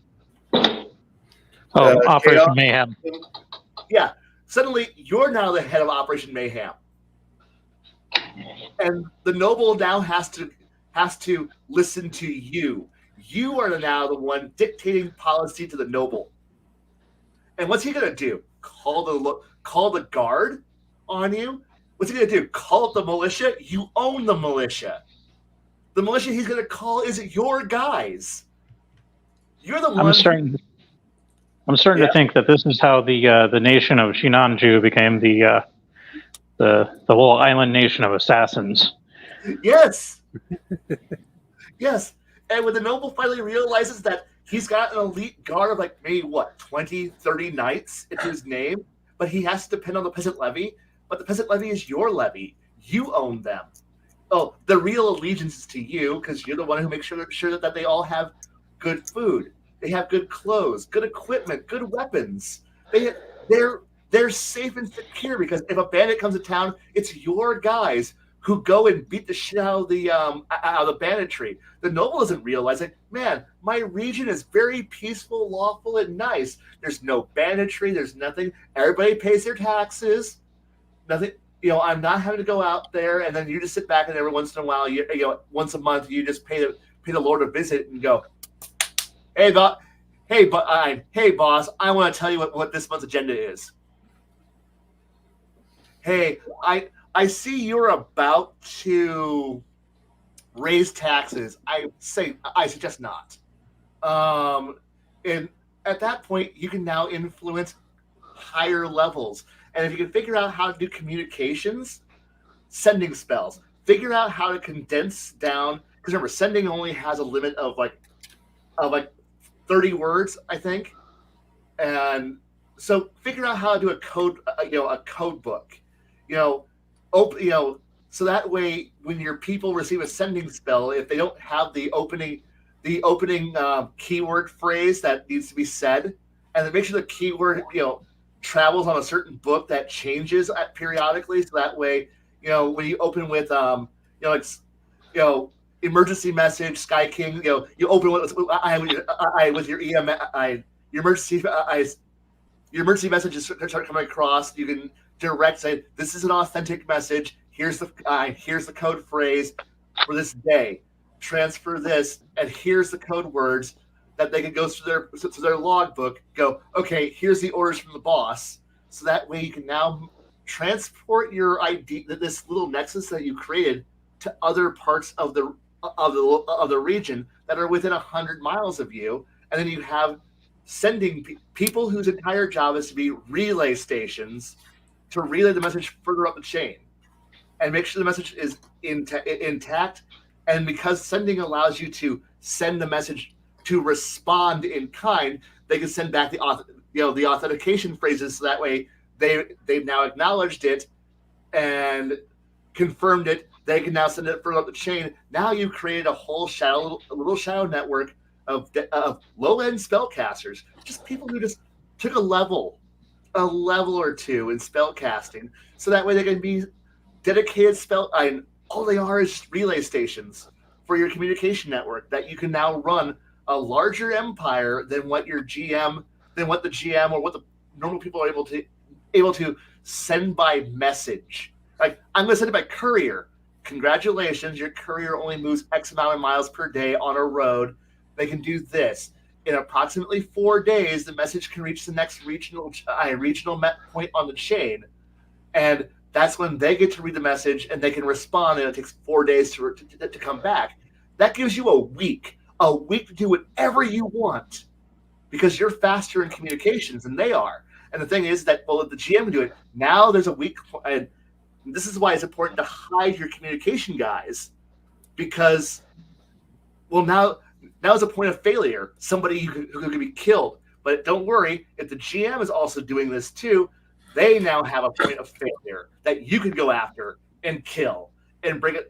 Operation Mayhem. Yeah. Suddenly, you're now the head of Operation Mayhem, and the noble now has to listen to you. You are now the one dictating policy to the noble. And what's he gonna do? Call the guard on you? What's he gonna do? Call up the militia? You own the militia. The militia he's gonna call is your guys. You're the one. I'm starting to think that this is how the nation of Shinanju became the whole island nation of assassins. Yes. Yes. And when the noble finally realizes that he's got an elite guard of maybe 20, 30 knights into his name, but he has to depend on the peasant levy. But the peasant levy is your levy. You own them. Oh, the real allegiance is to you because you're the one who makes sure that they all have good food. They have good clothes, good equipment, good weapons. They're safe and secure because if a bandit comes to town, it's your guys who go and beat the shit out of the banditry. The noble doesn't realize it. Man, my region is very peaceful, lawful, and nice. There's no banditry. There's nothing. Everybody pays their taxes. Nothing. I'm not having to go out there, and then you just sit back and every once in a while, once a month, you just pay the Lord a visit and go, hey, boss, I want to tell you what this month's agenda is. Hey, I see you're about to raise taxes. I suggest not. And at that point, you can now influence higher levels. And if you can figure out how to do communications, sending spells, figure out how to condense down. Because remember, sending only has a limit of like 30 words, I think. And so figure out how to do a code, a code book, so that way when your people receive a sending spell, if they don't have the opening keyword phrase that needs to be said, and then make sure the keyword travels on a certain book that changes periodically, so that way when you open with emergency message Sky King, you open with your your emergency messages start coming across. You can direct say this is an authentic message. Here's the code phrase for this day. Transfer this, and here's the code words that they can go through their logbook. Go, okay, here's the orders from the boss. So that way you can now transport your ID, this little nexus that you created, to other parts of the region that are within 100 miles of you, and then you have sending people whose entire job is to be relay stations to relay the message further up the chain and make sure the message is intact. And because sending allows you to send the message to respond in kind, they can send back the authentication phrases, so that way they've now acknowledged it and confirmed it. They can now send it further up the chain. Now you've created a little shadow network of low-end spellcasters, just people who just took a level or two in spellcasting, so that way they can be dedicated all they are is relay stations for your communication network, that you can now run a larger empire than what the GM or what the normal people are able to send by message. Like, I'm going to send it by courier. Congratulations, your courier only moves X amount of miles per day on a road. They can do this. In approximately 4 days, the message can reach the next regional point on the chain, and that's when they get to read the message and they can respond, and it takes 4 days to come back. That gives you a week to do whatever you want, because you're faster in communications than they are. And the thing is that, well, if the GM can do it, now there's a week, and this is why it's important to hide your communication guys, because, well, now is a point of failure, somebody who could be killed. But don't worry, if the GM is also doing this too, they now have a point of failure that you can go after and kill and bring up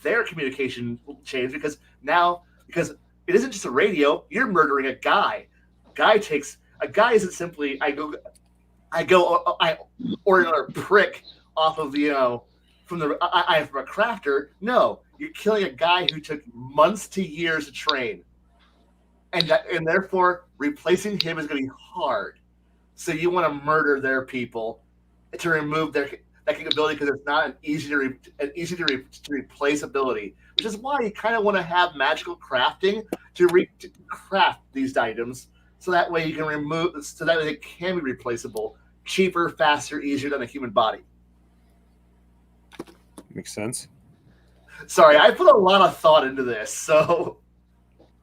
their communication chains, because it isn't just a radio, you're murdering a guy. A guy isn't simply I or another prick off of from a crafter. No, you're killing a guy who took months to years to train, and therefore replacing him is going to be hard. So you want to murder their people to remove that capability, because it's not an easy to replace ability. Which is why you kind of want to have magical crafting to craft these items, so that way you can so that way they can be replaceable, cheaper, faster, easier than a human body. Makes sense. Sorry, I put a lot of thought into this, so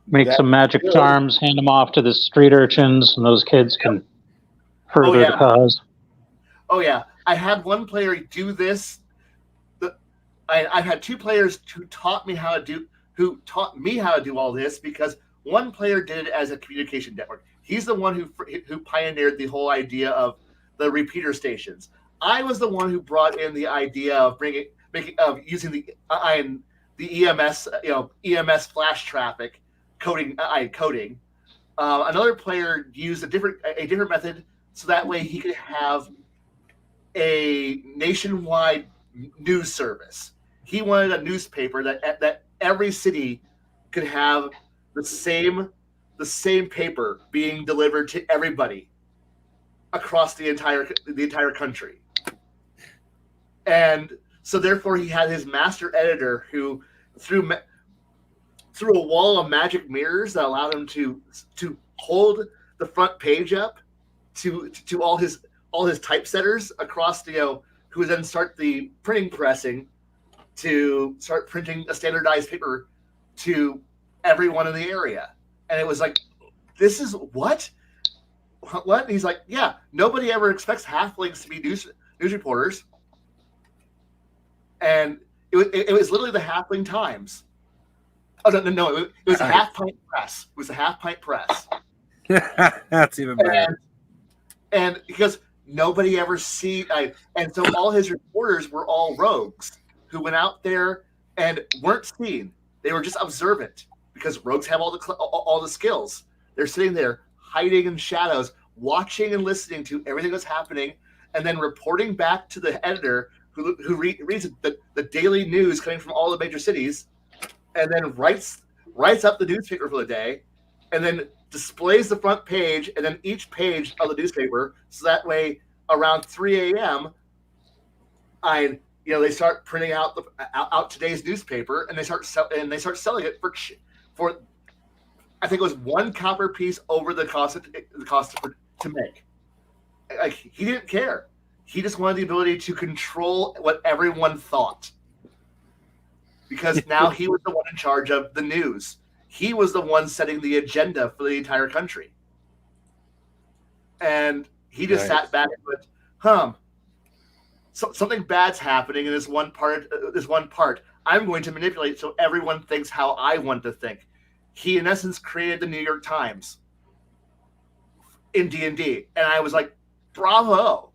make some magic charms, hand them off to the street urchins, and those kids can further the cause. Oh yeah, I had one player do this. I've had two players who taught me how to do all this, because one player did it as a communication network. He's the one who pioneered the whole idea of the repeater stations. I was the one who brought in the idea of using the EMS EMS flash traffic coding. Another player used a different method, so that way he could have a nationwide news service. He wanted a newspaper that every city could have the same paper being delivered to everybody across the entire country. And so therefore he had his master editor who through a wall of magic mirrors that allowed him to hold the front page up to all his typesetters across who would then start the printing pressing to start printing a standardized paper to everyone in the area. And it was like, this is what? What? And he's like, yeah, nobody ever expects halflings to be news reporters. And it was literally the Halfling Times. Oh, no, it was a Half Pint Press. It was a Half Pint Press. That's even better. And because nobody ever and so all his reporters were all rogues who went out there and weren't seen. They were just observant because rogues have all the skills. They're sitting there hiding in shadows, watching and listening to everything that's happening, and then reporting back to the editor who reads the daily news coming from all the major cities, and then writes up the newspaper for the day, and then displays the front page and then each page of the newspaper, so that way around 3 a.m. they start printing out today's newspaper, and they start selling it for I think it was 1 copper piece over the cost to make. Like, he didn't care. He just wanted the ability to control what everyone thought, because now he was the one in charge of the news. He was the one setting the agenda for the entire country. And he just sat back and went, something bad's happening in this one part. I'm going to manipulate so everyone thinks how I want to think. He, in essence, created the New York Times in D&D. And I was like, bravo.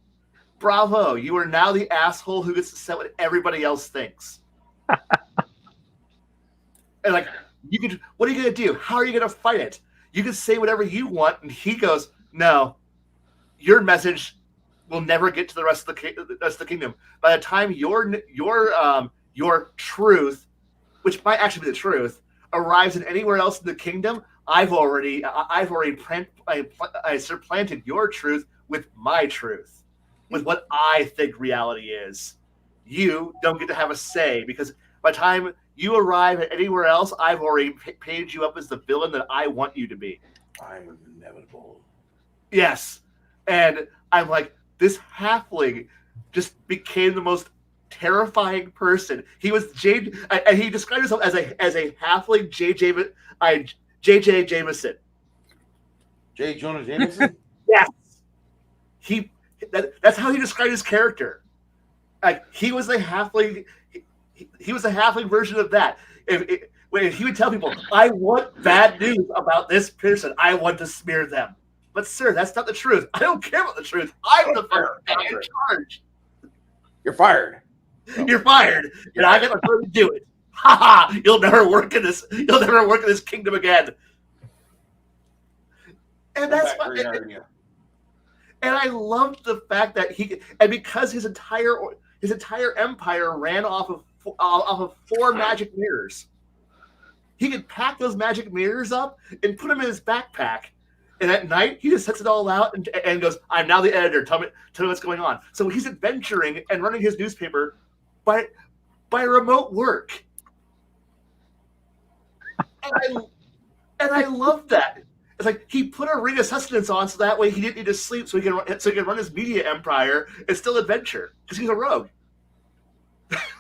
You are now the asshole who gets to set what everybody else thinks. And like, what are you going to do? How are you going to fight it? You can say whatever you want. And he goes, no, your message will never get to the rest of the kingdom. By the time your truth, which might actually be the truth, arrives in anywhere else in the kingdom, I've already supplanted your truth with my truth, with what I think reality is. You don't get to have a say, because by the time you arrive at anywhere else, I've already painted you up as the villain that I want you to be. I'm inevitable. Yes. And I'm like, this halfling just became the most terrifying person. He was and he described himself as a halfling J.J. Jameson. J. Jonah Jameson? Yes. That's how he described his character. Like, he was a halfling. He was a halfling version of that. If he would tell people, I want bad news about this person, I want to smear them. But sir, that's not the truth. I don't care about the truth. I'm the guy in charge. You're fired. You're fired, and I got the first to do it. Ha ha! You'll never work in this kingdom again. And that's what. And I loved the fact that because his entire empire ran off of 4 magic mirrors, he could pack those magic mirrors up and put them in his backpack. And at night, he just sets it all out and goes, I'm now the editor. Tell me what's going on. So he's adventuring and running his newspaper by remote work. And I love that. It's like he put a ring of sustenance on so that way he didn't need to sleep, so he can run his media empire and still adventure, because he's a rogue.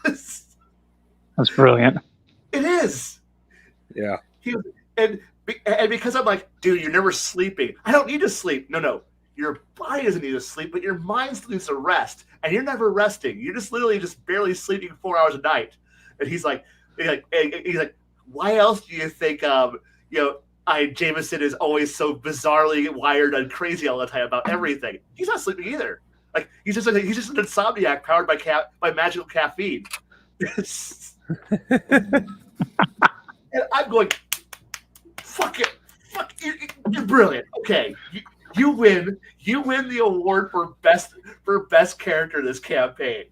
That's brilliant. It is. Yeah. And because I'm like, dude, you're never sleeping. I don't need to sleep. No. Your body doesn't need to sleep, but your mind still needs to rest. And you're never resting. You're just literally just barely sleeping 4 hours a night. And he's like, why else do you think, Jameson is always so bizarrely wired and crazy all the time about everything? He's not sleeping either. Like, he's just an insomniac powered by magical caffeine. And I'm going, fuck it. Fuck, you're brilliant. Okay, you win. You win the award for best character this campaign.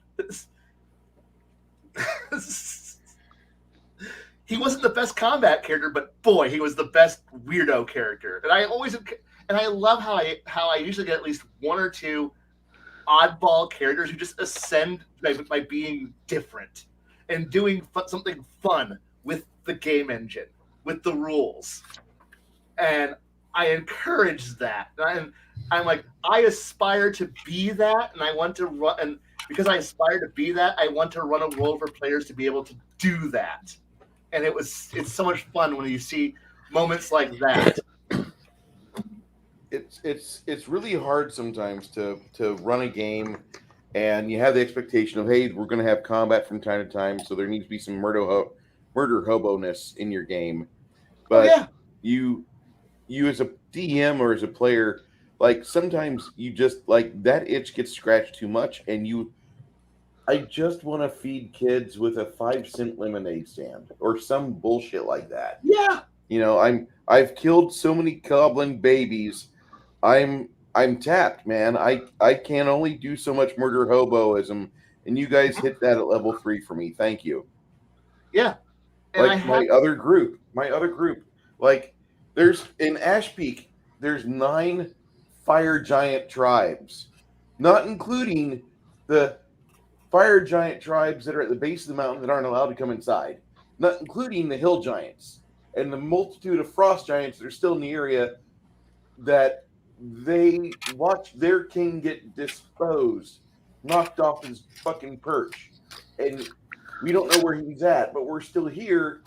He wasn't the best combat character, but boy, he was the best weirdo character. And I love how I usually get at least 1 or 2 oddball characters who just ascend by being different and doing something fun with the game engine, with the rules. And I encourage that. And I'm like, I aspire to be that, and I want to run. because I aspire to be that, I want to run a world for players to be able to do that. And it's so much fun when you see moments like that. It's really hard sometimes to run a game, and you have the expectation of, hey, we're going to have combat from time to time, so there needs to be some murder hobo-ness in your game. But you as a DM or as a player, like sometimes you just like that itch gets scratched too much, and I just want to feed kids with a 5-cent lemonade stand or some bullshit like that. Yeah. You know, I've killed so many goblin babies. I'm tapped, man. I can only do so much murder hoboism, and you guys hit that at level 3 for me. Thank you. Yeah. And like my other group, like there's in Ash Peak, there's 9 fire giant tribes, not including the fire giant tribes that are at the base of the mountain that aren't allowed to come inside, not including the hill giants and the multitude of frost giants that are still in the area that they watch their king get disposed, knocked off his fucking perch, and we don't know where he's at, but we're still here.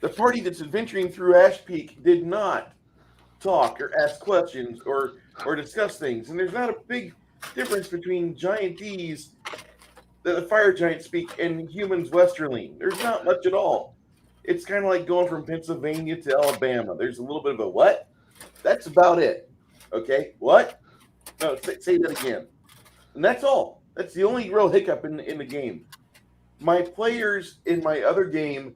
The party that's adventuring through Ash Peak did not talk or ask questions or discuss things, and there's not a big difference between giantese that the fire giants speak and humans westerling. There's not much at all. It's kind of like going from Pennsylvania to Alabama. There's a little bit of a what? That's about it. Okay, what? No, say that again. And that's all. That's the only real hiccup in the game. My players in my other game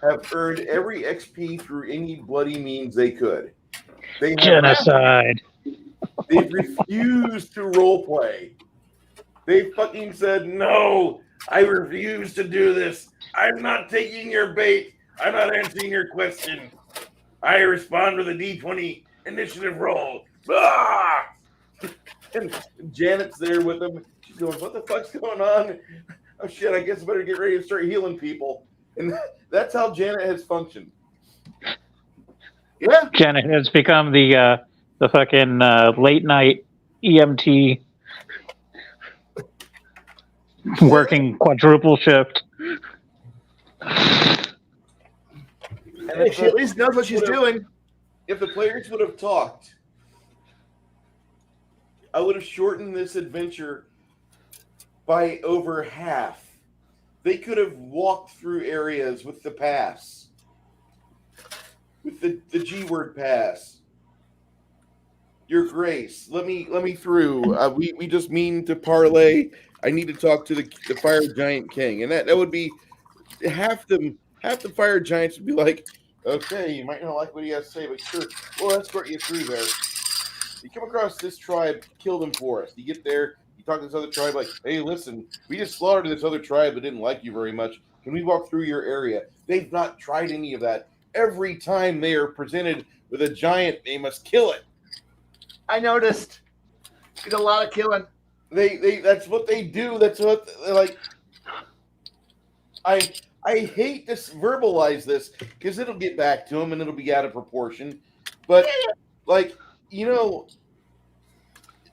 have earned every XP through any bloody means they could. They have genocide. They've refused to roleplay. They fucking said, no, I refuse to do this. I'm not taking your bait. I'm not answering your question. I respond with a D20 initiative roll. Ah! And Janet's there with them. She's going, what the fuck's going on? Oh, shit, I guess I better get ready to start healing people. And that's how Janet has functioned. Yeah. Janet has become the fucking late night EMT working quadruple shift. And she at least knows what she's doing. If the players would have talked, I would have shortened this adventure by over half. They could have walked through areas with the pass, with the G-word pass. Your Grace, let me through. We just mean to parlay. I need to talk to the Fire Giant King, and that would be half the Fire Giants would be like, okay, you might not like what he has to say, but sure, we'll escort you through there. You come across this tribe, kill them for us. You get there, you talk to this other tribe, like, hey, listen, we just slaughtered this other tribe that didn't like you very much. Can we walk through your area? They've not tried any of that. Every time they are presented with a giant, they must kill it. I noticed. Did a lot of killing. They that's what they do. That's what they're like. I hate to verbalize this because it'll get back to them and it'll be out of proportion. But like, you know,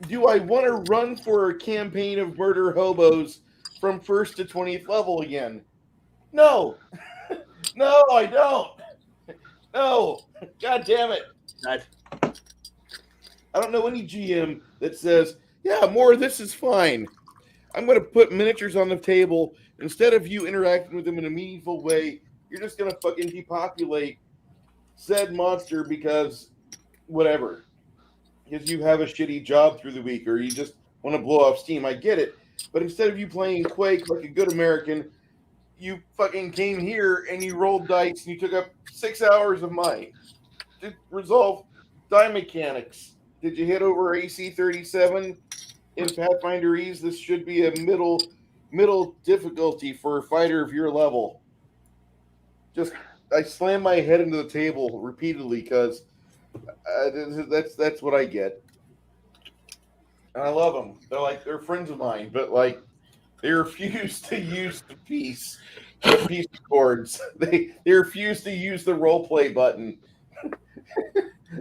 do I want to run for a campaign of murder hobos from 1st to 20th level again? No. No, I don't. No. God damn it. I don't know any GM that says, yeah, more of this is fine. I'm going to put miniatures on the table. Instead of you interacting with them in a meaningful way, you're just going to fucking depopulate said monster because whatever. Because you have a shitty job through the week or you just want to blow off steam. I get it. But instead of you playing Quake like a good American, you fucking came here and you rolled dice and you took up 6 hours of mine to resolve die mechanics. Did you hit over AC 37 in Pathfinder Ease? This should be a middle difficulty for a fighter of your level. I slam my head into the table repeatedly because that's what I get. And I love them. They're friends of mine, but like they refuse to use the piece of chords. They refuse to use the role play button.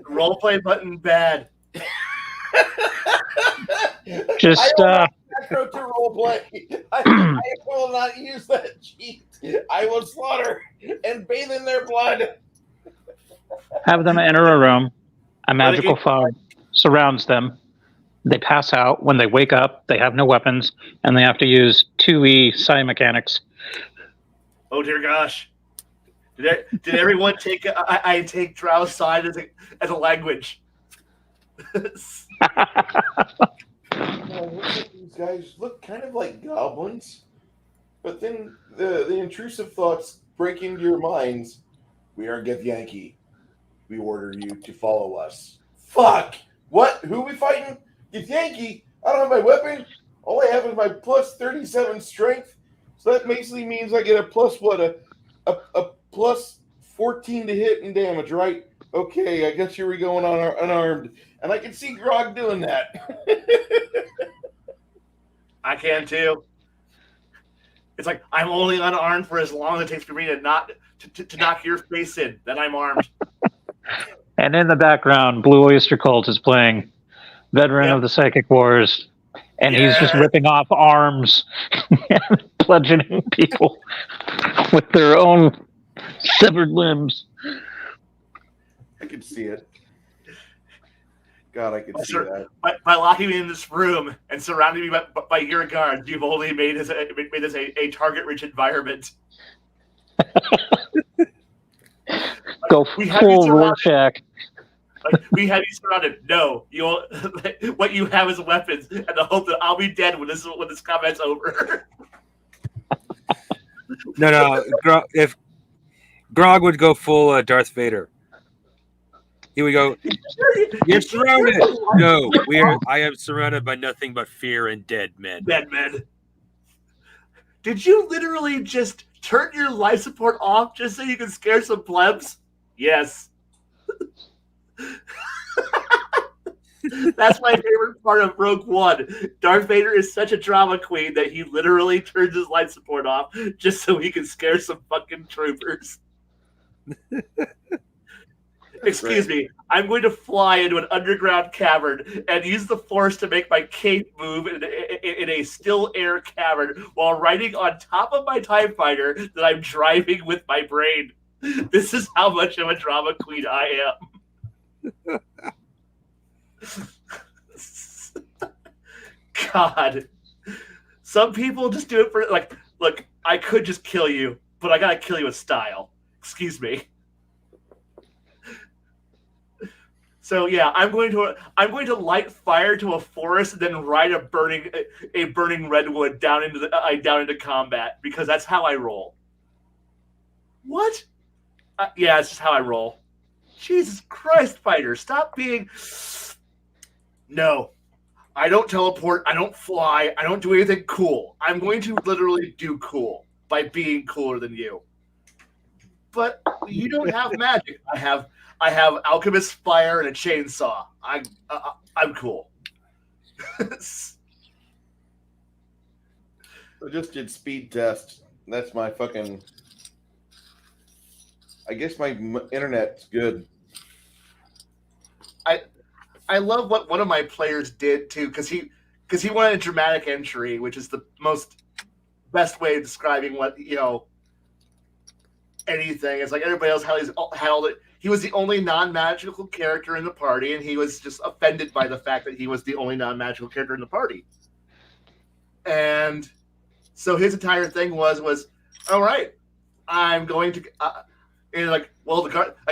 Role play button bad. Just macro to roleplay. I will not use that cheat. I will slaughter and bathe in their blood. have them enter a room. A magical fog surrounds them. They pass out. When they wake up, they have no weapons, and they have to use 2E psi mechanics. Oh dear gosh! Did everyone take? I take Drow's side as a language. These guys look kind of like goblins, but then the intrusive thoughts break into your minds. We are Githyanki. We order you to follow us. Fuck! What? Who are we fighting? Githyanki? I don't have my weapon. All I have is my plus 37 strength. So that basically means I get a plus what? A plus 14 to hit and damage, right? Okay, I guess here we go unarmed. And I can see Grog doing that. I can too. It's like I'm only unarmed for as long as it takes for me to knock your face in. Then I'm armed. And in the background, Blue Oyster Cult is playing Veteran of the Psychic Wars, and he's just ripping off arms and bludgeoning people with their own severed limbs. I can see it. God, I can see that. By locking me in this room and surrounding me by your guards, you've only made this a target-rich environment. Go full Rorschach. Like, we have you surrounded. No, what you have is weapons, and the hope that I'll be dead when this combat's over. No. If Grog would go full Darth Vader, he would go. You're surrounded. No, I am surrounded by nothing but fear and dead men. Dead men. Did you literally just turn your life support off just so you can scare some plebs? Yes. That's my favorite part of Rogue One. Darth Vader is such a drama queen that he literally turns his life support off just so he can scare some fucking troopers. Excuse me, I'm going to fly into an underground cavern and use the Force to make my cape move in a still air cavern while riding on top of my TIE fighter that I'm driving with my brain. This is how much of a drama queen I am. God. Some people just do it for, like, look, I could just kill you, but I gotta kill you with style. Excuse me. So yeah, I'm going to light fire to a forest and then ride a burning redwood down into combat because that's how I roll. What? Yeah, it's just how I roll. Jesus Christ, fighter, stop being. No, I don't teleport. I don't fly. I don't do anything cool. I'm going to literally do cool by being cooler than you. But you don't have magic. I have alchemist fire and a chainsaw. I'm cool. I just did speed test. That's my fucking. I guess my internet's good. I love what one of my players did too, because he wanted a dramatic entry, which is the best way of describing what anything. It's like everybody else had all the. He was the only non-magical character in the party, and he was just offended by the fact that he was the only non-magical character in the party. And so his entire thing was all right, I'm going to, and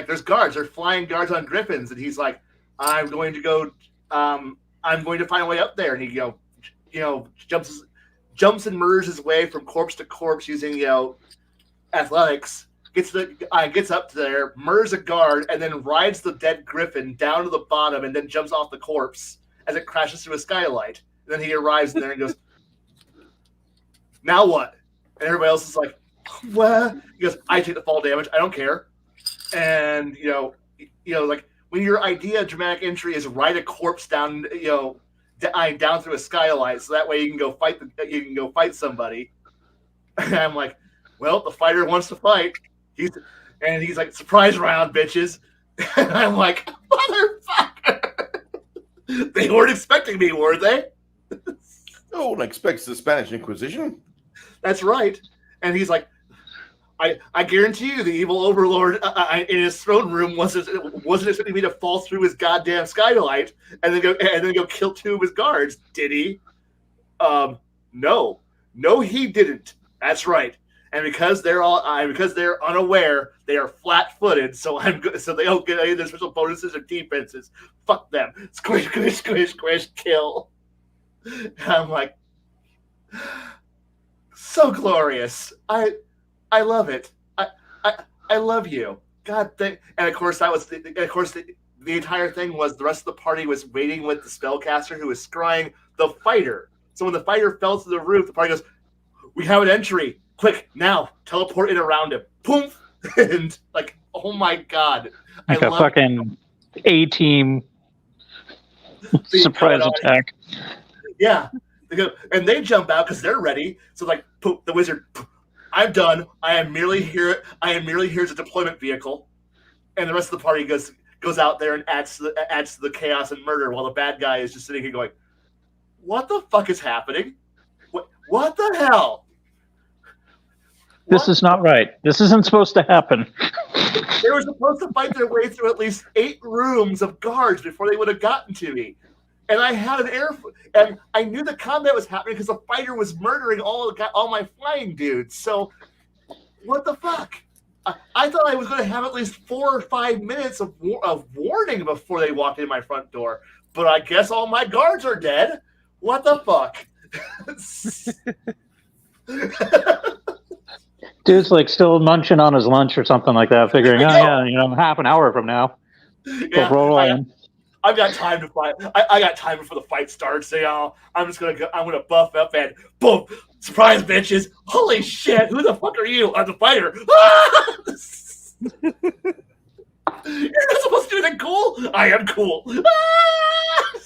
there's guards, there's flying guards on griffins, and he's like, I'm going to go, I'm going to find a way up there, and he jumps and murders his way from corpse to corpse using athletics. Gets up to there, murders a guard, and then rides the dead griffin down to the bottom, and then jumps off the corpse as it crashes through a skylight. And then he arrives there and goes, "Now what?" And everybody else is like, "What?" He goes, "I take the fall damage. I don't care." And like when your idea of dramatic entry is ride a corpse down, down through a skylight, so that way you can go fight somebody. And I'm like, well, the fighter wants to fight. He's like, surprise round, bitches. And I'm like, motherfucker. They weren't expecting me, were they? No one expects the Spanish Inquisition. That's right. And he's like, I guarantee you, the evil overlord in his throne room wasn't expecting me to fall through his goddamn skylight and then go kill 2 of his guards, did he? No, he didn't. That's right. And because they're unaware, they are flat-footed. So so they don't get any of their special bonuses or defenses. Fuck them. Squish, squish, squish, squish, kill. And I'm like, so glorious. I love it. I love you. God, and of course the entire thing was the rest of the party was waiting with the spellcaster who was scrying the fighter. So when the fighter fell to the roof, the party goes, "We have an entry. Quick, now teleport it around him." Poof, and like, oh my god, like a fucking A-team surprise attack. Yeah, they go, and they jump out because they're ready. So like, poof, the wizard. Poof, I'm done. I am merely here as a deployment vehicle, and the rest of the party goes out there and adds to the chaos and murder, while the bad guy is just sitting here going, "What the fuck is happening? What the hell? This is not right. This isn't supposed to happen." They were supposed to fight their way through at least 8 rooms of guards before they would have gotten to me. And I had and I knew the combat was happening because the fighter was murdering all my flying dudes. So, what the fuck? I thought I was going to have at least 4 or 5 minutes of warning before they walked in my front door. But I guess all my guards are dead. What the fuck? Dude's like still munching on his lunch or something like that, figuring, half an hour from now, yeah, roll in. I've got time to fight. I got time before the fight starts. So, I'm just gonna go. I'm gonna buff up and boom, surprise, bitches! Holy shit! Who the fuck are you? I'm the fighter. Ah! You're not supposed to do anything cool. I am cool. Ah!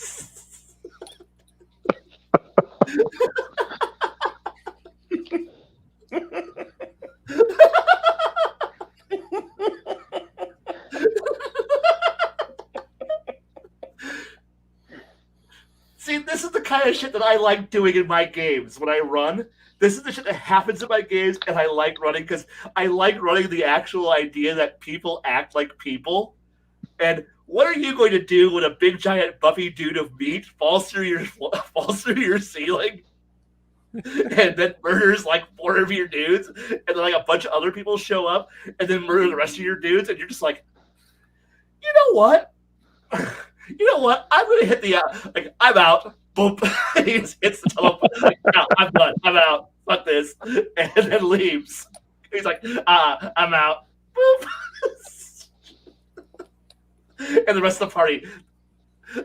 See, this is the kind of shit that I like doing in my games when I run. This is the shit that happens in my games, and I like running because I like running the actual idea that people act like people. And what are you going to do when a big giant buffy dude of meat falls through your ceiling and then murders like 4 of your dudes, and then like a bunch of other people show up and then murder the rest of your dudes, and you're just like, you know what? I'm going to hit the I'm out. Boom. He just hits the teleport. Like, no, I'm done. I'm out. Fuck this. And then leaves. He's like, I'm out. Boop. And the rest of the party,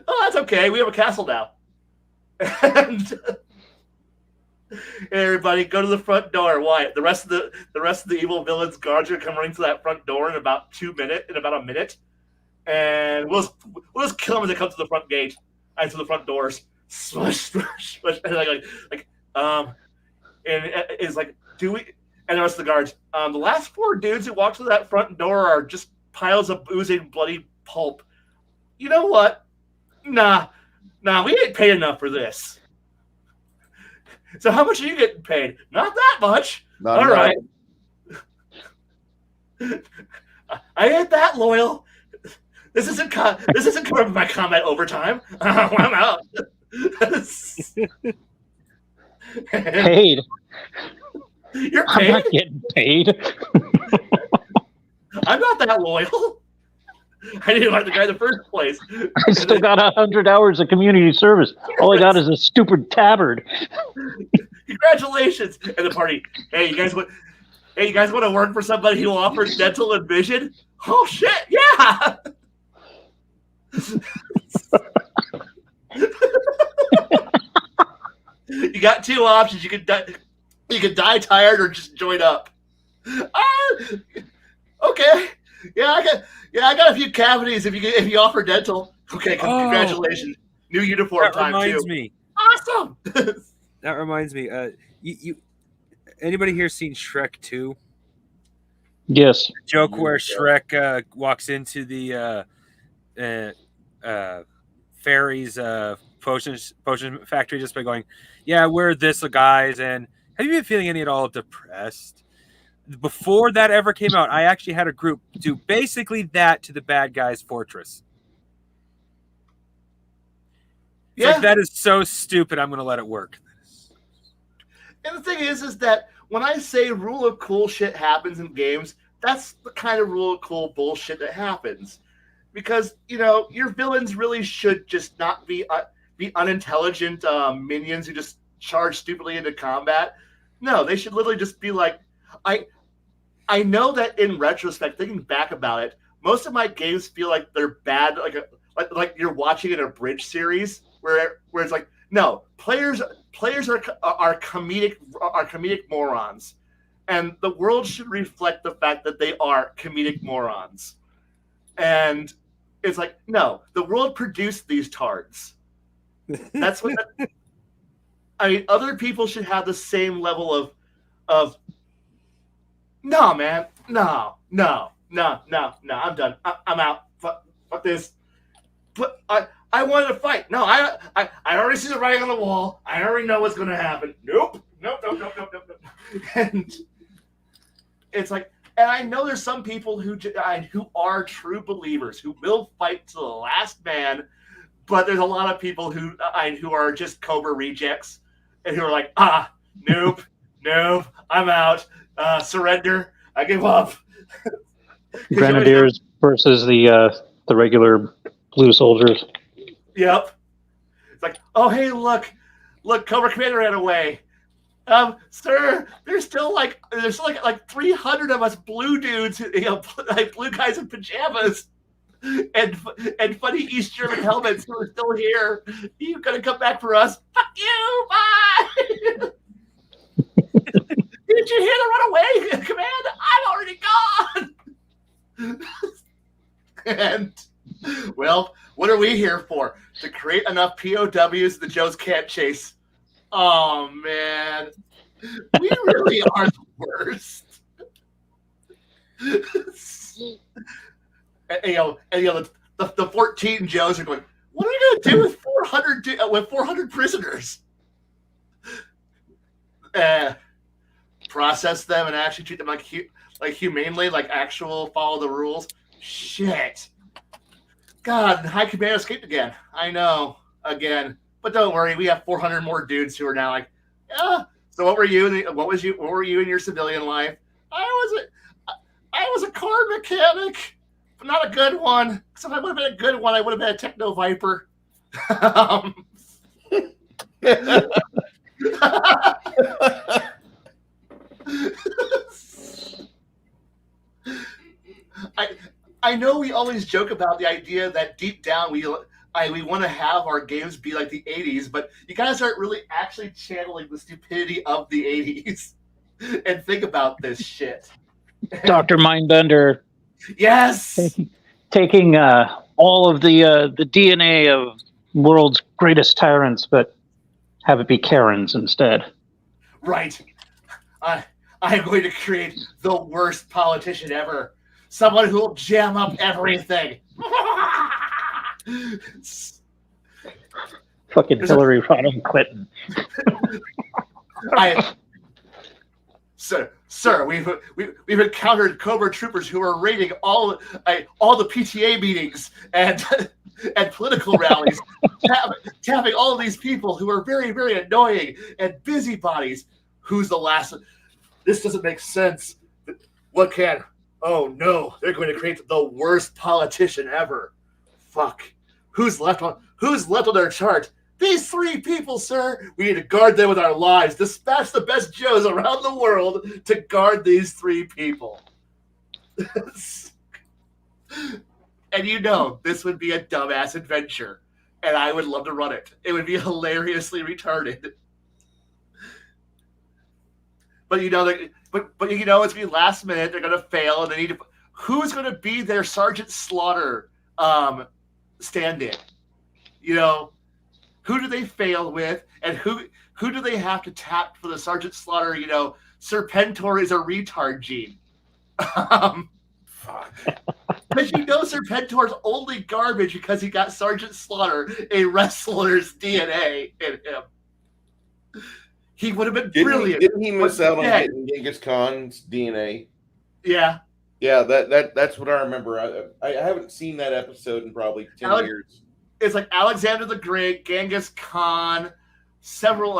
oh, that's okay. We have a castle now. And everybody, go to the front door. Why? The rest of the evil villains guards are coming running to that front door in about a minute. And we'll just kill them as they come to the front gate and to the front doors. Smush, smush, smush. And and it's like, do we? And the rest of the guards. The last 4 dudes who walked through that front door are just piles of oozing bloody pulp. You know what? Nah, we ain't paid enough for this. So how much are you getting paid? Not that much. All right. I ain't that loyal. This isn't covered by combat overtime. I'm out. Paid. You're paid? I'm not getting paid. I'm not that loyal. I didn't like the guy in the first place. I still got 100 hours of community service. All I got is a stupid tabard. Congratulations. And the party, hey, you guys want to work for somebody who offers dental and vision? Oh shit, yeah. You got 2 options. You can die tired or just join up. Okay. Yeah, I got a few cavities if you offer dental. Okay, congratulations. New uniform time too. That reminds me. Awesome. That reminds me. You anybody here seen Shrek 2? Yes. The joke where Shrek walks into the fairy's potion factory just by going, yeah, we're this guys, and have you been feeling any at all depressed? Before that ever came out, I actually had a group do basically that to the bad guy's fortress. It's like, that is so stupid, I'm going to let it work. And the thing is that when I say rule of cool shit happens in games, that's the kind of rule of cool bullshit that happens. Because, your villains really should just not be unintelligent minions who just charge stupidly into combat. No, they should literally just be like, I know that in retrospect, thinking back about it, most of my games feel like they're bad, like you're watching an abridged series where it's like, no, players are comedic morons, and the world should reflect the fact that they are comedic morons. And it's like, no, the world produced these tards. That's what. Other people should have the same level of. No, man, no, I'm done. I'm out. Fuck this. But I wanted to fight. No, I already see the writing on the wall. I already know what's going to happen. Nope. And it's like, and I know there's some people who are true believers who will fight to the last man, but there's a lot of people who are just Cobra rejects and who are like, nope, I'm out. Surrender. I give up. Grenadiers versus the regular blue soldiers. Yep. It's like, oh hey, look, Cobra Commander ran away. Sir, there's still like 300 of us blue dudes, like blue guys in pajamas, and funny East German helmets who are still here. You gonna come back for us? Fuck you! Bye. Did you hear the runaway command? I'm already gone. And, well, what are we here for? To create enough POWs the Joes can't chase. Oh, man. We really are the worst. The 14 Joes are going, what are we going to do with 400 prisoners? Process them and actually treat them like humanely, like actual follow the rules. Shit. God, High Command escaped again. I know, again. But don't worry, we have 400 more dudes who are now like, yeah. So what were you? What were you in your civilian life? I was a car mechanic, but not a good one. Because if I would have been a good one, I would have been a Techno Viper. I know we always joke about the idea that deep down we want to have our games be like the 80s, but you guys aren't really actually channeling the stupidity of the 80s. And think about this shit. Dr. Mindbender. Yes. Taking all of the DNA of world's greatest tyrants, but have it be Karens instead. Right. I'm going to create the worst politician ever. Someone who will jam up everything. Fucking Hillary Rodham Clinton. Sir, we've encountered Cobra troopers who are raiding all the PTA meetings and political rallies, tapping all of these people who are very, very annoying and busybodies. Who's the last? This doesn't make sense. What can? Oh no, they're going to create the worst politician ever. Fuck. Who's left on their chart? These 3 people, sir. We need to guard them with our lives. Dispatch the best Joes around the world to guard these 3 people. And this would be a dumbass adventure. And I would love to run it. It would be hilariously retarded. But it's going to be last minute. They're going to fail, and they need to. Who's going to be their Sergeant Slaughter stand-in? Who do they fail with, and who do they have to tap for the Sergeant Slaughter? Serpentor is a retard gene. Fuck. Because Serpentor's only garbage because he got Sergeant Slaughter, a wrestler's DNA in him. He would have been brilliant. Didn't he miss out on getting Genghis Khan's DNA? Yeah. Yeah, that's what I remember. I haven't seen that episode in probably 10 years. It's like Alexander the Great, Genghis Khan, several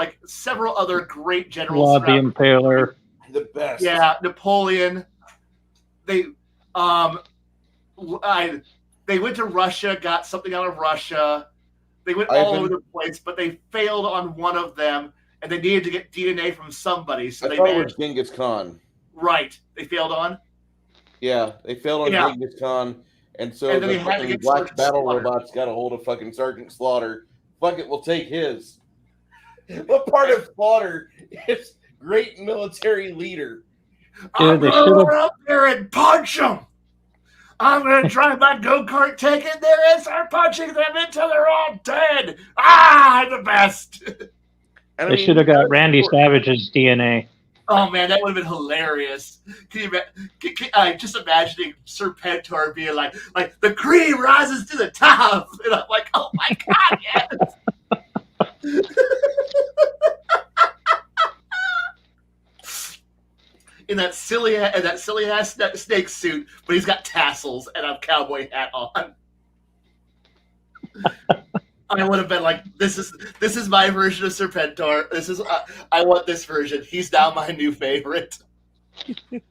other great generals. Vlad the Impaler. The best. Yeah, Napoleon. They went to Russia, got something out of Russia. They went all over the place, but they failed on one of them, and they needed to get DNA from somebody. So I thought it was Genghis Khan. Right. They failed on? Yeah, they failed on Genghis Khan. And so the fucking black battle robots got a hold of fucking Sergeant Slaughter. Fuck it, we'll take his. What part of Slaughter is great military leader? I'm going to run up there and punch him. I'm going to drive my go-kart, take it there and start punching them until they're all dead. I'm the best. They should have got Randy Savage's DNA. Oh, man, that would have been hilarious. Can you just imagining Serpentor being like, the cream rises to the top. And I'm like, oh, my God, yes. In that silly ass snake suit, but he's got tassels and a cowboy hat on. I would have been like, this is my version of Serpentor. I want this version. He's now my new favorite. All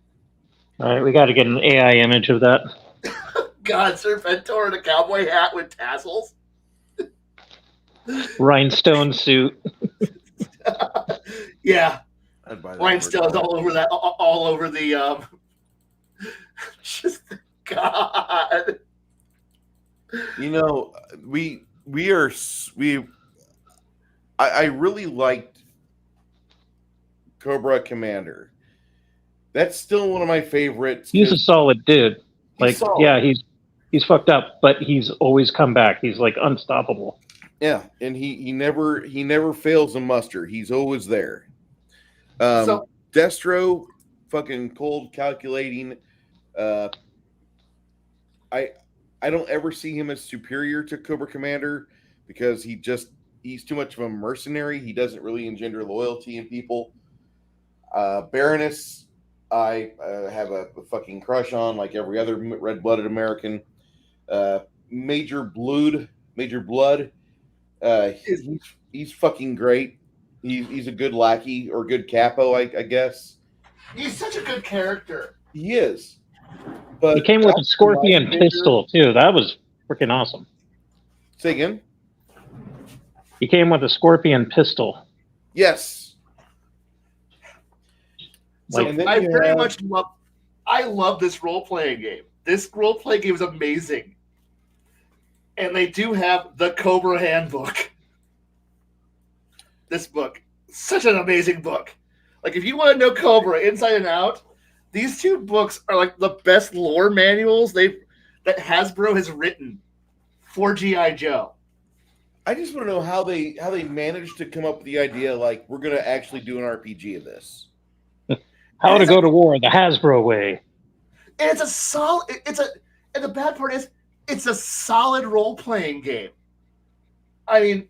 right, we got to get an AI image of that. God, Serpentor in a cowboy hat with tassels. Rhinestone suit. Yeah. Rhinestones all over that, all over the just God. You know, I really liked Cobra Commander. That's still one of my favorites. He's a solid dude. Like, solid. Yeah, he's fucked up, but he's always come back. He's like unstoppable. Yeah, and he never fails a muster. He's always there. Destro, fucking cold, calculating. I don't ever see him as superior to Cobra Commander because he's too much of a mercenary. He doesn't really engender loyalty in people. Baroness, I have a fucking crush on, like every other red-blooded American. Major Blood, he's fucking great. He's a good lackey or good capo, I guess. He's such a good character. He is. But he came with a scorpion pistol too. That was freaking awesome. Say again? He came with a scorpion pistol. Yes. So I love this role-playing game. This role-playing game is amazing. And they do have the Cobra Handbook. This book, such an amazing book. Like, if you want to know Cobra inside and out, these two books are like the best lore manuals that Hasbro has written for G.I. Joe. I just want to know how they managed to come up with the idea, like, we're going to actually do an RPG of this. How to go to war the Hasbro way. And and the bad part is, it's a solid role-playing game. I mean,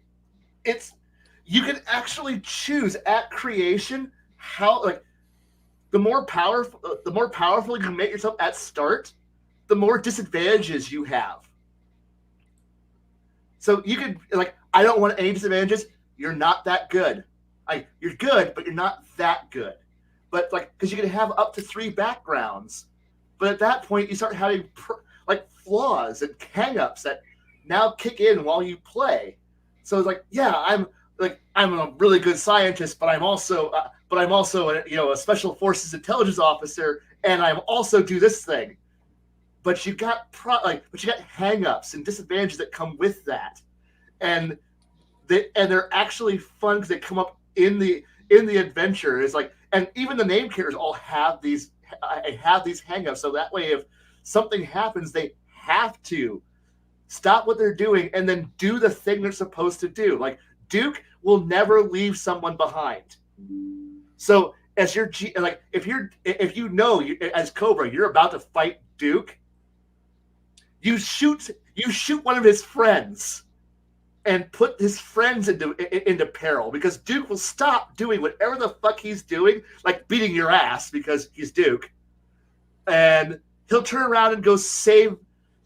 you can actually choose at creation how, like, the more powerful you can make yourself at start, the more disadvantages you have. So you could, like, I don't want any disadvantages. You're not that good. You're good, but you're not that good. But, like, because you can have up to 3 backgrounds. But at that point, you start having flaws and hang-ups that now kick in while you play. So it's like, yeah, I'm a really good scientist, but I'm also a special forces intelligence officer, and I'm also do this thing. But you got hang-ups and disadvantages that come with that, and they're actually fun because they come up in the adventure. It's like, and even the name characters all have these hang-ups, so that way if something happens, they have to stop what they're doing and then do the thing they're supposed to do. Like, Duke will never leave someone behind. So as your if you know as Cobra you're about to fight Duke, You shoot one of his friends and put his friends into peril, because Duke will stop doing whatever the fuck he's doing, like beating your ass because he's Duke, and he'll turn around and go save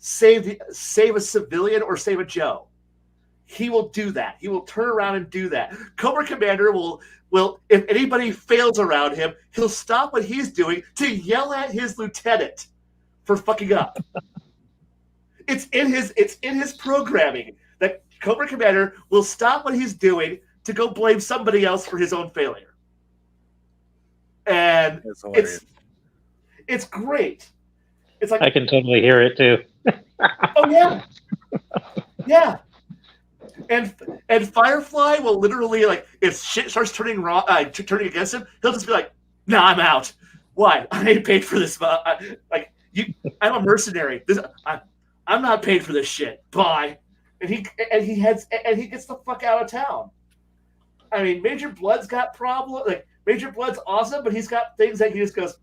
a civilian or save a Joe. He will do that. He will turn around and do that. Cobra Commander will if anybody fails around him, he'll stop what he's doing to yell at his lieutenant for fucking up. It's in his programming that Cobra Commander will stop what he's doing to go blame somebody else for his own failure. And it's great. It's like, I can totally hear it too. oh yeah. Yeah. And Firefly will literally, like, if shit starts turning against him, he'll just be like, "Nah, I'm out. Why? I ain't paid for this. I'm a mercenary. I'm not paid for this shit. Bye." And he gets the fuck out of town. I mean, Major Blood's got problems. Like, Major Blood's awesome, but he's got things that he just goes,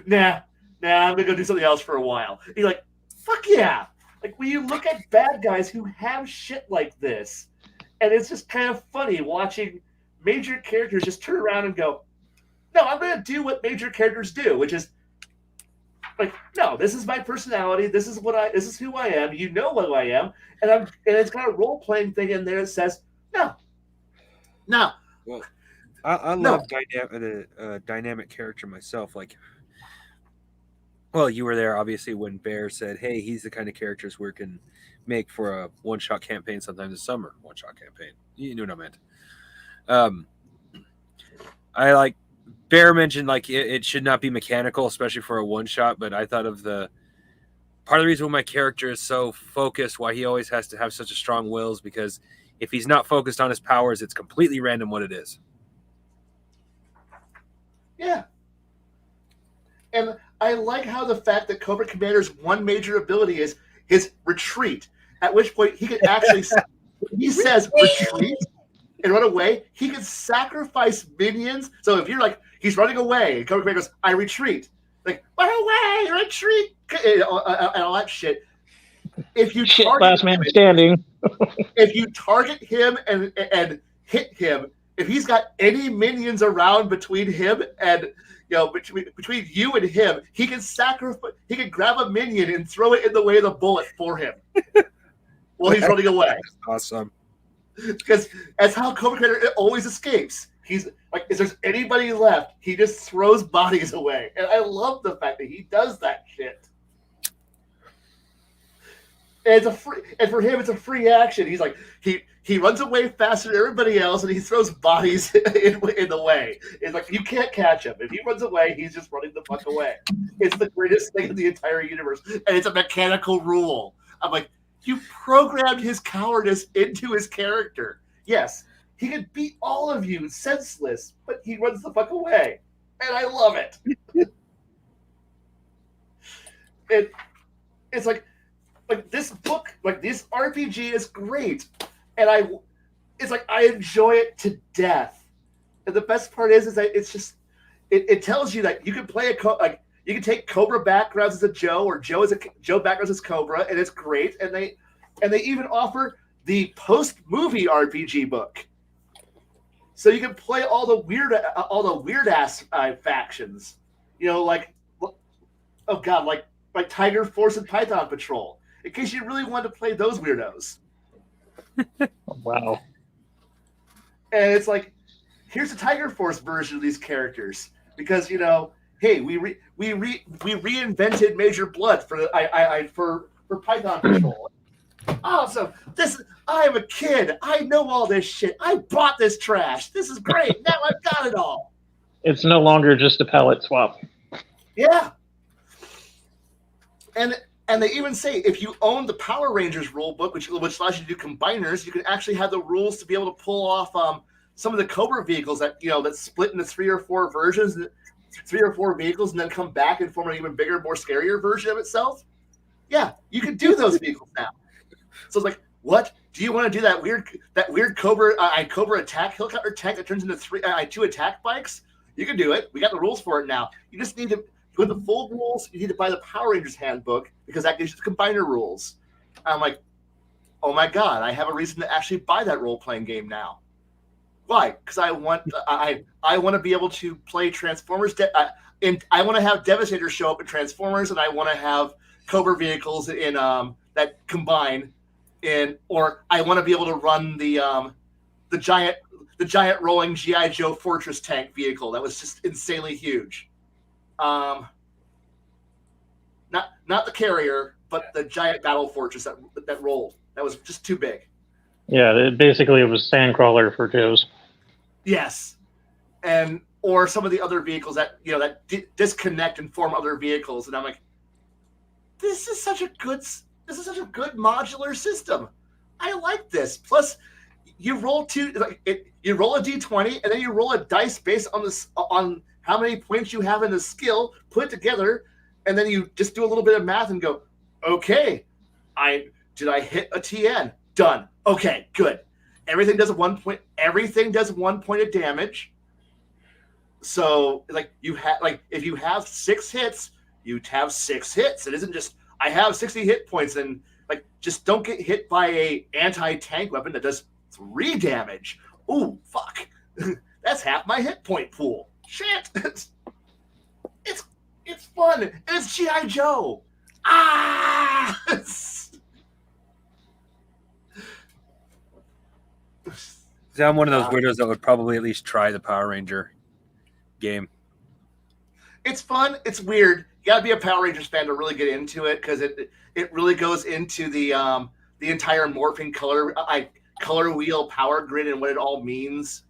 nah, I'm gonna go do something else for a while. And you're like, fuck yeah. Like, when you look at bad guys who have shit like this, and it's just kind of funny watching major characters just turn around and go, no, I'm going to do what major characters do, which is, like, no, this is my personality. This is who I am. You know who I am. And it's got a role-playing thing in there that says, no. Well, I love dynamic character myself. Like, well, you were there, obviously, when Bear said, hey, he's the kind of characters we can make for a one-shot campaign, sometimes a summer one-shot campaign. You knew what I meant. I like, Bear mentioned, like, it should not be mechanical, especially for a one-shot, but I thought of part of the reason why my character is so focused, why he always has to have such a strong will, is because if he's not focused on his powers, it's completely random what it is. Yeah. And I like how the fact that Cobra Commander's one major ability is his retreat, at which point he can actually, when he says retreat and run away, he can sacrifice minions. So if you're like, he's running away, and Cobra Commander goes, I retreat. Like, run away, retreat, and all that shit. If you last man standing. If you target him and hit him, if he's got any minions around between him and, you know, between you and him, he can sacrifice. He can grab a minion and throw it in the way of the bullet for him while he's running away. That's awesome. Because that's how Cobra Commander always escapes. He's like, if there's anybody left, he just throws bodies away, and I love the fact that he does that shit. And for him, it's a free action. He's like, he runs away faster than everybody else, and he throws bodies in the way. It's like, you can't catch him. If he runs away, he's just running the fuck away. It's the greatest thing in the entire universe, and it's a mechanical rule. I'm like, you programmed his cowardice into his character. Yes, he could beat all of you senseless, but he runs the fuck away, and I love it. It's like this book, like this RPG is great, and it's like I enjoy it to death. And the best part is that it's just it tells you that you can play you can take Cobra backgrounds as a Joe, or Joe backgrounds as Cobra, and it's great. And they even offer the post-movie RPG book, so you can play all the weird ass factions. You know, like, oh god, like Tiger Force and Python Patrol, in case you really wanted to play those weirdos. Wow. And it's like, here's a Tiger Force version of these characters, because, you know, hey, we reinvented Major Blood for Python Patrol. Awesome. I am a kid. I know all this shit. I bought this trash. This is great. Now I've got it all. It's no longer just a palette swap. Yeah. And they even say, if you own the Power Rangers rulebook, which allows you to do combiners, you can actually have the rules to be able to pull off some of the Cobra vehicles that, you know, that split into 3 or 4 versions, 3 or 4 vehicles, and then come back and form an even bigger, more scarier version of itself. Yeah, you can do those vehicles now. So it's like, what? Do you want to do that weird Cobra attack helicopter tank that turns into 2 attack bikes? You can do it. We got the rules for it now. You just need to. want the full rules, you need to buy the Power Rangers handbook because that gives you the combiner rules. I'm like, oh my god, I have a reason to actually buy that role-playing game now. Why? Because I want to be able to play Transformers, and I want to have Devastator show up in Transformers, and I want to have Cobra vehicles in that combine, or I want to be able to run the giant rolling GI Joe Fortress tank vehicle that was just insanely huge. Not the carrier, but the giant battle fortress that rolled. That was just too big. Yeah, it was Sandcrawler for Joe's. Yes, or some of the other vehicles that disconnect and form other vehicles, and I'm like, this is such a good modular system. I like this. Plus, you roll you roll a d20, and then you roll a dice based on how many points you have in the skill, put it together, and then you just do a little bit of math and go, okay, did I hit a TN? Done. Okay, good. Everything does 1 point. Everything does 1 point of damage. So, if you have 6 hits, you have 6 hits. It isn't just I have 60 hit points and just don't get hit by a anti-tank weapon that does 3 damage. Ooh, fuck. That's half my hit point pool. Shit. It's fun. And it's G.I. Joe. Ah! See, I'm one of those weirdos that would probably at least try the Power Ranger game. It's fun. It's weird. You gotta be a Power Rangers fan to really get into it because it really goes into the entire morphing color wheel power grid and what it all means,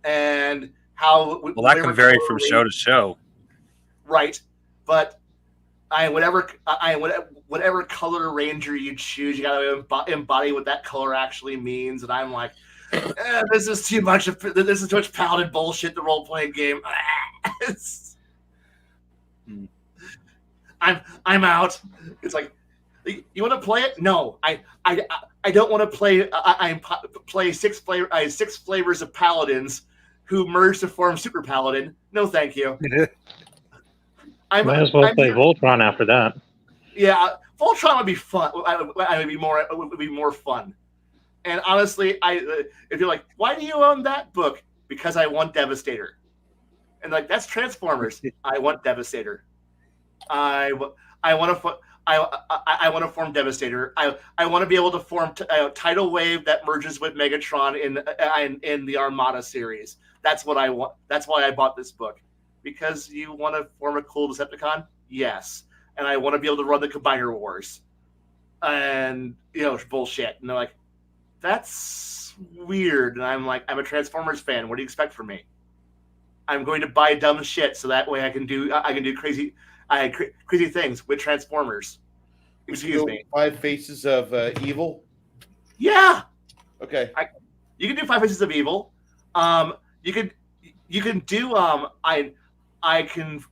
and how. Well, that can vary from show to show. Right, but whatever color ranger you choose, you gotta embody what that color actually means. And I'm like, this is too much paladin bullshit. The role playing game. I'm out. It's like, you want to play it? No, I don't want to play. I play 6 flavors of paladins who merge to form Super Paladin. No, thank you. Might as well play Voltron after that. Yeah, Voltron would be fun. It would be more fun. And honestly, if you're like, why do you own that book? Because I want Devastator. And that's Transformers. I want Devastator. I want to form Devastator. I want to be able to form Tidal Wave that merges with Megatron in the Armada series. That's what I want. That's why I bought this book. Because you want to form a cool Decepticon? Yes. And I want to be able to run the Combiner Wars. And, bullshit. And they're like, that's weird. And I'm like, I'm a Transformers fan. What do you expect from me? I'm going to buy dumb shit so that way I can do crazy things with Transformers. Excuse me. 5 Faces of Evil? Yeah. Okay. You can do 5 Faces of Evil. You can do I can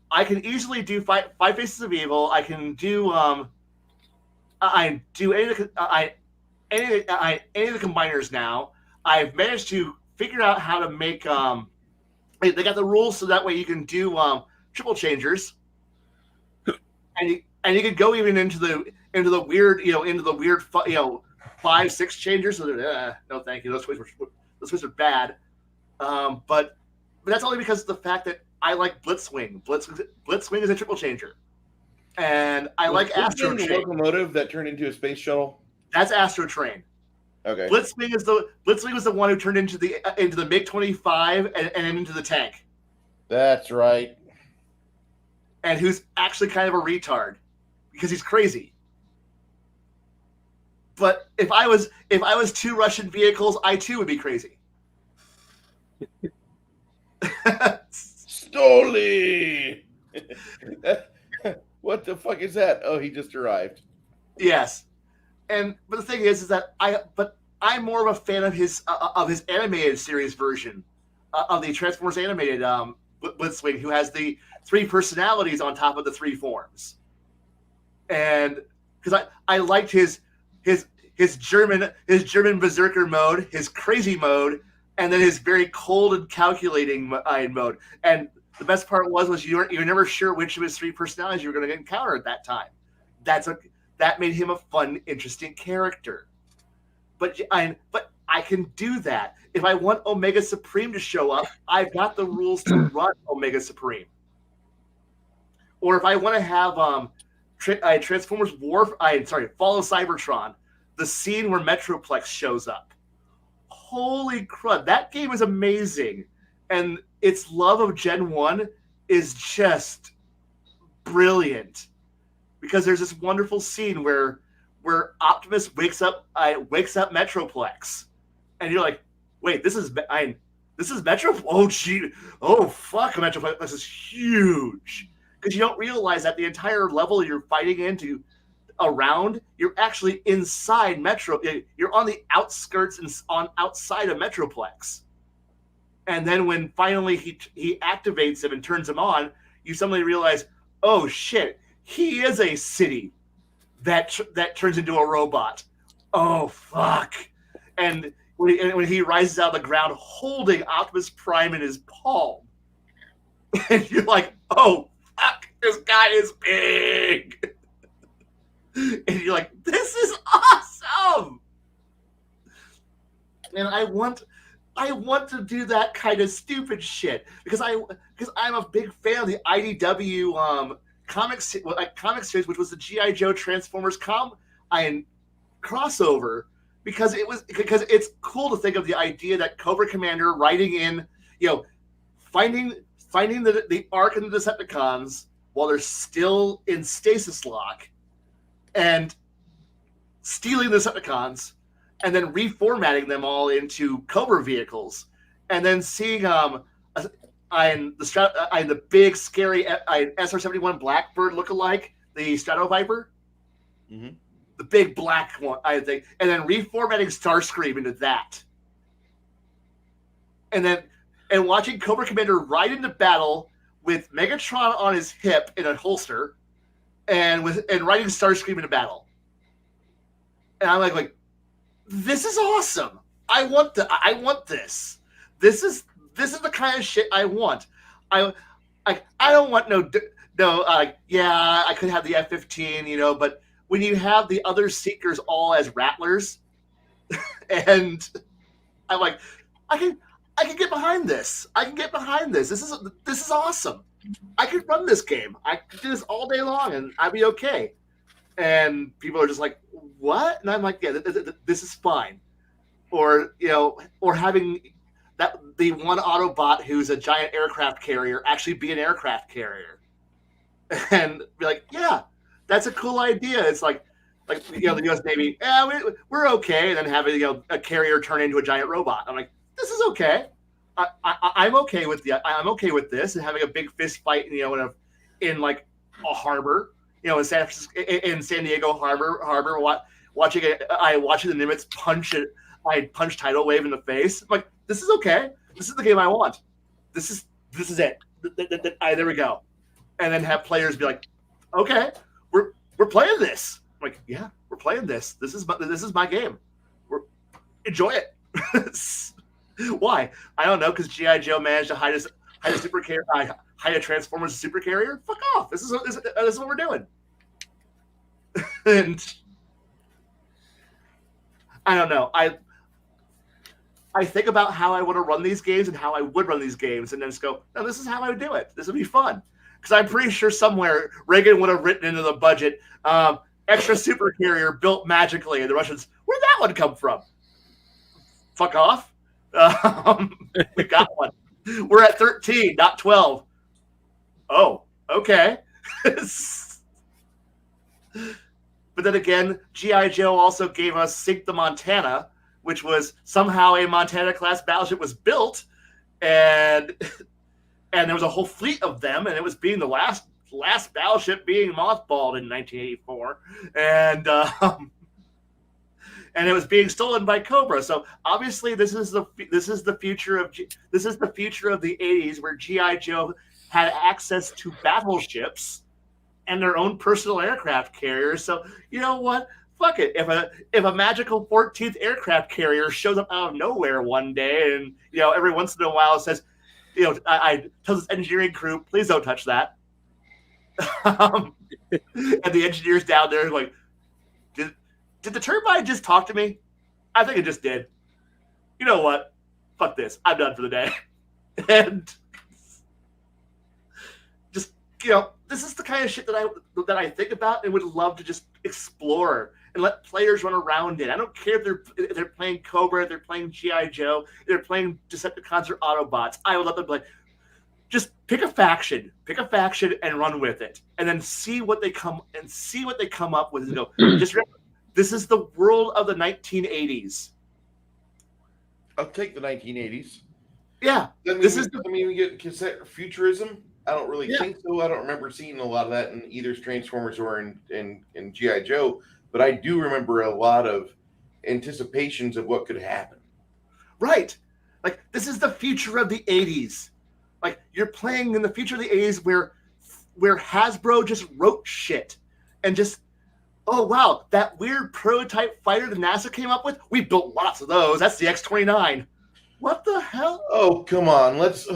easily do 5 Faces of Evil. I can do any of the combiners now. I've managed to figure out how to make they got the rules so that way you can do triple changers, and you can go even into the weird 5-6 changers. So no, thank you. Those ways are bad. But that's only because of the fact that I like Blitzwing. Blitzwing is a triple changer, and I like Astro Train. The locomotive that turned into a space shuttle. That's Astro Train. Okay. Blitzwing was the one who turned into the MiG-25 and into the tank. That's right. And who's actually kind of a retard because he's crazy. But if I was 2 Russian vehicles, I too would be crazy. Stoli! What the fuck is that? Oh, he just arrived. Yes. But the thing is that I'm more of a fan of his animated series version of the Transformers animated Blitzwing, who has the 3 personalities on top of the 3 forms. And because I liked his German berserker mode, his crazy mode, and then his very cold and calculating mode. And The best part was you're never sure which of his three personalities you were going to encounter at that time. That made him a fun, interesting character. But I can do that. If I want Omega Supreme to show up, I've got the rules to run Omega Supreme. Or if I want to have Transformers Fall of Cybertron, the scene where Metroplex shows up. Holy crud, that game is amazing. And its love of Gen 1 is just brilliant. Because there's this wonderful scene where Optimus wakes up Metroplex. And you're like, wait, this is Metro? Oh, gee. Oh, fuck, Metroplex is huge. Because you don't realize that the entire level you're fighting into around, you're actually inside Metro. You're on the outskirts and outside of Metroplex. And then when finally he activates him and turns him on, you suddenly realize, oh shit, he is a city that turns into a robot. Oh fuck! And when he rises out of the ground holding Optimus Prime in his palm, and you're like, oh fuck, this guy is big. And you're like, this is awesome. And I want to do that kind of stupid shit because I'm a big fan of the IDW comic series, which was the G.I. Joe Transformers crossover, because it's cool to think of the idea that Cobra Commander riding in, finding the Ark and the Decepticons while they're still in stasis lock, and stealing the Decepticons, and then reformatting them all into Cobra vehicles, and then seeing the big scary SR-71 Blackbird lookalike, the Strato Viper, the big black one, I think, and then reformatting Starscream into that, and watching Cobra Commander ride into battle with Megatron on his hip in a holster, and riding Starscream into battle, and I'm like, this is awesome. I want this. This is the kind of shit I want. I don't want I could have the F-15, but when you have the other Seekers all as Rattlers, and I'm like, I can get behind this. I can get behind this. This is awesome. I could run this game. I could do this all day long, and I'd be okay. And people are just like, what? And I'm like, yeah, this is fine. Or having the one Autobot who's a giant aircraft carrier actually be an aircraft carrier, and be like, yeah, that's a cool idea. It's like the U.S. Navy, we're okay, and then having a carrier turn into a giant robot. I'm like, this is okay. I'm okay with I'm okay with this, and having a big fist fight, in like a harbor, in San Diego harbor, watching the Nimitz punch Tidal Wave in the face. I'm like, this is okay. This is the game I want. This is it. There we go. And then have players be like, okay, we're playing this. I'm like, yeah, we're playing this. This is my game. Enjoy it. Why? I don't know, because G.I. Joe managed to hide a super carrier, hide a Transformers super carrier. Fuck off. This is what we're doing. And I don't know. I think about how I want to run these games and how I would run these games, and then just go, no, this is how I would do it. This would be fun. Because I'm pretty sure somewhere Reagan would have written into the budget, extra super carrier built magically, and the Russians, where'd that one come from? Fuck off. We got one. We're at 13, not 12. Oh, okay. But then again, G.I. Joe also gave us Sink the Montana, which was somehow a Montana-class battleship was built, and there was a whole fleet of them, and it was being the last battleship being mothballed in 1984, and it was being stolen by Cobra. So obviously, this is the future of the 80s, where G.I. Joe had access to battleships and their own personal aircraft carriers. So you know what? Fuck it. If a magical 14th aircraft carrier shows up out of nowhere one day, and every once in a while says, I tell this engineering crew, please don't touch that. And the engineers down there like, did the turbine just talk to me? I think it just did. You know what? Fuck this. I'm done for the day. And just, this is the kind of shit that I think about and would love to just explore and let players run around in. I don't care if they're playing Cobra, if they're playing G.I. Joe, if they're playing Decepticons or Autobots. I would let them play. Just pick a faction and run with it, and then see what they come up with. And go, just remember, this is the world of the 1980s. I'll take the 1980s. Yeah, we get cassette futurism. I don't really think so. I don't remember seeing a lot of that in either Transformers or in G.I. Joe, but I do remember a lot of anticipations of what could happen. Right. Like, this is the future of the 80s. Like, you're playing in the future of the 80s where Hasbro just wrote shit and just, oh, wow, that weird prototype fighter that NASA came up with, we built lots of those. That's the X-29. What the hell? Oh, come on. Let's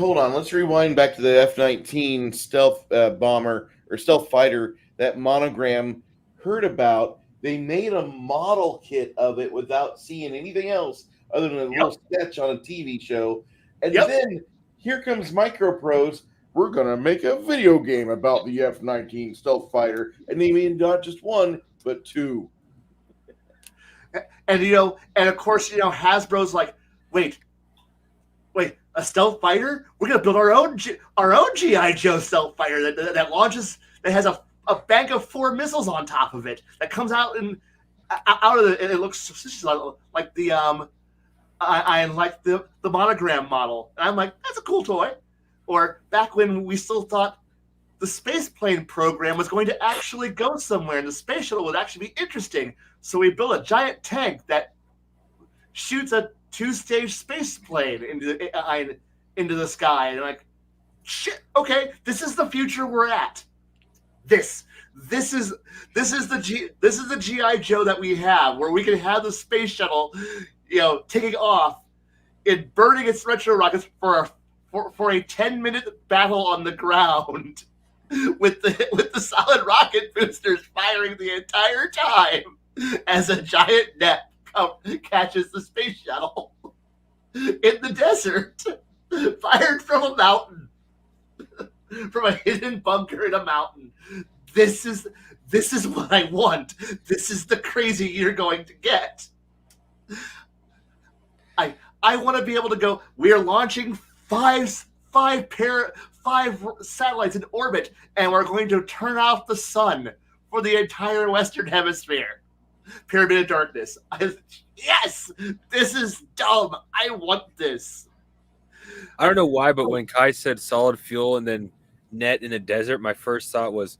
rewind back to the F-19 stealth bomber or stealth fighter that Monogram heard about. They made a model kit of it without seeing anything else other than a little sketch on a TV show. And then here comes Microprose. We're going to make a video game about the F-19 stealth fighter. And they made not just one, but two. And, and of course, Hasbro's like, wait, a stealth fighter? We're going to build our own G.I. Joe stealth fighter that launches, that has a bank of 4 missiles on top of it, that comes out and it looks like the I like the Monogram model. And I'm like, that's a cool toy. Or back when we still thought the space plane program was going to actually go somewhere and the space shuttle would actually be interesting. So we built a giant tank that shoots a 2-stage space plane into the sky. And I'm like, shit, okay, this is the future we're at. This is the G.I. Joe that we have, where we can have the space shuttle, taking off and burning its retro rockets for a 10-minute battle on the ground with the solid rocket boosters firing the entire time as a giant net catches the space shuttle in the desert, fired from a mountain, from a hidden bunker in a mountain. This is what I want. This is the crazy you're going to get. I want to be able to go, we're launching five satellites in orbit, and we're going to turn off the sun for the entire Western Hemisphere. Pyramid of Darkness. Yes! This is dumb. I want this. I don't know why, but when Kai said solid fuel and then net in the desert, my first thought was,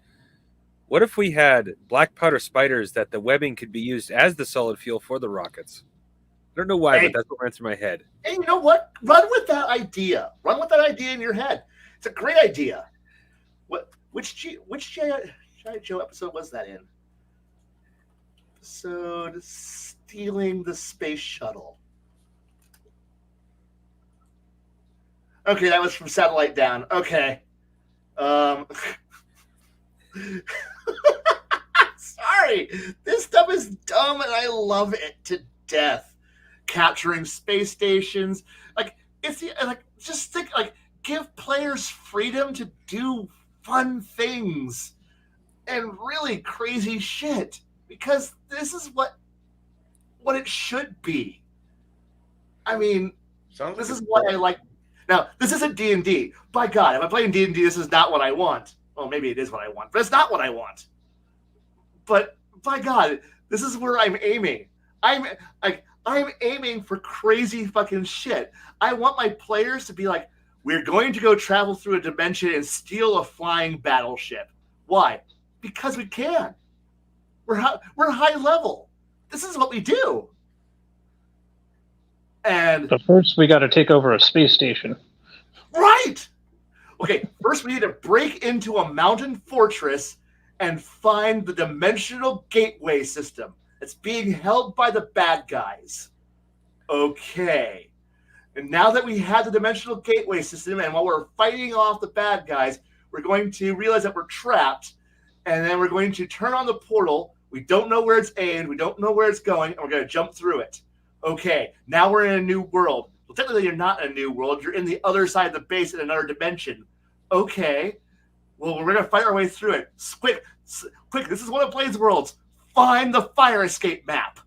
what if we had black powder spiders that the webbing could be used as the solid fuel for the rockets? I don't know why, but that's what went through my head. And you know what? Run with that idea. Run with that idea in your head. It's a great idea. Which G.I. Joe episode was that in? Episode Stealing the Space Shuttle. Okay, that was from Satellite Down. Okay. Sorry. This stuff is dumb and I love it to death. Capturing space stations. Just think, give players freedom to do fun things and really crazy shit, because this is what it should be. I mean, this is what I like. Now, this isn't D&D. By God, if I'm playing D&D, this is not what I want. Well, maybe it is what I want, but it's not what I want. But by God, this is where I'm aiming. I'm aiming for crazy fucking shit. I want my players to be like, we're going to go travel through a dimension and steal a flying battleship. Why? Because we can. We're high level. This is what we do. But first, we got to take over a space station. Right. Okay. First, we need to break into a mountain fortress and find the dimensional gateway system that's being held by the bad guys. Okay. And now that we have the dimensional gateway system, and while we're fighting off the bad guys, we're going to realize that we're trapped, and then we're going to turn on the portal. We don't know where it's aimed, we don't know where it's going, and we're going to jump through it. Okay, now we're in a new world. Well, technically, you're not in a new world. You're in the other side of the base in another dimension. Okay, well, we're going to fight our way through it. Quick, this is one of Blade's worlds. Find the fire escape map.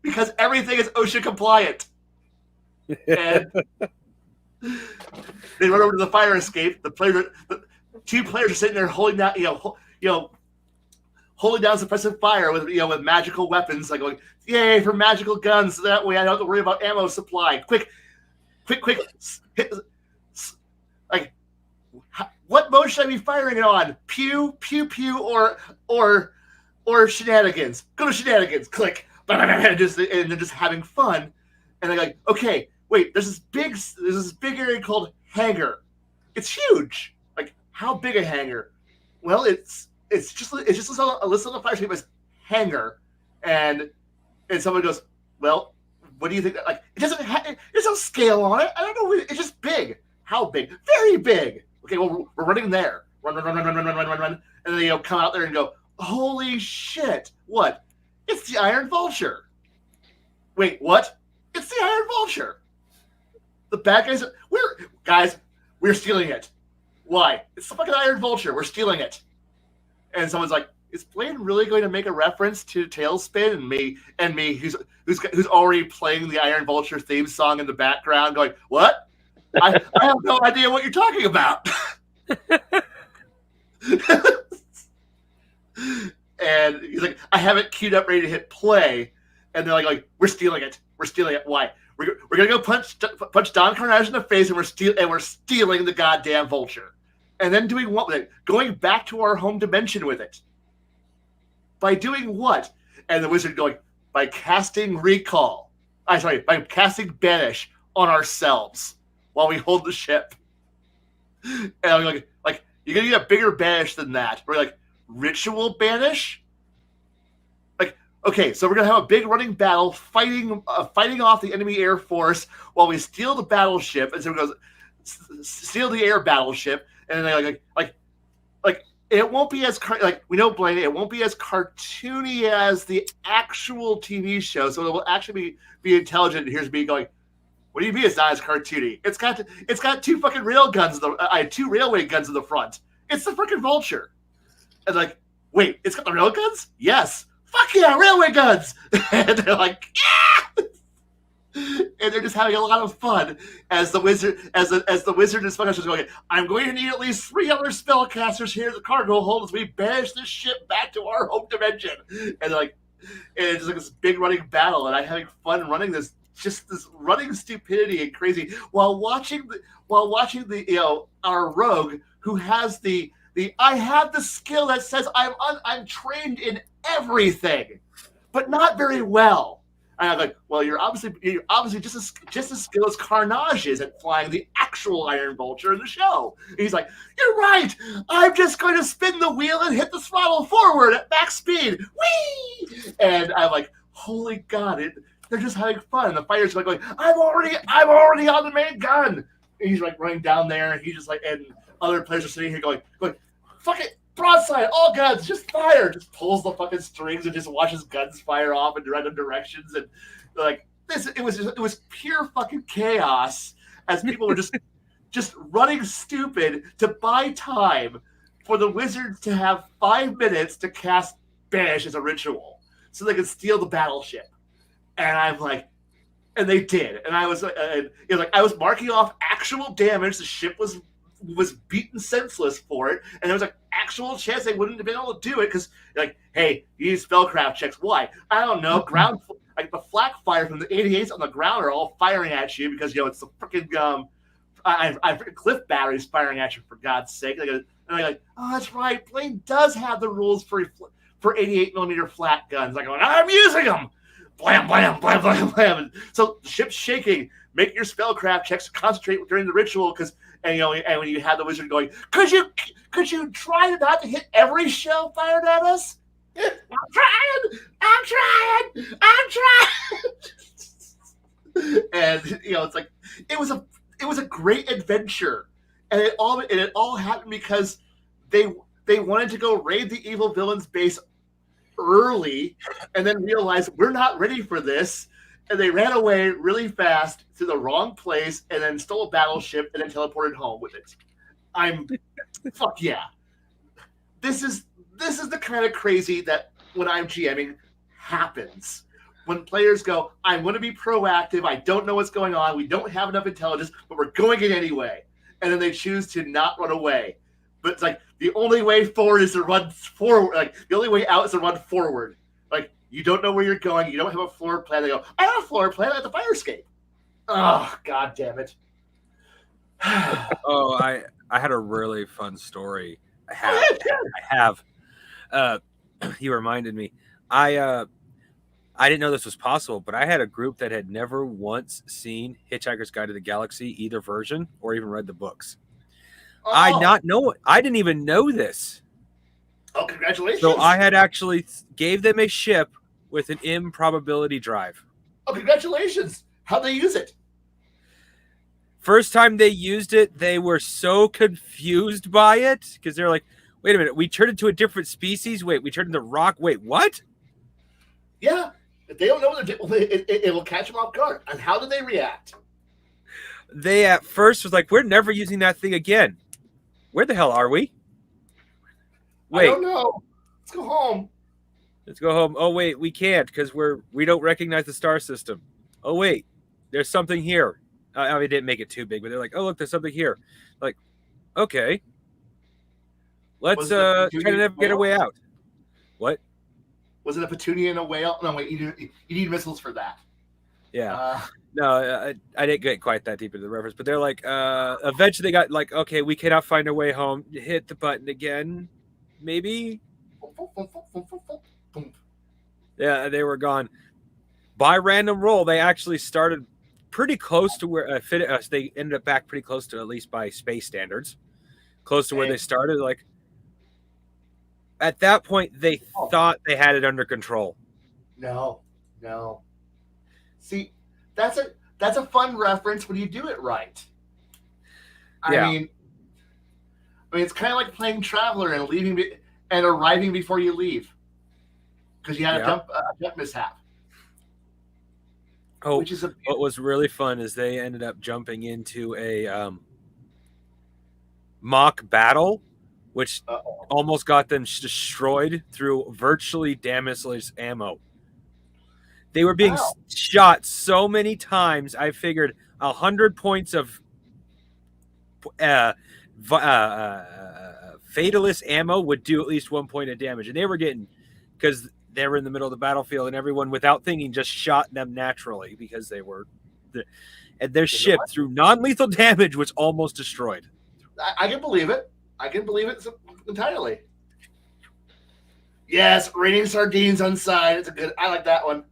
Because everything is OSHA compliant. And they run over to the fire escape. The two players are sitting there holding down, holding down suppressive fire with magical weapons, like going, "Yay for magical guns!" So that way I don't have to worry about ammo supply. Quick! Like, what mode should I be firing it on? Pew, pew, pew, or shenanigans? Go to shenanigans. Click. And they're just having fun. And they're like, okay, wait, there's this big area called hangar. It's huge. Like, how big a hangar? Well, it's just a list on the fire escape as hangar, and someone goes, well, what do you think? Like, there's no scale on it. I don't know. It's just big. How big? Very big. Okay, well, we're running there. Run, and then come out there and go, holy shit! What? It's the Iron Vulture. Wait, what? It's the Iron Vulture. The bad guys, we're stealing it. Why? It's the fucking Iron Vulture. We're stealing it. And someone's like, is Blade really going to make a reference to Tailspin and me who's already playing the Iron Vulture theme song in the background going, what? I have no idea what you're talking about. And he's like, I have it queued up, ready to hit play. And they're like, we're stealing it. We're stealing it. Why? We're gonna go punch Don Carnage in the face, and we're stealing the goddamn Vulture. And then doing what with it? Going back to our home dimension with it. By doing what? And the wizard going, by casting recall. By casting banish on ourselves while we hold the ship. And I'm like, you're gonna get a bigger banish than that. We're like, ritual banish? Like, okay, so we're gonna have a big running battle fighting off the enemy air force while we steal the battleship, and so we go steal the air battleship, and then like it won't be as we know Blaine, it won't be as cartoony as the actual TV show, so it will actually be intelligent. And here's me going, what do you mean it's not as cartoony? It's got two fucking rail guns, two railway guns in the front. It's the freaking Vulture. And like, wait, it's got the rail guns? Yes. Fuck yeah, railway guns! And they're like, yeah! And they're just having a lot of fun as the wizard is going, I'm going to need at least 3 other spellcasters here at the cargo hold as we banish this ship back to our home dimension. And like, it's like this big running battle, and I'm having fun running this running stupidity and crazy while watching our rogue who has I have the skill that says I'm trained in everything, but not very well. And I'm like, well, you're obviously just as skilled as Carnage is at flying the actual Iron Vulture in the show. And he's like, you're right. I'm just going to spin the wheel and hit the throttle forward at max speed. Whee! And I'm like, holy God! They're just having fun. And the fighter's like going, I'm already on the main gun. And he's like running down there, and he's just like, and other players are sitting here going, fuck it, broadside, all guns, just fire. Just pulls the fucking strings and just watches guns fire off in random directions. And like it was pure fucking chaos as people were just running stupid to buy time for the wizards to have 5 minutes to cast Banish as a ritual so they could steal the battleship. And I'm like, and they did. And I was I was marking off actual damage. The ship was beaten senseless for it, and there was an actual chance they wouldn't have been able to do it because, like, hey, you use spellcraft checks. Why? I don't know. Ground, like the flak fire from the 88s on the ground are all firing at you because it's the freaking I freaking cliff batteries firing at you, for God's sake. And they're like, oh, that's right. Blaine does have the rules for 88mm flat guns. Like, I'm using them. Blam, blam, blam, blam, blam. And so the ship's shaking. Make your spellcraft checks to concentrate during the ritual because. And when you have the wizard going, could you try not to hit every shell fired at us? I'm trying. And it's like it was a great adventure, and it all happened because they wanted to go raid the evil villain's base early, and then realized we're not ready for this, and they ran away really fast to the wrong place, and then stole a battleship, and then teleported home with it. Fuck yeah. This is the kind of crazy that when I'm GMing happens. When players go, I'm going to be proactive. I don't know what's going on. We don't have enough intelligence, but we're going in anyway. And then they choose to not run away. But it's like the only way forward is to run forward. Like the only way out is to run forward. Like you don't know where you're going. You don't have a floor plan. They go, I have a floor plan at the fire escape. Oh, God damn it. Oh, I had a really fun story. I have. You reminded me. I didn't know this was possible, but I had a group that had never once seen Hitchhiker's Guide to the Galaxy, either version, or even read the books. Oh. I didn't even know this. Oh, congratulations. So I had actually gave them a ship with an improbability drive. Oh, congratulations. How'd they use it? First time they used it, they were so confused by it because they're like, wait a minute, we turned into a different species? Wait, we turned into rock? Wait, what? Yeah. If they don't know what they're doing, it will catch them off guard. And how did they react? They at first was like, we're never using that thing again. Where the hell are we? Wait. I don't know. Let's go home. Let's go home. Oh, wait, we can't because we don't recognize the star system. Oh, wait, there's something here. I mean, they didn't make it too big, but they're like, oh, look, there's something here. Like, okay. Let's try to get a way out. What? Was it a petunia and a whale? No, wait, you need missiles for that. Yeah. No, I didn't get quite that deep into the reference, but they're like, eventually they got like, okay, we cannot find our way home. Hit the button again, maybe. Yeah, they were gone. By random roll, they actually started pretty close to where they ended up back pretty close to, at least by space standards, close to where they started. Like at that point, they thought they had it under control. No. See, that's a fun reference when you do it right. I mean, it's kind of like playing Traveler and leaving and arriving before you leave because you had a jump mishap. Oh, what was really fun is they ended up jumping into a mock battle, which almost got them destroyed through virtually damageless ammo. They were being shot so many times. I figured 100 points of fatalist ammo would do at least 1 point of damage, and they were getting, because they were in the middle of the battlefield, and everyone without thinking just shot them naturally because they were, and their ship through non-lethal damage was almost destroyed. I can believe it. I can believe it entirely. Yes, raining sardines on side. It's a good. I like that one.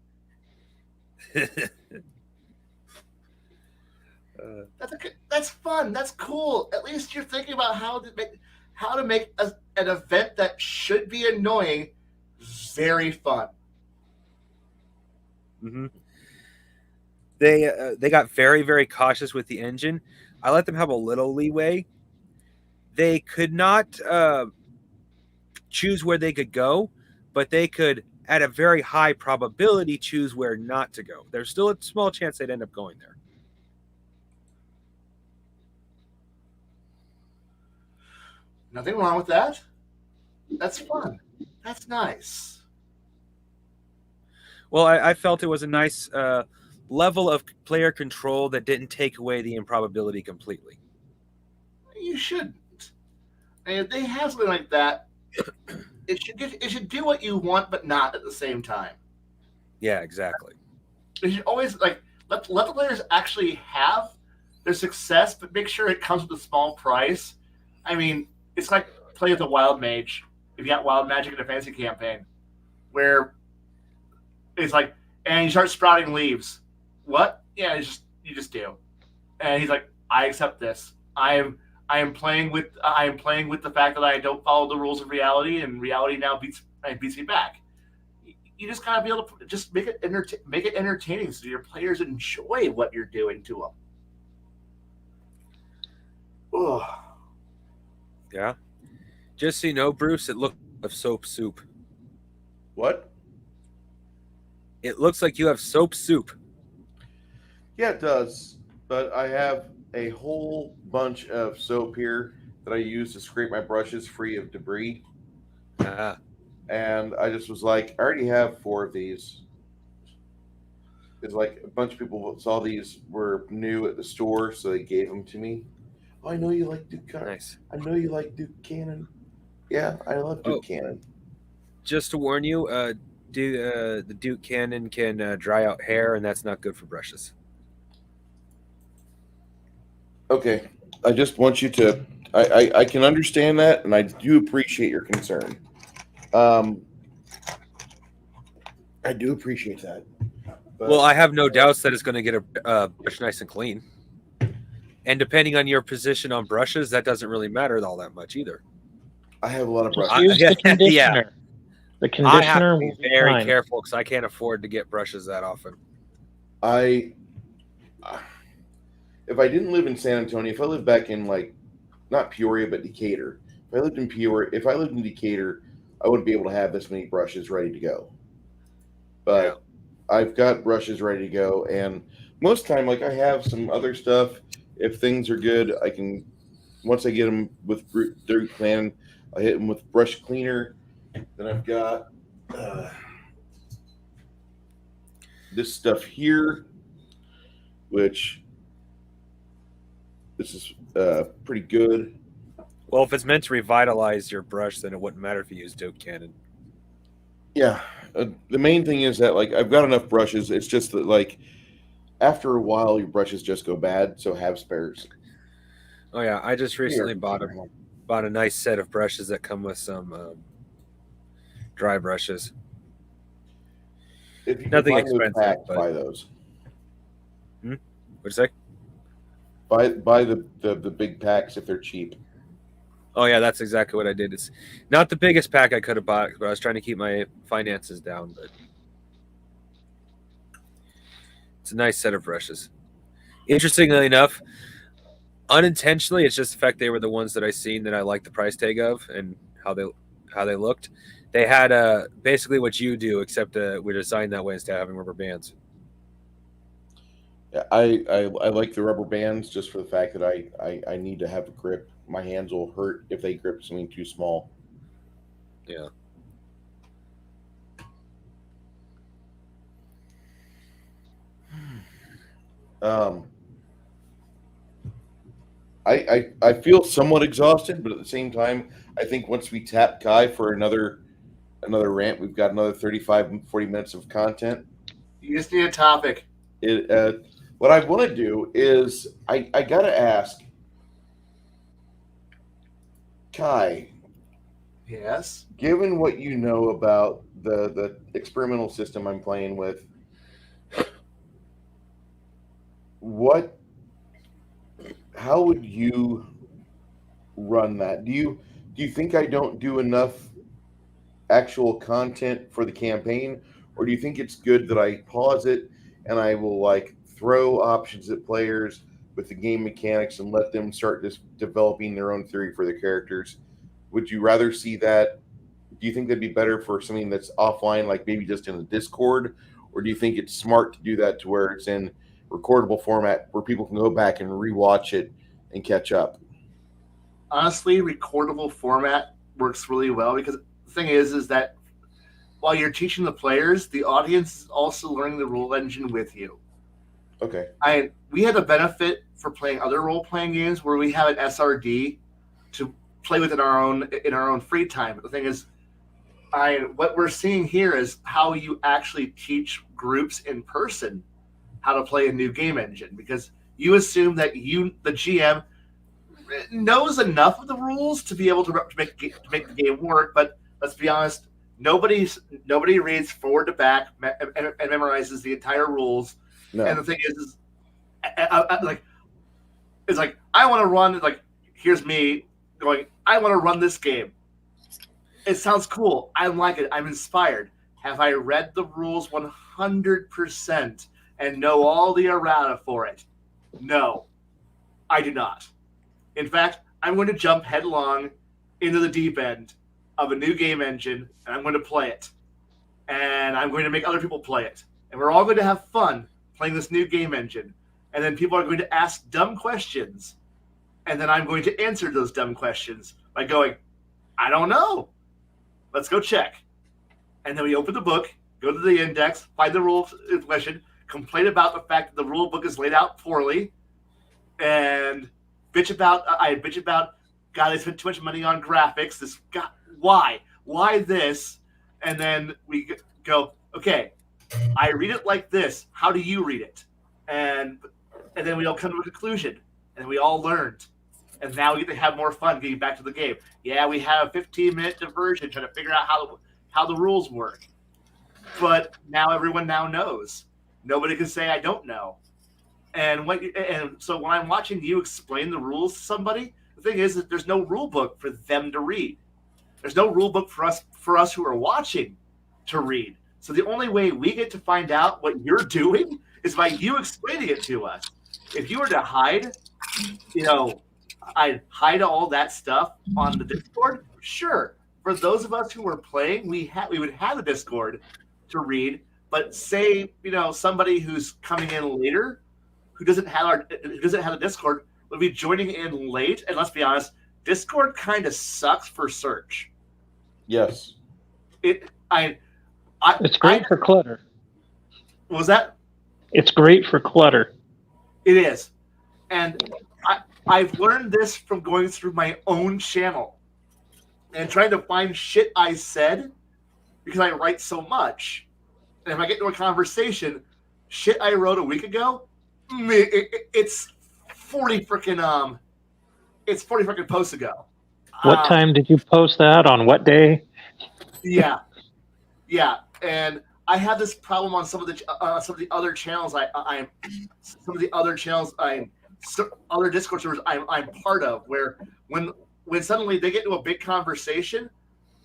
That's fun. That's cool. At least you're thinking about how to make an event that should be annoying very fun. Mm-hmm. They got very, very cautious with the engine. I let them have a little leeway. They could not choose where they could go, but they could, at a very high probability, choose where not to go. There's still a small chance they'd end up going there. Nothing wrong with that. That's fun. That's nice. Well, I felt it was a nice level of player control that didn't take away the improbability completely. You shouldn't. And if they have something like that, it should do what you want, but not at the same time. Yeah, exactly. It should always let the players actually have their success, but make sure it comes with a small price. I mean, it's like play with a wild mage. If you got wild magic in a fantasy campaign, where it's like, and you start sprouting leaves. What? Yeah, you just do. And he's like, I accept this. I am playing with the fact that I don't follow the rules of reality, and reality now beats me back. you just gotta be able to just make it entertaining, so your players enjoy what you're doing to them. Ugh. Yeah. Just so you know, Bruce, it looks like soap soup. What? It looks like you have soap soup. Yeah, it does. But I have a whole bunch of soap here that I use to scrape my brushes free of debris. Ah. And I just was like, I already have 4 of these. It's like a bunch of people saw these were new at the store, so they gave them to me. Oh, I know you like Duke Cannon. Nice. I know you like Duke Cannon. Yeah, I love Duke Cannon. Just to warn you, the Duke Cannon can dry out hair, and that's not good for brushes. Okay, I just want you to. I can understand that, and I do appreciate your concern. I do appreciate that. But, Well, I have no doubts that it's going to get a brush nice and clean. And depending on your position on brushes, that doesn't really matter all that much either. I have a lot of Just brushes. use the conditioner. Yeah. The I have conditioner to be will be very fine. careful because I can't afford to get brushes that often. If I didn't live in San Antonio, if I lived back in like not Peoria but Decatur, if I lived in Decatur, I wouldn't be able to have this many brushes ready to go. But I've got brushes ready to go, and most time, like I have some other stuff. If things are good, I can once I get them with Duke Cannon, I hit them with brush cleaner. Then I've got this stuff here, which this is pretty good. Well, if it's meant to revitalize your brush, then it wouldn't matter if you use Duke Cannon. Yeah, the main thing is that like I've got enough brushes. It's just that like after a while your brushes just go bad, so have spares. Oh yeah, I just recently bought a nice set of brushes that come with some dry brushes. If you Nothing can find those expensive, packs, but buy those. what'd you say? Buy the big packs if they're cheap. Oh yeah, that's exactly what I did. It's not the biggest pack I could have bought, but I was trying to keep my finances down. But it's a nice set of brushes. Interestingly enough, unintentionally, it's just the fact they were the ones that I seen that I liked the price tag of and how they looked. They had basically what you do, except we're designed that way instead of having rubber bands. Yeah, I like the rubber bands just for the fact that I need to have a grip. My hands will hurt if they grip something too small. Yeah. I feel somewhat exhausted, but at the same time, I think once we tap Kai for another rant, we've got another 35, 40 minutes of content. You just need a topic. What I want to do is I gotta ask Kai. Yes. Given what you know about the experimental system I'm playing with, how would you run that? Do you think I don't do enough actual content for the campaign, or do you think it's good that I pause it and I will like throw options at players with the game mechanics and let them start just developing their own theory for their characters? Would you rather see that? Do you think that'd be better for something that's offline, like maybe just in a Discord, or do you think it's smart to do that to where it's in recordable format where people can go back and rewatch it and catch up? Honestly, recordable format works really well because the thing is that while you're teaching the players, the audience is also learning the rule engine with you. Okay. We had a benefit for playing other role-playing games where we have an SRD to play with in our own free time. But the thing is, what we're seeing here is how you actually teach groups in person how to play a new game engine, because you assume that the GM knows enough of the rules to be able to make the game work. But let's be honest, nobody reads forward to back and memorizes the entire rules. No. And the thing is it's like I want to run. Like, here's me going, I want to run this game. It sounds cool. I like it. I'm inspired. have I read the rules 100% and know all the errata for it? No, I do not. In fact, I'm going to jump headlong into the deep end of a new game engine, and I'm going to play it. And I'm going to make other people play it. And we're all going to have fun playing this new game engine. And then people are going to ask dumb questions. And then I'm going to answer those dumb questions by going, I don't know. Let's go check. And then we open the book, go to the index, find the rule question, complain about the fact that the rule book is laid out poorly, and bitch about, God, I spent too much money on graphics. Why? Why this? And then we go, okay, I read it like this. How do you read it? And then we all come to a conclusion, and we all learned. And now we get to have more fun getting back to the game. Yeah, we have a 15-minute diversion trying to figure out how the rules work. But now everyone now knows. Nobody can say I don't know. And so when I'm watching you explain the rules to somebody, the thing is that there's no rule book for them to read. There's no rule book for us who are watching to read. So the only way we get to find out what you're doing is by you explaining it to us. If you were to hide, I'd hide all that stuff on the Discord. Sure, for those of us who are playing, we would have a Discord to read. But say somebody who's coming in later, who doesn't have a Discord, would be joining in late. And let's be honest, Discord kind of sucks for search. Yes. It's great for clutter. What was that? It's great for clutter. It is. And I've learned this from going through my own channel and trying to find shit I said because I write so much. And if I get into a conversation, shit I wrote a week ago, it's 40 freaking posts ago. What time did you post that? On what day? Yeah. And I have this problem on some of the other channels other Discord servers I'm part of, where when suddenly they get into a big conversation,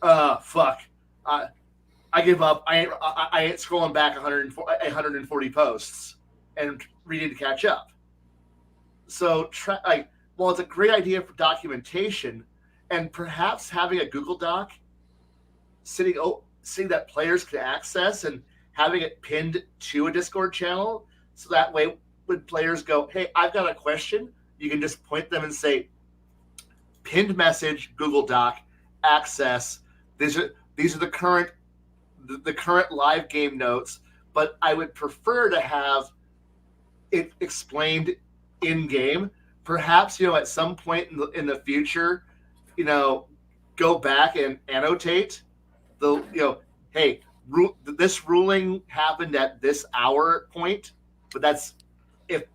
fuck, I give up. I ain't scrolling back 140 posts and reading to catch up. So while it's a great idea for documentation, and perhaps having a Google Doc sitting that players can access and having it pinned to a Discord channel, so that way when players go, hey, I've got a question, you can just point them and say, pinned message, Google Doc, access. These are the current live game notes, but I would prefer to have it explained in game. Perhaps at some point in the future, go back and annotate hey, this ruling happened at this hour point, but that's if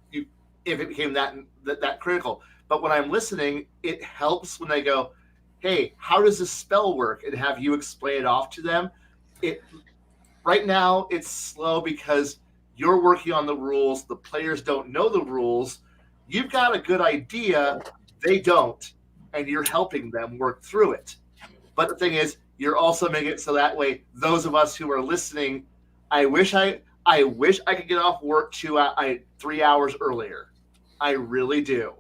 it became that critical. But when I'm listening, it helps when they go, hey, how does this spell work? And have you explain it off to them. Right now it's slow because you're working on the rules. The players don't know the rules. You've got a good idea. They don't. And you're helping them work through it. But the thing is, you're also making it so that way those of us who are listening, I wish I could get off work 3 hours earlier. I really do.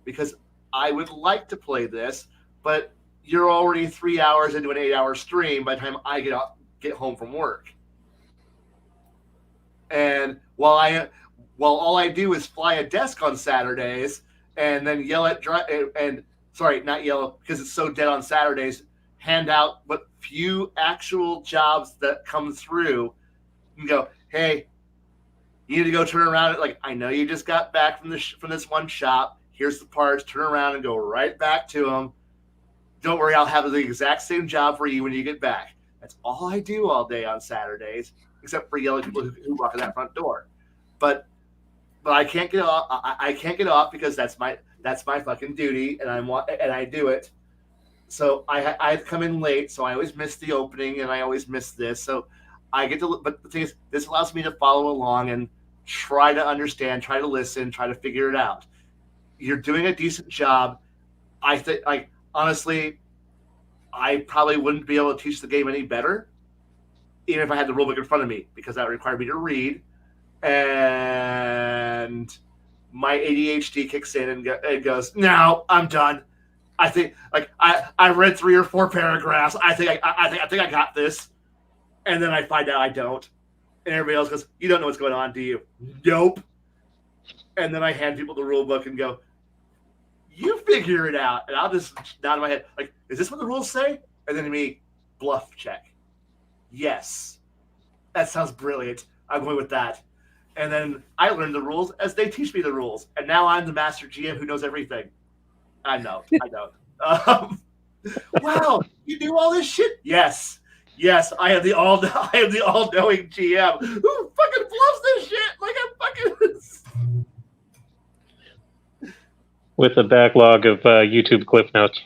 Because I would like to play this, but you're already 3 hours into an 8-hour stream by the time I get home from work. And while all I do is fly a desk on Saturdays and then yell at not yell because it's so dead on Saturdays, hand out what few actual jobs that come through and go, hey, you need to go turn around. Like, I know you just got back from this one shop. Here's the parts. Turn around and go right back to them. Don't worry, I'll have the exact same job for you when you get back. That's all I do all day on Saturdays, except for yelling at people who walk in that front door. But I can't get off. I can't get off because that's my fucking duty, and I do it. So I come in late, so I always miss the opening, and I always miss this. So I get to. But the thing is, this allows me to follow along and try to understand, try to listen, try to figure it out. You're doing a decent job. I think, honestly, I probably wouldn't be able to teach the game any better. even if I had the rulebook in front of me, because that required me to read, and my ADHD kicks in and goes, "No, I'm done. I think I read 3 or 4 paragraphs. I think I got this," and then I find out I don't, and everybody else goes, "You don't know what's going on, do you?" Nope. And then I hand people the rule book and go, "You figure it out," and I'll just nod in my head like, "Is this what the rules say?" And then to me, bluff check. Yes, that sounds brilliant. I'm going with that. And then I learn the rules as they teach me the rules, and now I'm the master GM who knows everything. I know. Wow, you do all this shit? Yes, I am the all-knowing GM who fucking bluffs this shit like I'm fucking. With a backlog of YouTube clip notes.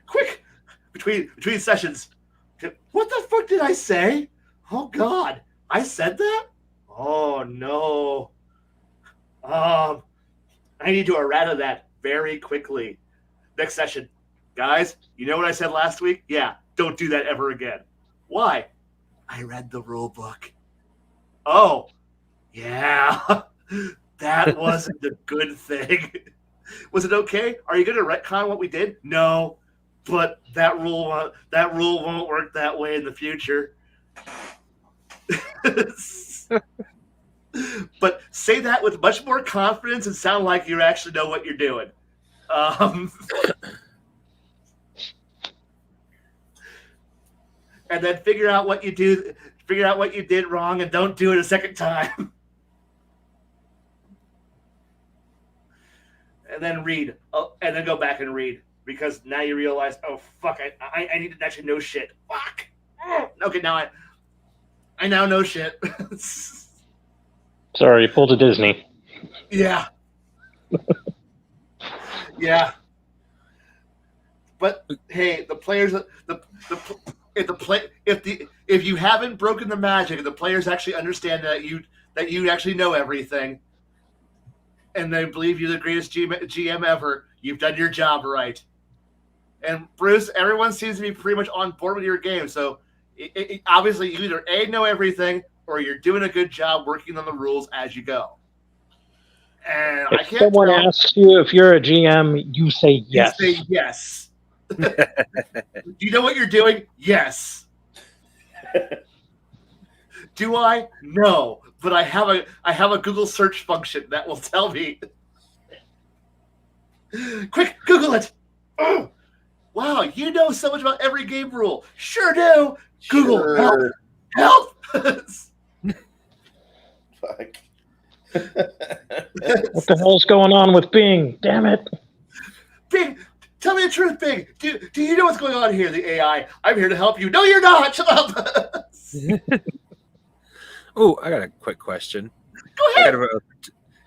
Quick, between sessions. What the fuck did I say? Oh God, I said that? Oh no. I need to errata that very quickly. Next session. Guys, you know what I said last week? Yeah, don't do that ever again. Why? I read the rule book. Oh, yeah. That wasn't a good thing. Was it okay? Are you going to retcon what we did? No, but that rule won't work that way in the future. But say that with much more confidence and sound like you actually know what you're doing. And then figure out what you did wrong, and don't do it a second time. And then read, and then go back and read, because now you realize, oh fuck, I need to actually know shit. Fuck. Okay, now I now know shit. Sorry, you pulled a Disney. Yeah. Yeah. But hey, the players, if you haven't broken the magic, and the players actually understand that you actually know everything, and they believe you're the greatest GM ever, you've done your job right. And Bruce, everyone seems to be pretty much on board with your game. So obviously, you either A, know everything, or you're doing a good job working on the rules as you go. And if someone asks you if you're a GM, you say yes. You say yes. Do you know what you're doing? Yes. Do I? No. But I have a Google search function that will tell me. Quick, Google it. Oh, wow, you know so much about every game rule. Sure do. Google, Sure. help. Fuck. What the hell's going on with Bing? Damn it. Bing, tell me the truth, Bing. Do you know what's going on here, the AI? I'm here to help you. No, you're not. Shut up. Oh, I got a quick question. Go ahead.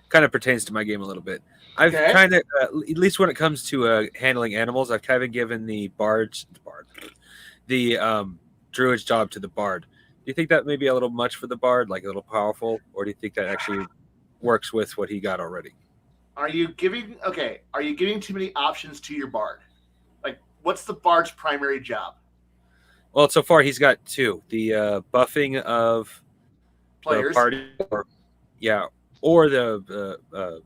Kind of pertains to my game a little bit. I've kind of, at least when it comes to handling animals, I've kind of given the druid's job to the bard. Do you think that may be a little much for the bard, like a little powerful, or do you think that actually works with what he got already? Are you giving too many options to your bard? Like, what's the bard's primary job? Well, so far he's got 2: the buffing of players, the party, or the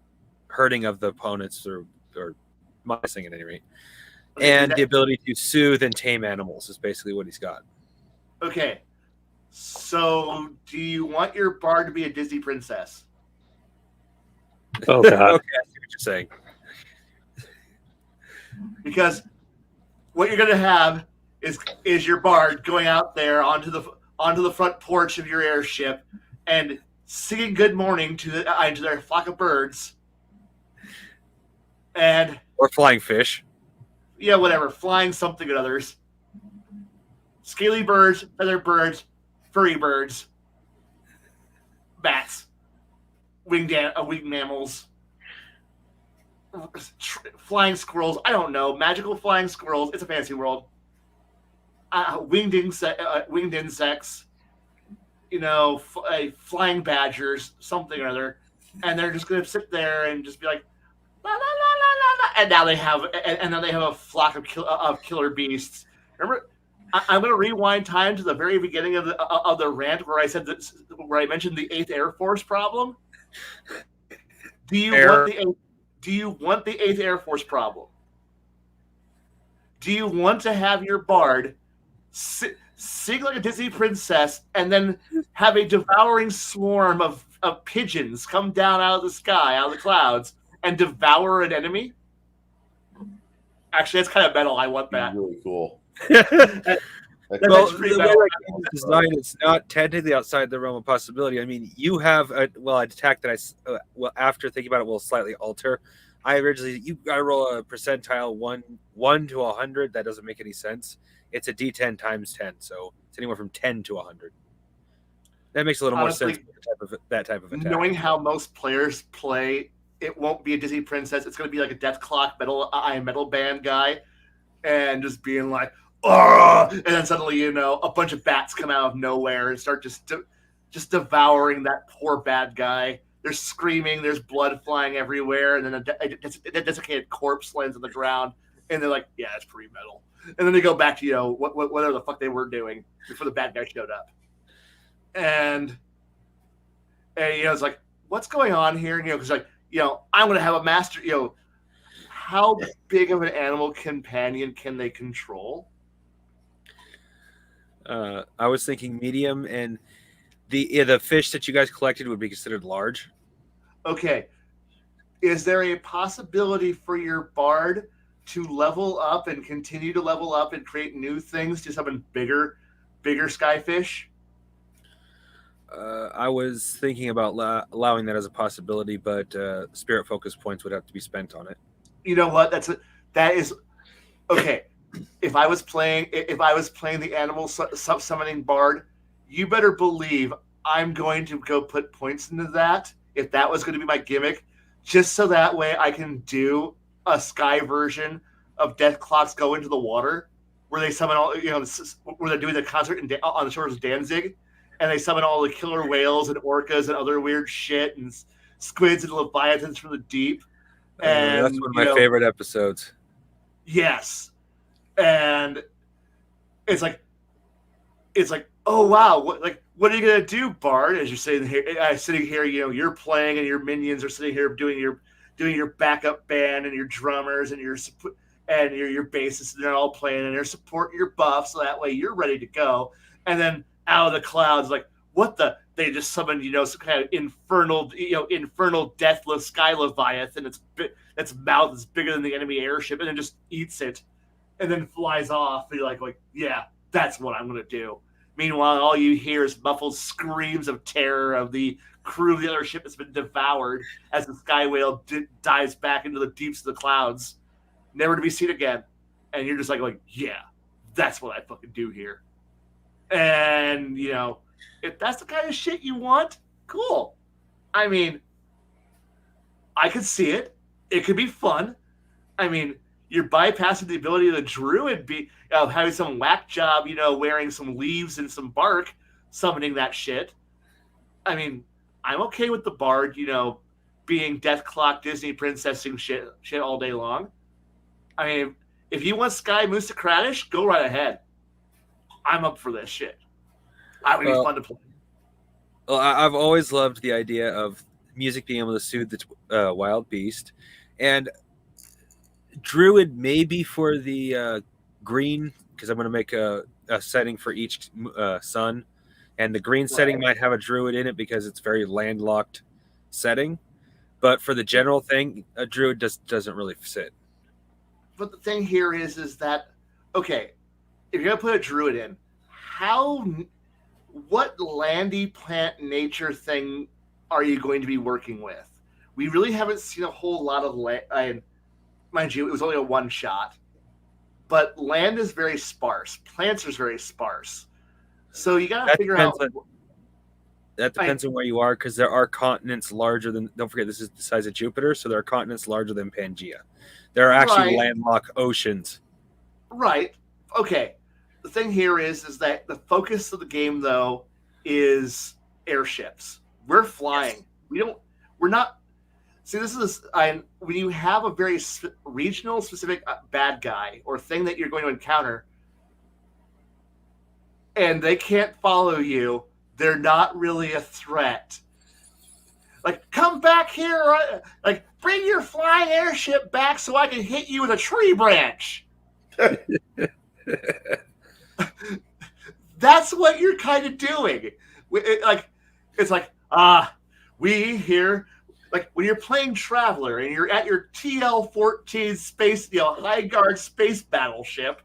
hurting of the opponents, or minusing at any rate, and the ability to soothe and tame animals is basically what he's got. Okay, so do you want your bard to be a Disney princess? Oh God! Okay, I see what you're saying. Because what you're going to have is your bard going out there onto the front porch of your airship and singing "Good Morning" to their flock of birds, or flying fish. Yeah, whatever, flying something or others. Scaly birds, feather birds, furry birds, bats, winged mammals, flying squirrels. I don't know, magical flying squirrels. It's a fantasy world. Winged insects. Flying badgers, something or other, and they're just going to sit there and just be like, la la la la la la. And now they have a flock of killer beasts. Remember, I'm going to rewind time to the very beginning of the rant where I said that, where I mentioned the 8th Air Force problem. Do you want the 8th Air Force problem? Do you want to have your bard sing like a Disney princess and then have a devouring swarm of pigeons come down out of the sky, out of the clouds, and devour an enemy? Actually, that's kind of metal. I want that. Really cool. Well, the way that game is designed, it's not technically outside the realm of possibility. I mean, you have an attack that after thinking about it, will slightly alter. I originally, you got to roll a percentile 1 to 100. That doesn't make any sense. It's a D10 times 10, so it's anywhere from 10 to 100. That makes a little more sense for that type of attack. Knowing how most players play, it won't be a Disney princess. It's going to be like a Death Clock metal band guy, and just being like, "Ugh!" And then suddenly, a bunch of bats come out of nowhere and start just devouring that poor bad guy. They're screaming. There's blood flying everywhere, and then a desiccated corpse lands on the ground, and they're like, "Yeah, it's pretty metal." And then they go back to whatever the fuck they were doing before the bad guy showed up, and it's like, what's going on here? Because I'm going to have a master. How big of an animal companion can they control? I was thinking medium, and the fish that you guys collected would be considered large. Okay. Is there a possibility for your bard to level up and continue to level up and create new things to summon bigger skyfish? I was thinking about allowing that as a possibility, but spirit focus points would have to be spent on it. You know what? That is okay. If I was playing the animal summoning bard, you better believe I'm going to go put points into that. If that was going to be my gimmick, just so that way I can do a sky version of Death Clocks Go Into the Water, where they summon all, where they're doing the concert on the shores of Danzig, and they summon all the killer whales and orcas and other weird shit and squids and leviathans from the deep. And that's one of my favorite episodes. Yes, and it's like, oh wow, what are you gonna do, Bard? As you're sitting here, you're playing, and your minions are sitting here doing your backup band and your drummers and your bassists, and they're all playing, and they're supporting your buff, so that way you're ready to go. And then out of the clouds, like, what the? They just summoned, some kind of infernal deathless sky leviathan. Its mouth is bigger than the enemy airship, and then just eats it, and then flies off. And you're like, yeah, that's what I'm gonna do. Meanwhile, all you hear is muffled screams of terror of the crew of the other ship that's been devoured as the sky whale dives back into the deeps of the clouds, never to be seen again. And you're just like, yeah, that's what I fucking do here. And, if that's the kind of shit you want, cool. I mean, I could see it. It could be fun. I mean, you're bypassing the ability of the druid having some whack job, wearing some leaves and some bark, summoning that shit. I mean, I'm okay with the bard, being Death Clock Disney princessing shit all day long. I mean, if you want Sky Moose to Kradish, go right ahead. I'm up for this shit. I would be fun to play. Well, I've always loved the idea of music being able to soothe the wild beast, and druid maybe for the green, because I'm going to make a setting for each sun, and the green setting might have a druid in it because it's very landlocked setting, but for the general thing, a druid just doesn't really fit. But the thing here is that, okay, if you're going to put a druid in, what landy plant nature thing are you going to be working with? We really haven't seen a whole lot of land. Mind you, it was only a one shot, but land is very sparse. Plants are very sparse. So you got to figure out. That depends on where you are, because there are continents larger than. Don't forget, this is the size of Jupiter, so there are continents larger than Pangea. There are actually landlocked oceans. Right. Okay. The thing here is that the focus of the game, though, is airships. We're flying. Yes. We're not. See, this is when you have a very regional, specific bad guy or thing that you're going to encounter. and they can't follow you, they're not really a threat. Like, come back here, like, bring your flying airship back so I can hit you with a tree branch. That's what you're kind of doing. It's like, we here, like, when you're playing Traveler and you're at your TL-14 space, high guard space battleship,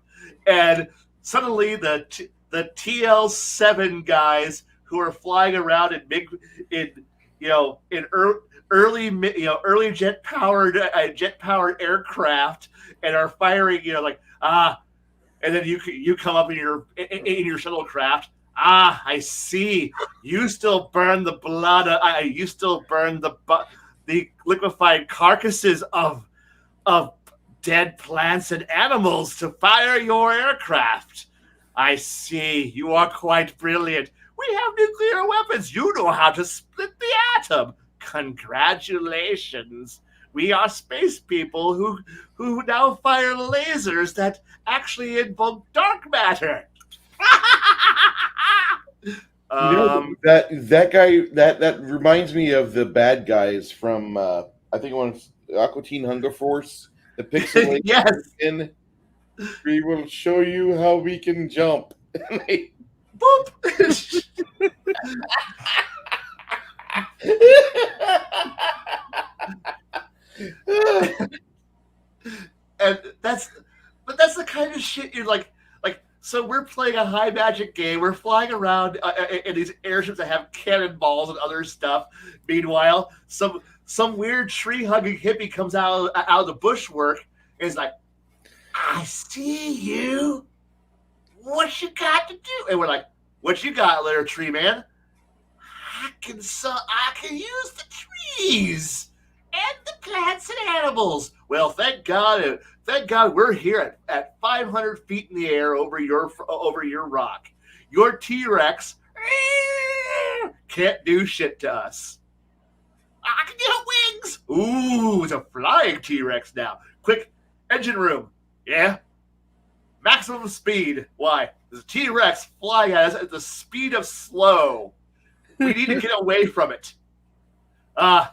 and suddenly the TL-7 guys who are flying around in early jet powered aircraft and are firing, and then you come up in your shuttlecraft. I see. You still burn the blood. You still burn the liquefied carcasses of dead plants and animals to fire your aircraft. I see. You are quite brilliant. We have nuclear weapons. You know how to split the atom. Congratulations. We are space people who now fire lasers that actually invoke dark matter. That guy that reminds me of the bad guys from I think it was Aqua Teen Hunger Force. The pixelated yes. In we will show you how we can jump. Boop. And that's the kind of shit you're like. So we're playing a high magic game. We're flying around in these airships that have cannonballs and other stuff. Meanwhile, some weird tree hugging hippie comes out of the bushwork and is like, "I see you. What you got to do?" And we're like, "What you got, little tree man?" I can use the trees and the plants and animals. Well, thank God we're here at 500 feet in the air over your rock. Your T-Rex can't do shit to us. I can get wings. Ooh, it's a flying T-Rex now. Quick, engine room. Yeah. Maximum speed. Why? There's a T-Rex flying at us at the speed of slow. We need to get away from it. I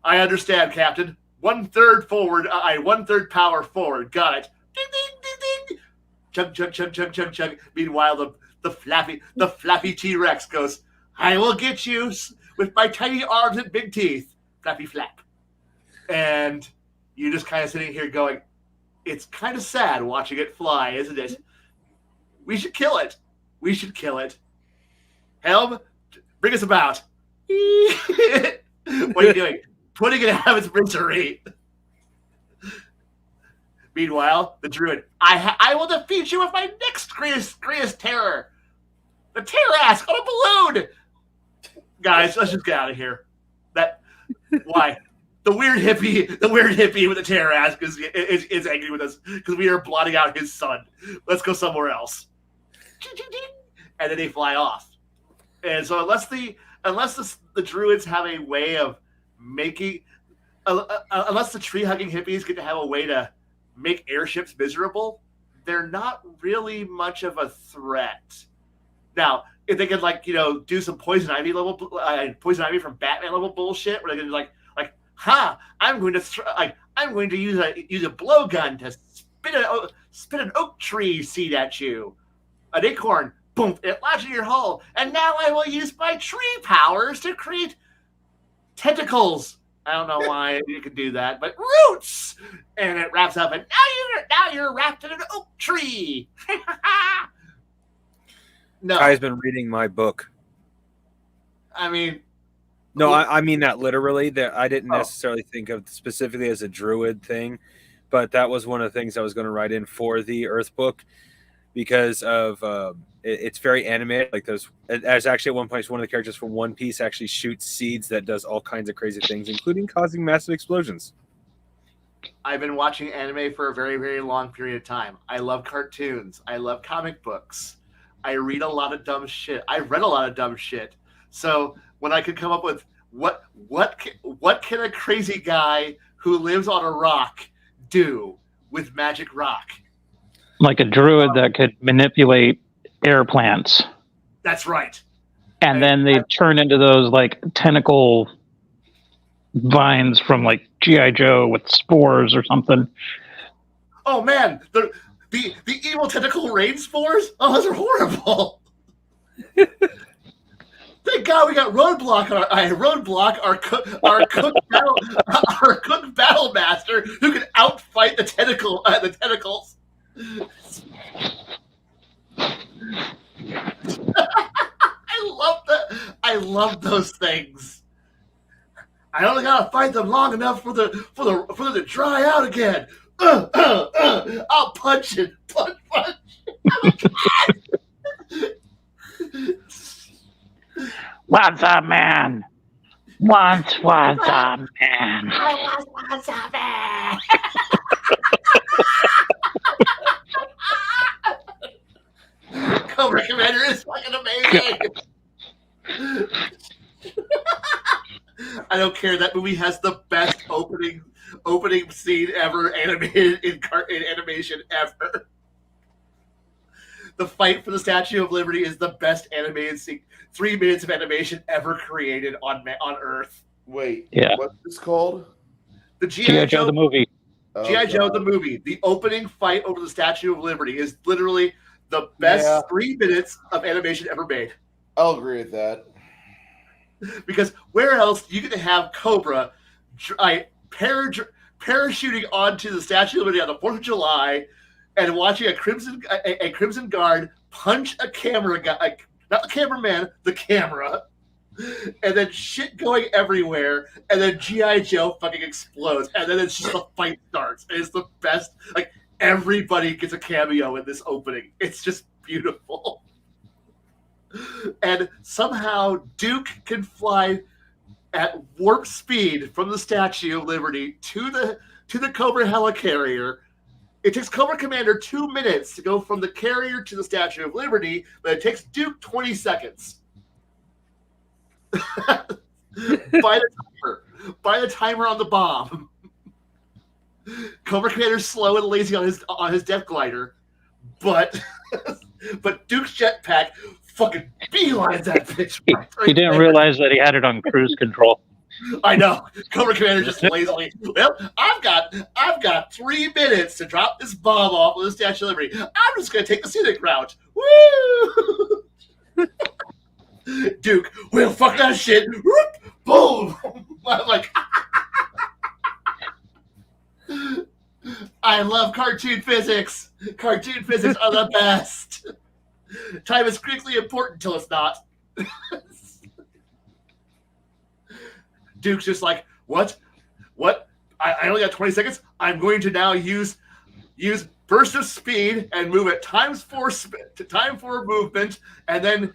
understand, Captain. 1/3 forward. 1/3 power forward. Got it. Ding, ding, ding, ding. Chug, chug, chug, chug, chug, chug. Meanwhile, the flappy T-Rex goes, "I will get you with my tiny arms and big teeth." Flappy flap. And you're just kind of sitting here going, it's kind of sad watching it fly, isn't it? We should kill it. Helm, bring us about. What are you doing? Putting it out of its misery. Meanwhile, the druid, I will defeat you with my next greatest terror. The Terrask on a balloon. Guys, let's just get out of here. Why? The weird hippie with the Terrask is angry with us because we are blotting out his son. Let's go somewhere else. And then they fly off. And so unless the druids have a way of making, unless the tree hugging hippies get to have a way to make airships miserable, they're not really much of a threat. Now, if they could do some poison ivy from Batman level bullshit, where they can I'm going to use a blowgun to spit an oak tree seed at you, an acorn. Boom! It lodges in your hull, and now I will use my tree powers to create tentacles. I don't know why you could do that, but roots, and it wraps up, and now you're wrapped in an oak tree. No, Kai's been reading my book. I mean, no, I mean that literally. That I didn't necessarily think of specifically as a druid thing, but that was one of the things I was going to write in for the Earth book because of. It's very animated. Like there's actually at one point one of the characters from One Piece actually shoots seeds that does all kinds of crazy things, including causing massive explosions. I've been watching anime for a very, very long period of time. I love cartoons. I love comic books. I read a lot of dumb shit. I've read a lot of dumb shit. So when I could come up with what can a crazy guy who lives on a rock do with magic rock? Like a druid that could manipulate air plants. That's right. And then they turn into those like tentacle vines from like G.I. Joe with spores or something. Oh man, the evil tentacle rain spores? Oh, those are horrible. Thank God we got Roadblock, our cook battle master who can outfight the tentacles. I love those things. I only gotta fight them long enough for them to dry out again. I'll punch it. Punch. Once a man. Once was a man. I was once a man. Cobra Commander is fucking amazing. I don't care. That movie has the best opening scene ever animated in animation ever. The fight for the Statue of Liberty is the best animated scene. 3 minutes of animation ever created on Earth. Wait, yeah. What's this called? The G.I. Joe the movie. G.I. Joe the movie. The opening fight over the Statue of Liberty is literally the best 3 minutes of animation ever made. I'll agree with that. Because where else you get to have Cobra parachuting onto the Statue of Liberty on the 4th of July and watching a Crimson Guard punch a camera guy, not the cameraman, the camera, and then shit going everywhere, and then G.I. Joe fucking explodes, and then it's just the fight starts. It's the best. Like, everybody gets a cameo in this opening. It's just beautiful. And somehow Duke can fly at warp speed from the Statue of Liberty to the Cobra helicarrier. It takes Cobra Commander 2 minutes to go from the carrier to the Statue of Liberty, but it takes Duke 20 seconds. by the timer on the bomb. Cobra Commander's slow and lazy on his death glider, but Duke's jetpack fucking beelines that bitch. He didn't realize that he had it on cruise control. I know. Cobra Commander just lazily. Well, I've got 3 minutes to drop this bomb off with the Statue of Liberty. I'm just gonna take the scenic route. Woo! Duke, well, fuck that shit. Boom! I'm like, I love cartoon physics. Cartoon physics are the best. Time is critically important until it's not. Duke's just like, what? I only got 20 seconds. I'm going to now use burst of speed and move at time for movement, and then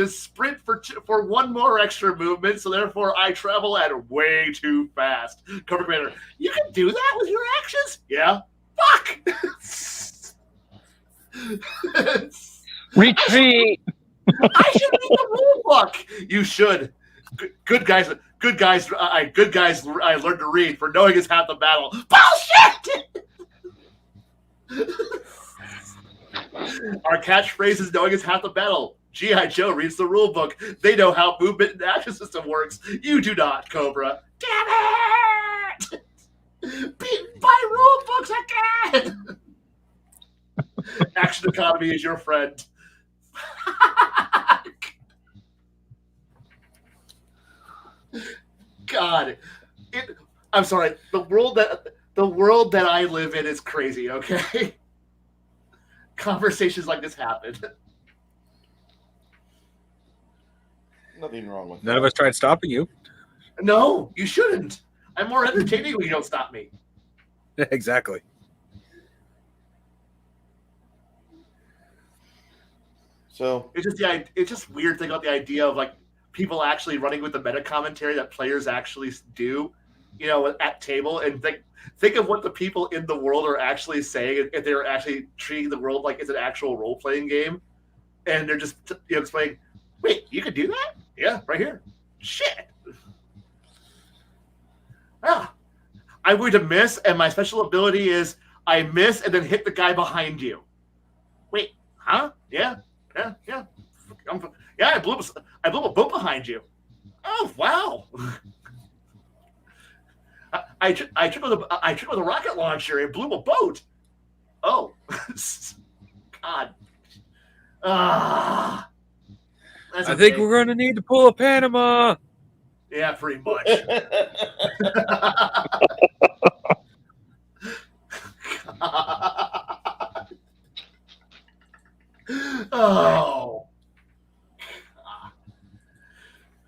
sprint for 1 more extra movement. So therefore, I travel at way too fast. Cobra Commander, you can do that with your actions? Yeah. Fuck. Retreat. I should read the rule book. You should. Good guys. I learned to read. For knowing is half the battle. Bullshit. Our catchphrase is knowing is half the battle. G.I. Joe reads the rule book. They know how movement and action system works. You do not, Cobra. Damn it! Beaten by rule books again. Action economy is your friend. God, I'm sorry. The world that I live in is crazy. Okay, conversations like this happen. Nothing wrong with None of us tried stopping you. No, you shouldn't. I'm more entertaining when you don't stop me. Exactly. So it's just weird thing about the idea of like people actually running with the meta commentary that players actually do, at table, and think of what the people in the world are actually saying if they're actually treating the world like it's an actual role playing game, and they're just explaining, wait, you can do that? Yeah, right here. Shit. I'm going to miss, and my special ability is I miss and then hit the guy behind you. Wait, huh? Yeah. Yeah. I blew up a boat behind you. Oh wow! I took with a rocket launcher and blew a boat. Oh, God. Ah, that's I think okay. we're going to need to pull a Panama. Yeah, pretty much. Oh.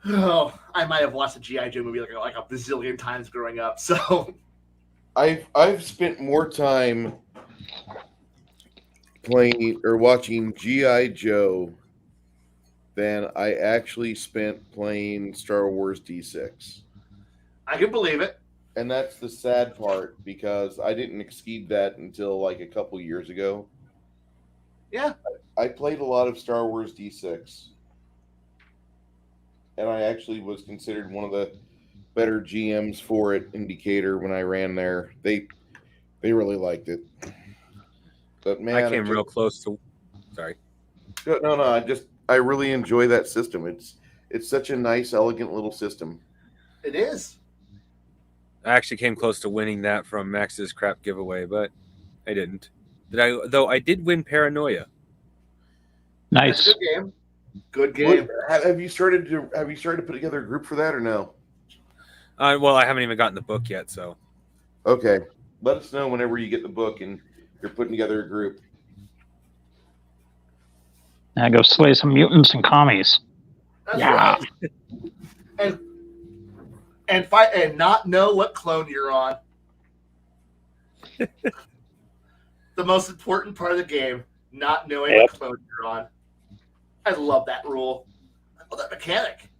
Oh, I might have watched a G.I. Joe movie like a bazillion times growing up. So I've spent more time playing or watching G.I. Joe than I actually spent playing Star Wars D6. I can believe it. And that's the sad part because I didn't exceed that until like a couple years ago. Yeah. I played a lot of Star Wars D6. And I actually was considered one of the better GMs for it in Decatur when I ran there. They really liked it. But man, I came real close to. Sorry. No. I really enjoy that system. It's such a nice, elegant little system. It is. I actually came close to winning that from Max's crap giveaway, but I didn't. Though I did win Paranoia. Nice. That's a good game. Good game. Have you started to put together a group for that or no? Well, I haven't even gotten the book yet, so. Okay. Let us know whenever you get the book and you're putting together a group. Now go slay some mutants and commies. That's Yeah. right. And fight and not know what clone you're on. The most important part of the game, not knowing what clone you're on. I love that rule. I love that mechanic.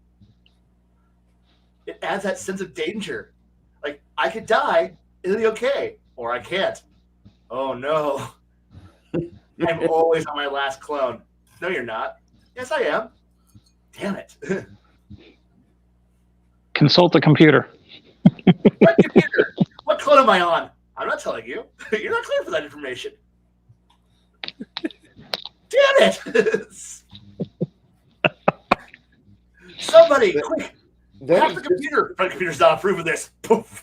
It adds that sense of danger. Like, I could die, it'll be okay. Or I can't. Oh no. I'm always on my last clone. No, you're not. Yes, I am. Damn it. Consult the computer. What computer? What clone am I on? I'm not telling you. You're not clear for that information. Damn it! Somebody, quick! Hack the computer. The computer's not approving this. Poof.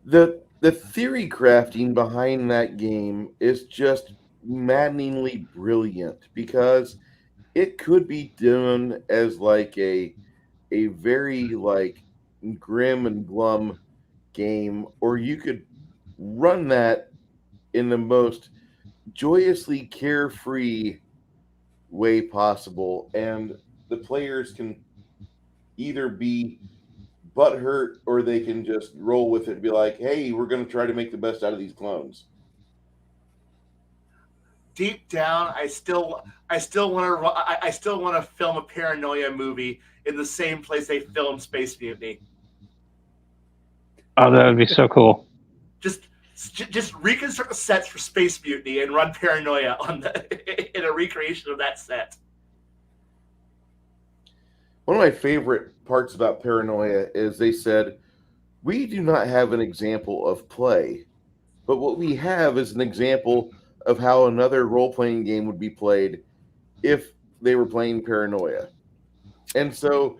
The theory crafting behind that game is just maddeningly brilliant because it could be done as like a very like grim and glum game, or you could run that in the most joyously carefree way possible, and the players can either be butthurt or they can just roll with it and be like, hey, we're going to try to make the best out of these clones. Deep down, I still want to film a Paranoia movie in the same place they filmed Space Mutiny. Oh, that would be so cool. Just reconstruct the sets for Space Mutiny and run Paranoia in a recreation of that set. One of my favorite parts about Paranoia is they said, we do not have an example of play, but what we have is an example of how another role-playing game would be played if they were playing Paranoia. And so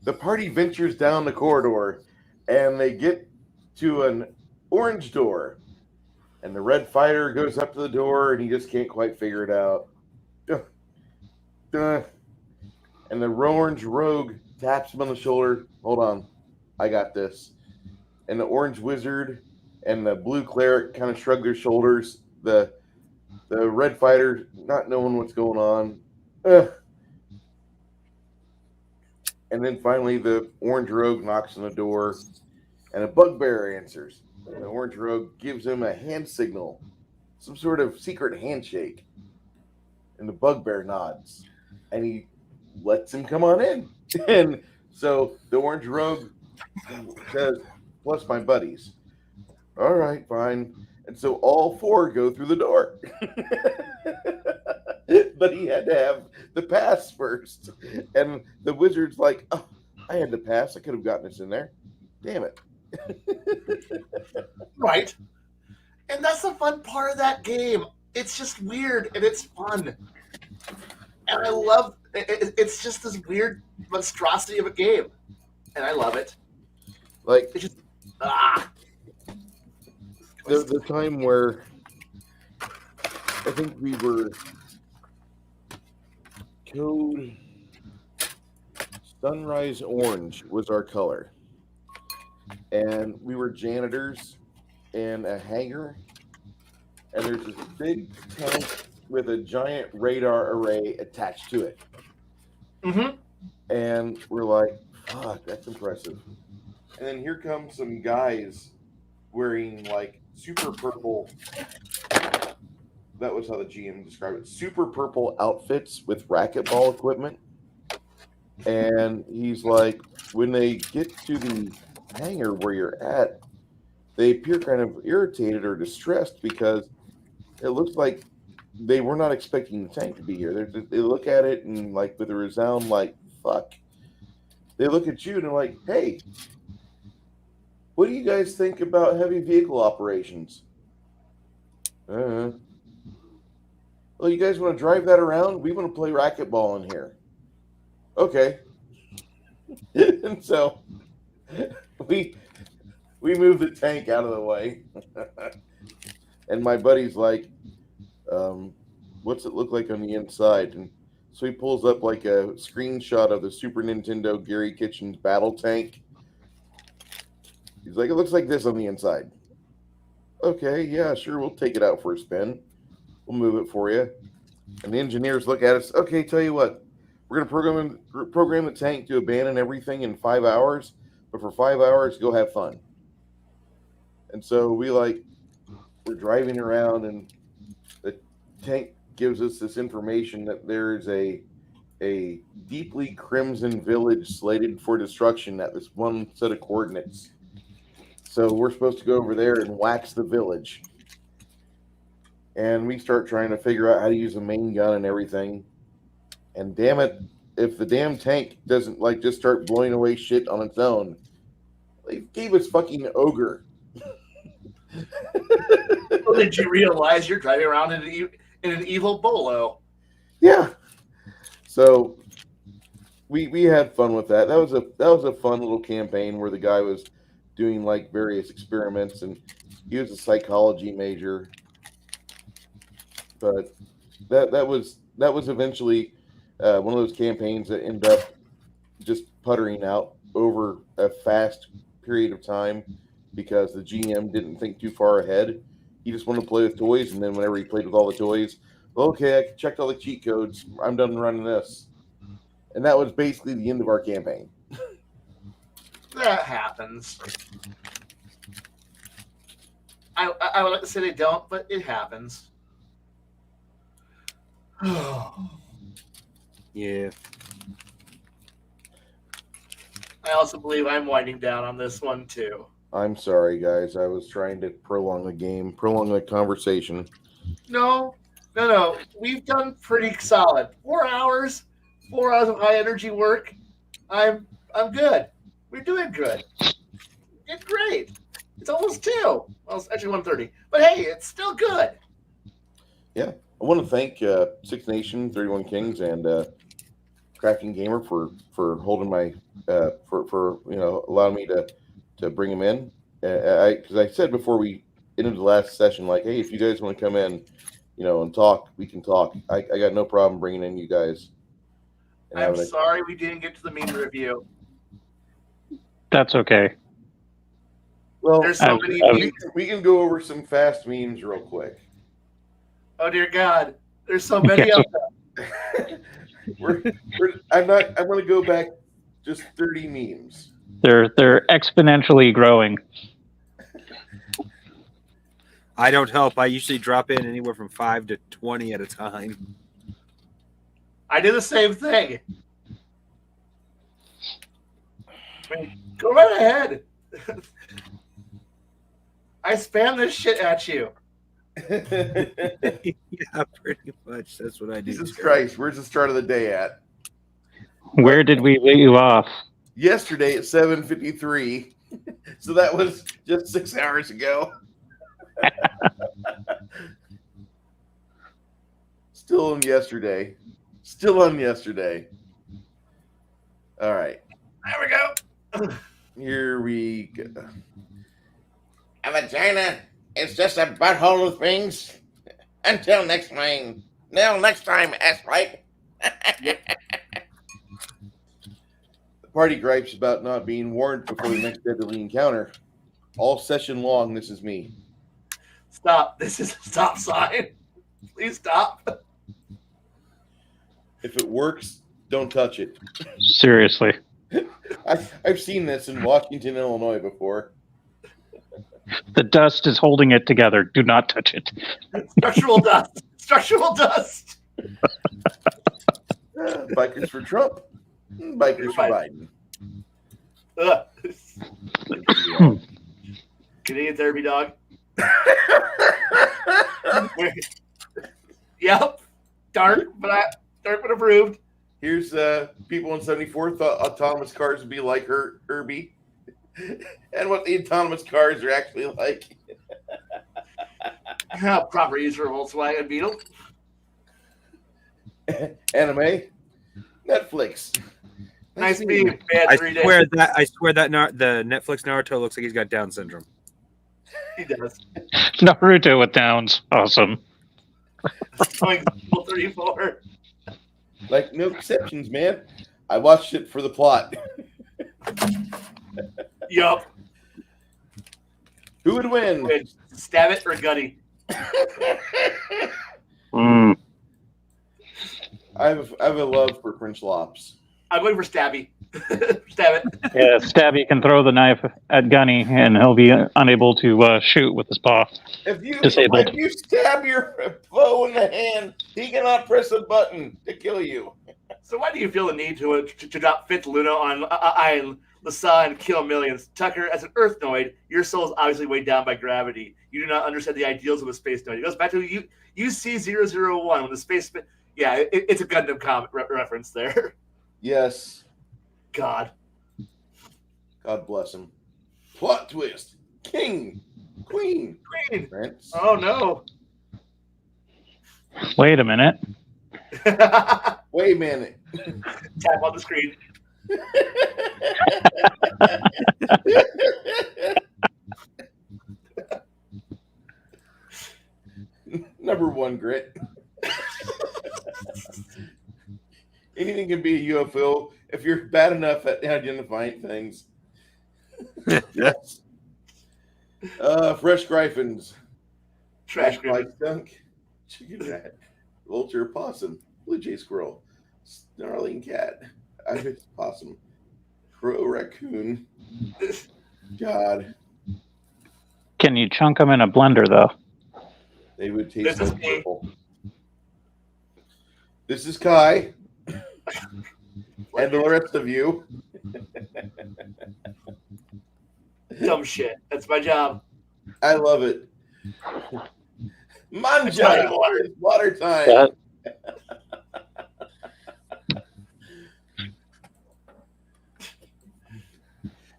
the party ventures down the corridor and they get to an orange door, and the red fighter goes up to the door and he just can't quite figure it out. And the orange rogue taps him on the shoulder. Hold on, I got this. And the orange wizard and the blue cleric kind of shrug their shoulders. The red fighter not knowing what's going on. And then finally the orange rogue knocks on the door and a bugbear answers. And the orange rogue gives him a hand signal, some sort of secret handshake. And the bugbear nods. And he lets him come on in. And so the orange rogue says, plus my buddies. All right, fine. And so all four go through the door. But he had to have the pass first. And the wizard's like, oh, I had the pass. I could have gotten us in there. Damn it. Right. And that's the fun part of that game. It's just weird and it's fun. And I love it. It's just this weird monstrosity of a game, and I love it. Like It's just the time where I think we were code sunrise orange was our color, and we were janitors in a hangar, and there's this big tank with a giant radar array attached to it. Mm-hmm. And we're like, fuck, that's impressive. And then here come some guys wearing like super purple. That was how the GM described it. Super purple outfits with racquetball equipment. And he's like, when they get to the hangar where you're at, they appear kind of irritated or distressed because it looks like they were not expecting the tank to be here. They look at it and like with a resound like, fuck. They look at you and they're like, hey, what do you guys think about heavy vehicle operations? Well, you guys want to drive that around? We want to play racquetball in here. Okay. And so we move the tank out of the way. And my buddy's like, what's it look like on the inside? And so he pulls up like a screenshot of the Super Nintendo Gary Kitchen's battle tank. He's like, it looks like this on the inside. Okay, yeah, sure, we'll take it out for a spin. We'll move it for you. And the engineers look at us. Okay, tell you what, we're going to program the tank to abandon everything in 5 hours, but for 5 hours, go have fun. And so we're driving around, and the tank gives us this information that there's a deeply crimson village slated for destruction at this one set of coordinates. So we're supposed to go over there and wax the village. And we start trying to figure out how to use a main gun and everything. And damn it, if the damn tank doesn't like just start blowing away shit on its own, they gave us fucking ogre. Well, did you realize you're driving around in an evil bolo? Yeah. So we had fun with that. That was a fun little campaign where the guy was doing like various experiments, and he was a psychology major. But that was eventually one of those campaigns that ended up just puttering out over a fast period of time because the GM didn't think too far ahead. He just wanted to play with toys, and then whenever he played with all the toys, okay, I checked all the cheat codes. I'm done running this. And that was basically the end of our campaign. That happens. I would like to say they don't, but it happens. Yeah. I also believe I'm winding down on this one too. I'm sorry, guys. I was trying to prolong the conversation. No. We've done pretty solid. 4 hours of high energy work. I'm good. We're doing good. It's great. It's almost 2. Well, it's actually 1:30. But hey, it's still good. Yeah. I want to thank Six Nation, 31 Kings, and Cracking Gamer for holding my for allowing me to bring him in. Because I said before we ended the last session, like, hey, if you guys want to come in, and talk, we can talk. I got no problem bringing in you guys. I'm sorry we didn't get to the meme review. That's okay. Well, There's so many we can go over some fast memes real quick. Oh dear God, there's so many of them. I'm going to go back just 30 memes. They're exponentially growing. I don't help. I usually drop in anywhere from 5 to 20 at a time. I do the same thing. I mean, go right ahead. I spam this shit at you. Yeah, pretty much. That's what I do. Jesus Christ, where's the start of the day at? Where did we leave off? Yesterday at 7:53. So that was just 6 hours ago. Still in yesterday. Still on yesterday. All right. There we go. Here we go. A vagina is just a butthole of things. Until next time. Next time, ass-pipe. The party gripes about not being warned before the next deadly encounter. All session long, this is me. Stop. This is a stop sign. Please stop. If it works, don't touch it. Seriously. I've seen this in Washington, Illinois before. The dust is holding it together. Do not touch it. Structural dust. Structural dust. Bikers for Trump. Bikers for Biden. Canadian therapy dog. Yep. Dark but approved. Here's people in 74 thought autonomous cars would be like Herbie. And what the autonomous cars are actually like. Proper use for Volkswagen Beetle. Anime. Netflix. Nice being bad I 3 days. swear that the Netflix Naruto looks like he's got Down syndrome. He does. Naruto with Downs. Awesome. Going 34. Like, no exceptions, man. I watched it for the plot. Yup. Who would win? Stab it or Gutty? Mm. I have a love for French lops. I'm going for Stabby. Stab it. Yeah, Stabby can throw the knife at Gunny, and he'll be unable to shoot with his paw. If you Disabled. stab your foe in the hand, he cannot press a button to kill you. So why do you feel the need to drop Fifth Luna on Iron, Lassa, and kill millions? Tucker, as an Earthnoid, your soul is obviously weighed down by gravity. You do not understand the ideals of a space noid. It goes back to UC001 when the space... Yeah, it's a Gundam comic reference there. Yes. God bless him. Plot twist. King. Queen. Prince. Oh, no. Wait a minute. Wait a minute. Tap on the screen. Number one, Grit. Anything can be a UFO if you're bad enough at identifying things. Yes. Fresh Gryphons. Trash White griffin. skunk. Chicken rat. Vulture possum. Blue jay squirrel. Snarling cat. Ibex possum. Crow raccoon. God. Can you chunk them in a blender, though? They would taste This is like me. purple. This is Kai. And the rest of you. Dumb shit. That's my job. I love it. Manja! It's water time. That-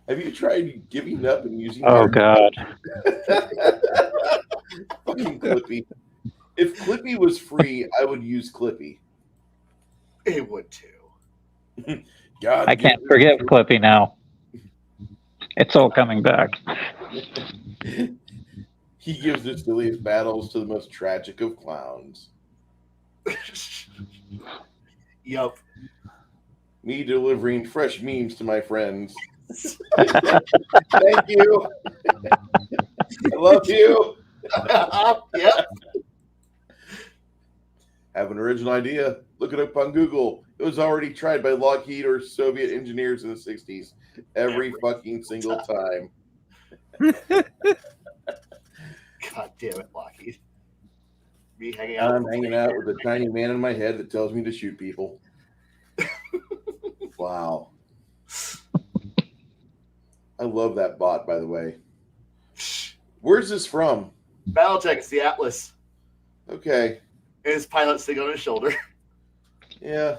Have you tried giving up and using Oh, God. fucking Clippy? If Clippy was free, I would use Clippy. It would too. God, I can't forget Clippy now. It's all coming back. He gives his silliest battles to the most tragic of clowns. Yup. Me delivering fresh memes to my friends. Thank you. I love you. Yep. Have an original idea? Look it up on Google. It was already tried by Lockheed or Soviet engineers in the 60s. Every fucking single time. God damn it, Lockheed. Me hanging out. I'm hanging out with a tiny man in my head that tells me to shoot people. Wow. I love that bot, by the way. Where's this from? Battletech, it's the Atlas. Okay. And his pilot sitting on his shoulder. Yeah.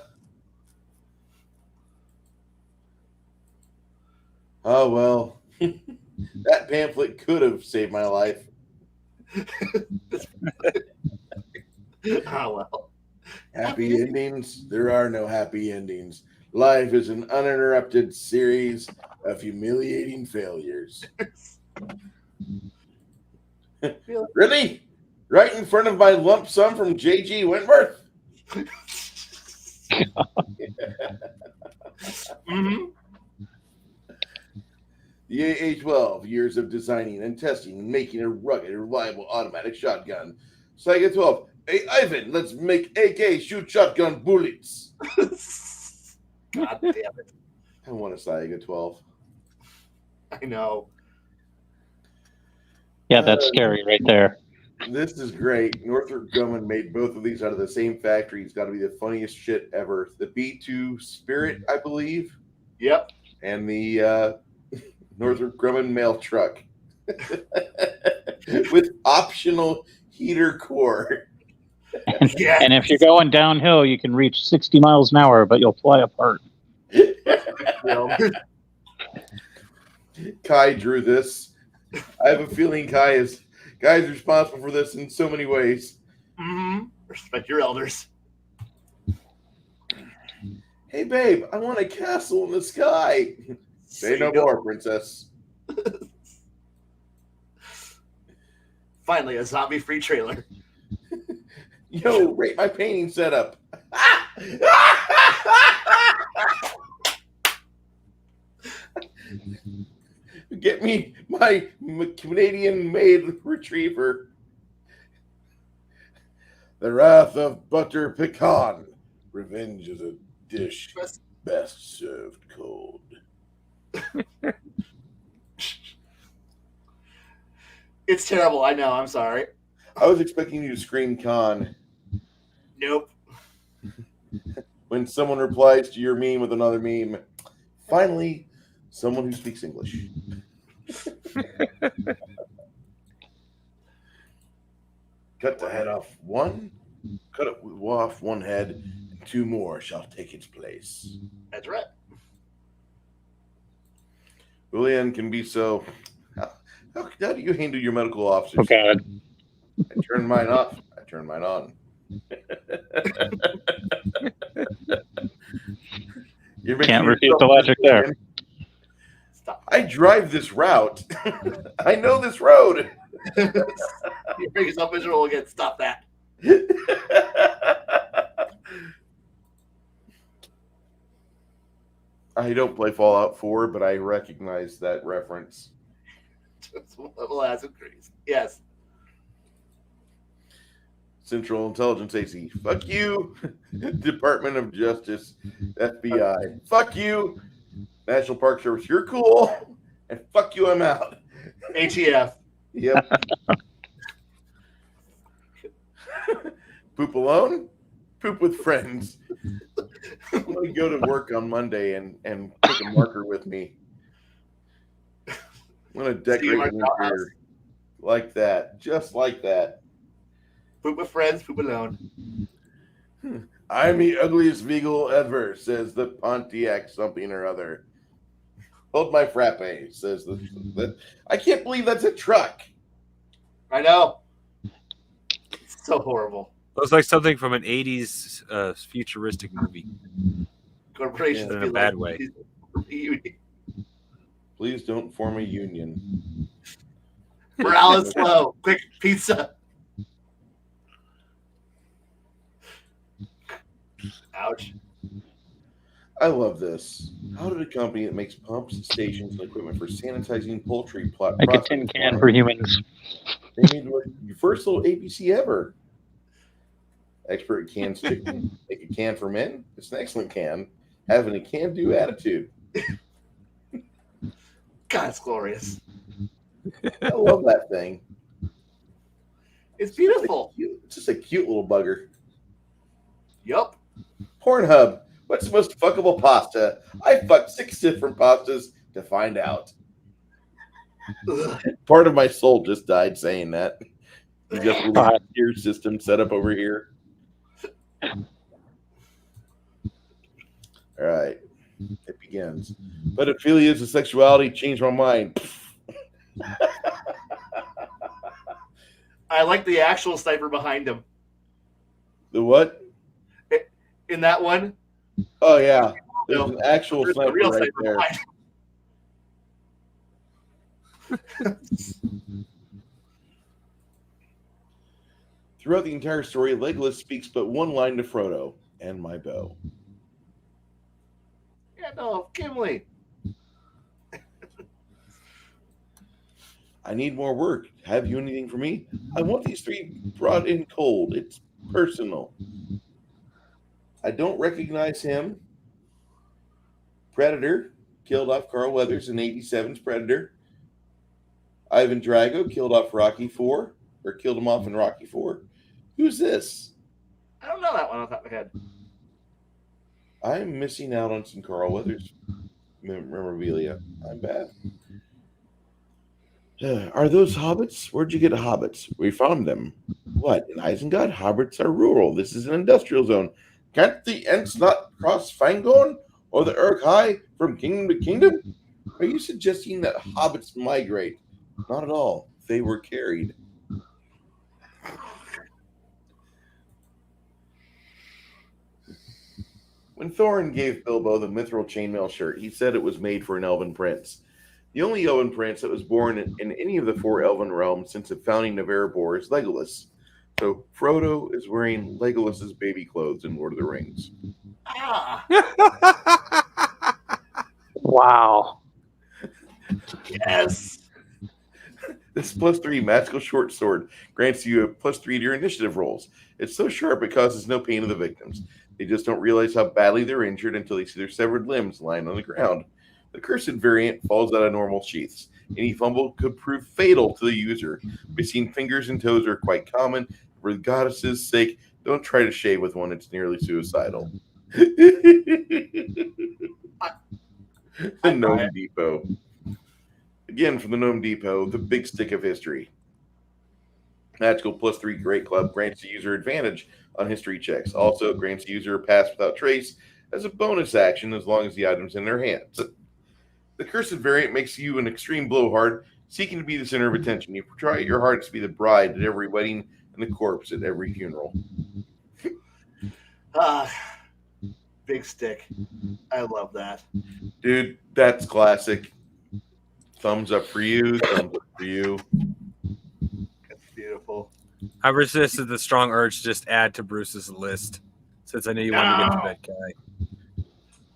Oh, well. That pamphlet could have saved my life. Oh, well. Happy endings? There are no happy endings. Life is an uninterrupted series of humiliating failures. Really? Right in front of my lump sum from J.G. Wentworth? Mm-hmm. The AA-12, years of designing and testing and making a rugged, reliable automatic shotgun. Saiga 12, hey Ivan, let's make AK shoot shotgun bullets. God damn it. I want a Saiga 12. I know. Yeah, that's scary right there. This is great. Northrop Grumman made both of these out of the same factory. It's got to be the funniest shit ever. The B-2 Spirit, I believe. Yep. And the Northrop Grumman mail truck with optional heater core. Yeah. And if you're going downhill, you can reach 60 miles an hour, but you'll fly apart. Kai drew this. I have a feeling Kai is responsible for this in so many ways. Mm-hmm. Respect your elders. Hey, babe, I want a castle in the sky. Say no more, princess. Finally, a zombie-free trailer. Yo, rate my painting setup. Get me my Canadian-made retriever. The Wrath of Butter Pecan. Revenge is a dish best served cold. It's terrible. I know. I'm sorry. I was expecting you to scream con Nope. when someone replies to your meme with another meme. Finally, someone who speaks English. Cut the head off one. Cut it off one head, and two more shall take its place. That's right. Julian can be so. How do you handle your medical officers? Oh, God. I turn mine off. I turn mine on. Can't refute the logic there. Stop. I drive this route. I know this road. You bring yourself miserable again. Stop that. I don't play Fallout 4, but I recognize that reference. Level has increased. Yes. Central Intelligence Agency. Fuck you. Department of Justice. FBI. Fuck you. National Park Service. You're cool. And fuck you, I'm out. ATF. Yep. Poop alone? Poop with friends. I'm going to go to work on Monday and take a marker with me. I'm going to decorate the interior like that. Just like that. Poop with friends, poop alone. I'm the ugliest vehicle ever, says the Pontiac something or other. Hold my frappe, says the I can't believe that's a truck. I know. It's so horrible. Looks like something from an 80s futuristic movie. Corporations In be a bad way. Please don't form a union. Morale is low. Quick pizza. Ouch. I love this. How did a company that makes pumps, stations, and equipment for sanitizing poultry plot Like a tin can for humans. They made the first little ABC ever. Expert can stick. Make a can for men. It's an excellent can. Having a can-do attitude. God, it's glorious. I love that thing. It's beautiful. It's just a cute little bugger. Yup. Pornhub. What's the most fuckable pasta? I fucked 6 different pastas to find out. Ugh. Part of my soul just died saying that. You got a little tier system set up over here. All right. It begins. Pedophilia and sexuality changed my mind. I like the actual sniper behind him. The what? in that one. Oh yeah, there's No, an actual there's a sniper real right sniper there. behind. Throughout the entire story, Legolas speaks but one line to Frodo, "And my bow." Yeah, no, Gimli. "I need more work. Have you anything for me? I want these 3 brought in cold. It's personal." "I don't recognize him." Predator killed off Carl Weathers in '87's Predator. Ivan Drago killed off Rocky 4, or killed him off in Rocky 4. Who's this? I don't know that one off the top of my head. I'm missing out on some Carl Weathers memorabilia. I'm bad. "Are those hobbits? Where'd you get hobbits?" "We found them." "What, in Isengard? Hobbits are rural. This is an industrial zone. Can't the Ents not cross Fangorn or the Uruk-hai from kingdom to kingdom?" "Are you suggesting that hobbits migrate?" "Not at all. They were carried." When Thorin gave Bilbo the mithril chainmail shirt, he said it was made for an elven prince. The only elven prince that was born in any of the 4 elven realms since the founding of Erebor is Legolas. So Frodo is wearing Legolas's baby clothes in Lord of the Rings. Ah, Wow. yes. This +3 magical short sword grants you a +3 to your initiative rolls. It's so sharp it causes no pain to the victims. They just don't realize how badly they're injured until they see their severed limbs lying on the ground. The cursed variant falls out of normal sheaths. Any fumble could prove fatal to the user. Missing fingers and toes are quite common. For the goddess's sake, don't try to shave with one. It's nearly suicidal. The Gnome Depot. Again, from the Gnome Depot, the big stick of history. Magical +3 Great Club grants the user advantage on history checks. Also grants the user a pass without trace as a bonus action as long as the item's in their hands. The Cursed variant makes you an extreme blowhard, seeking to be the center of attention. You try your hardest to be the bride at every wedding and the corpse at every funeral. Big stick. I love that. Dude, that's classic. Thumbs up for you. Thumbs up for you. It's beautiful. I resisted the strong urge to just add to Bruce's list since I knew you wanted to get to bed,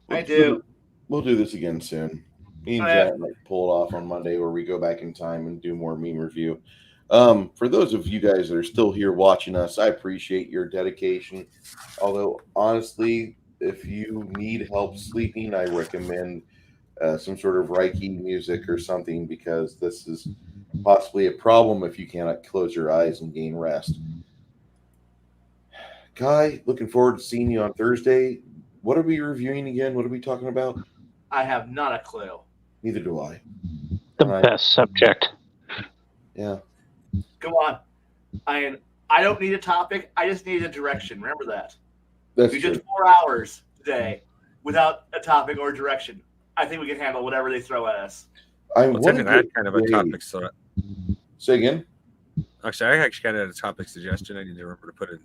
Kai. I do. We'll do this again soon. Me and Jack might pull it off on Monday where we go back in time and do more meme review. For those of you guys that are still here watching us, I appreciate your dedication. Although, honestly, if you need help sleeping, I recommend some sort of Reiki music or something, because this is possibly a problem if you cannot close your eyes and gain rest. Kai, looking forward to seeing you on Thursday. What are we reviewing again? What are we talking about? I have not a clue. Neither do I. The best subject. Yeah. Come on. I don't need a topic. I just need a direction. Remember that. That's We true. did 4 hours today without a topic or direction. I think we can handle whatever they throw at us. I Well, wanted technically, I had to kind of a say- topic. So Say again? actually, I actually kind of had a topic suggestion. I need to remember to put it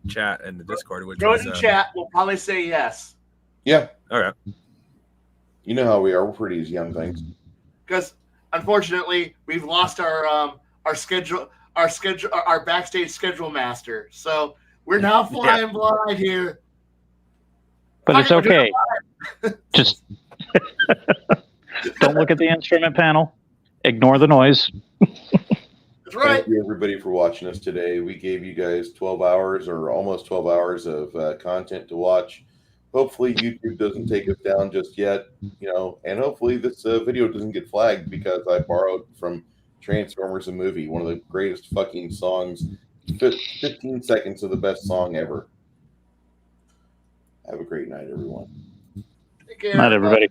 in chat in the Discord. Which Throw was, it in chat. We'll probably say yes. Yeah. All right. You know how we are. We're pretty as young things. Because unfortunately, we've lost our schedule, our backstage schedule master. So we're now flying blind here. But it's Fine, we're doing okay. Just don't look at the instrument panel. Ignore the noise. That's right. Thank you, everybody, for watching us today. We gave you guys 12 hours or almost 12 hours of content to watch. Hopefully, YouTube doesn't take us down just yet, and hopefully this video doesn't get flagged because I borrowed from Transformers the movie, one of the greatest fucking songs, 15 seconds of the best song ever. Have a great night, everyone. Take care. Not everybody.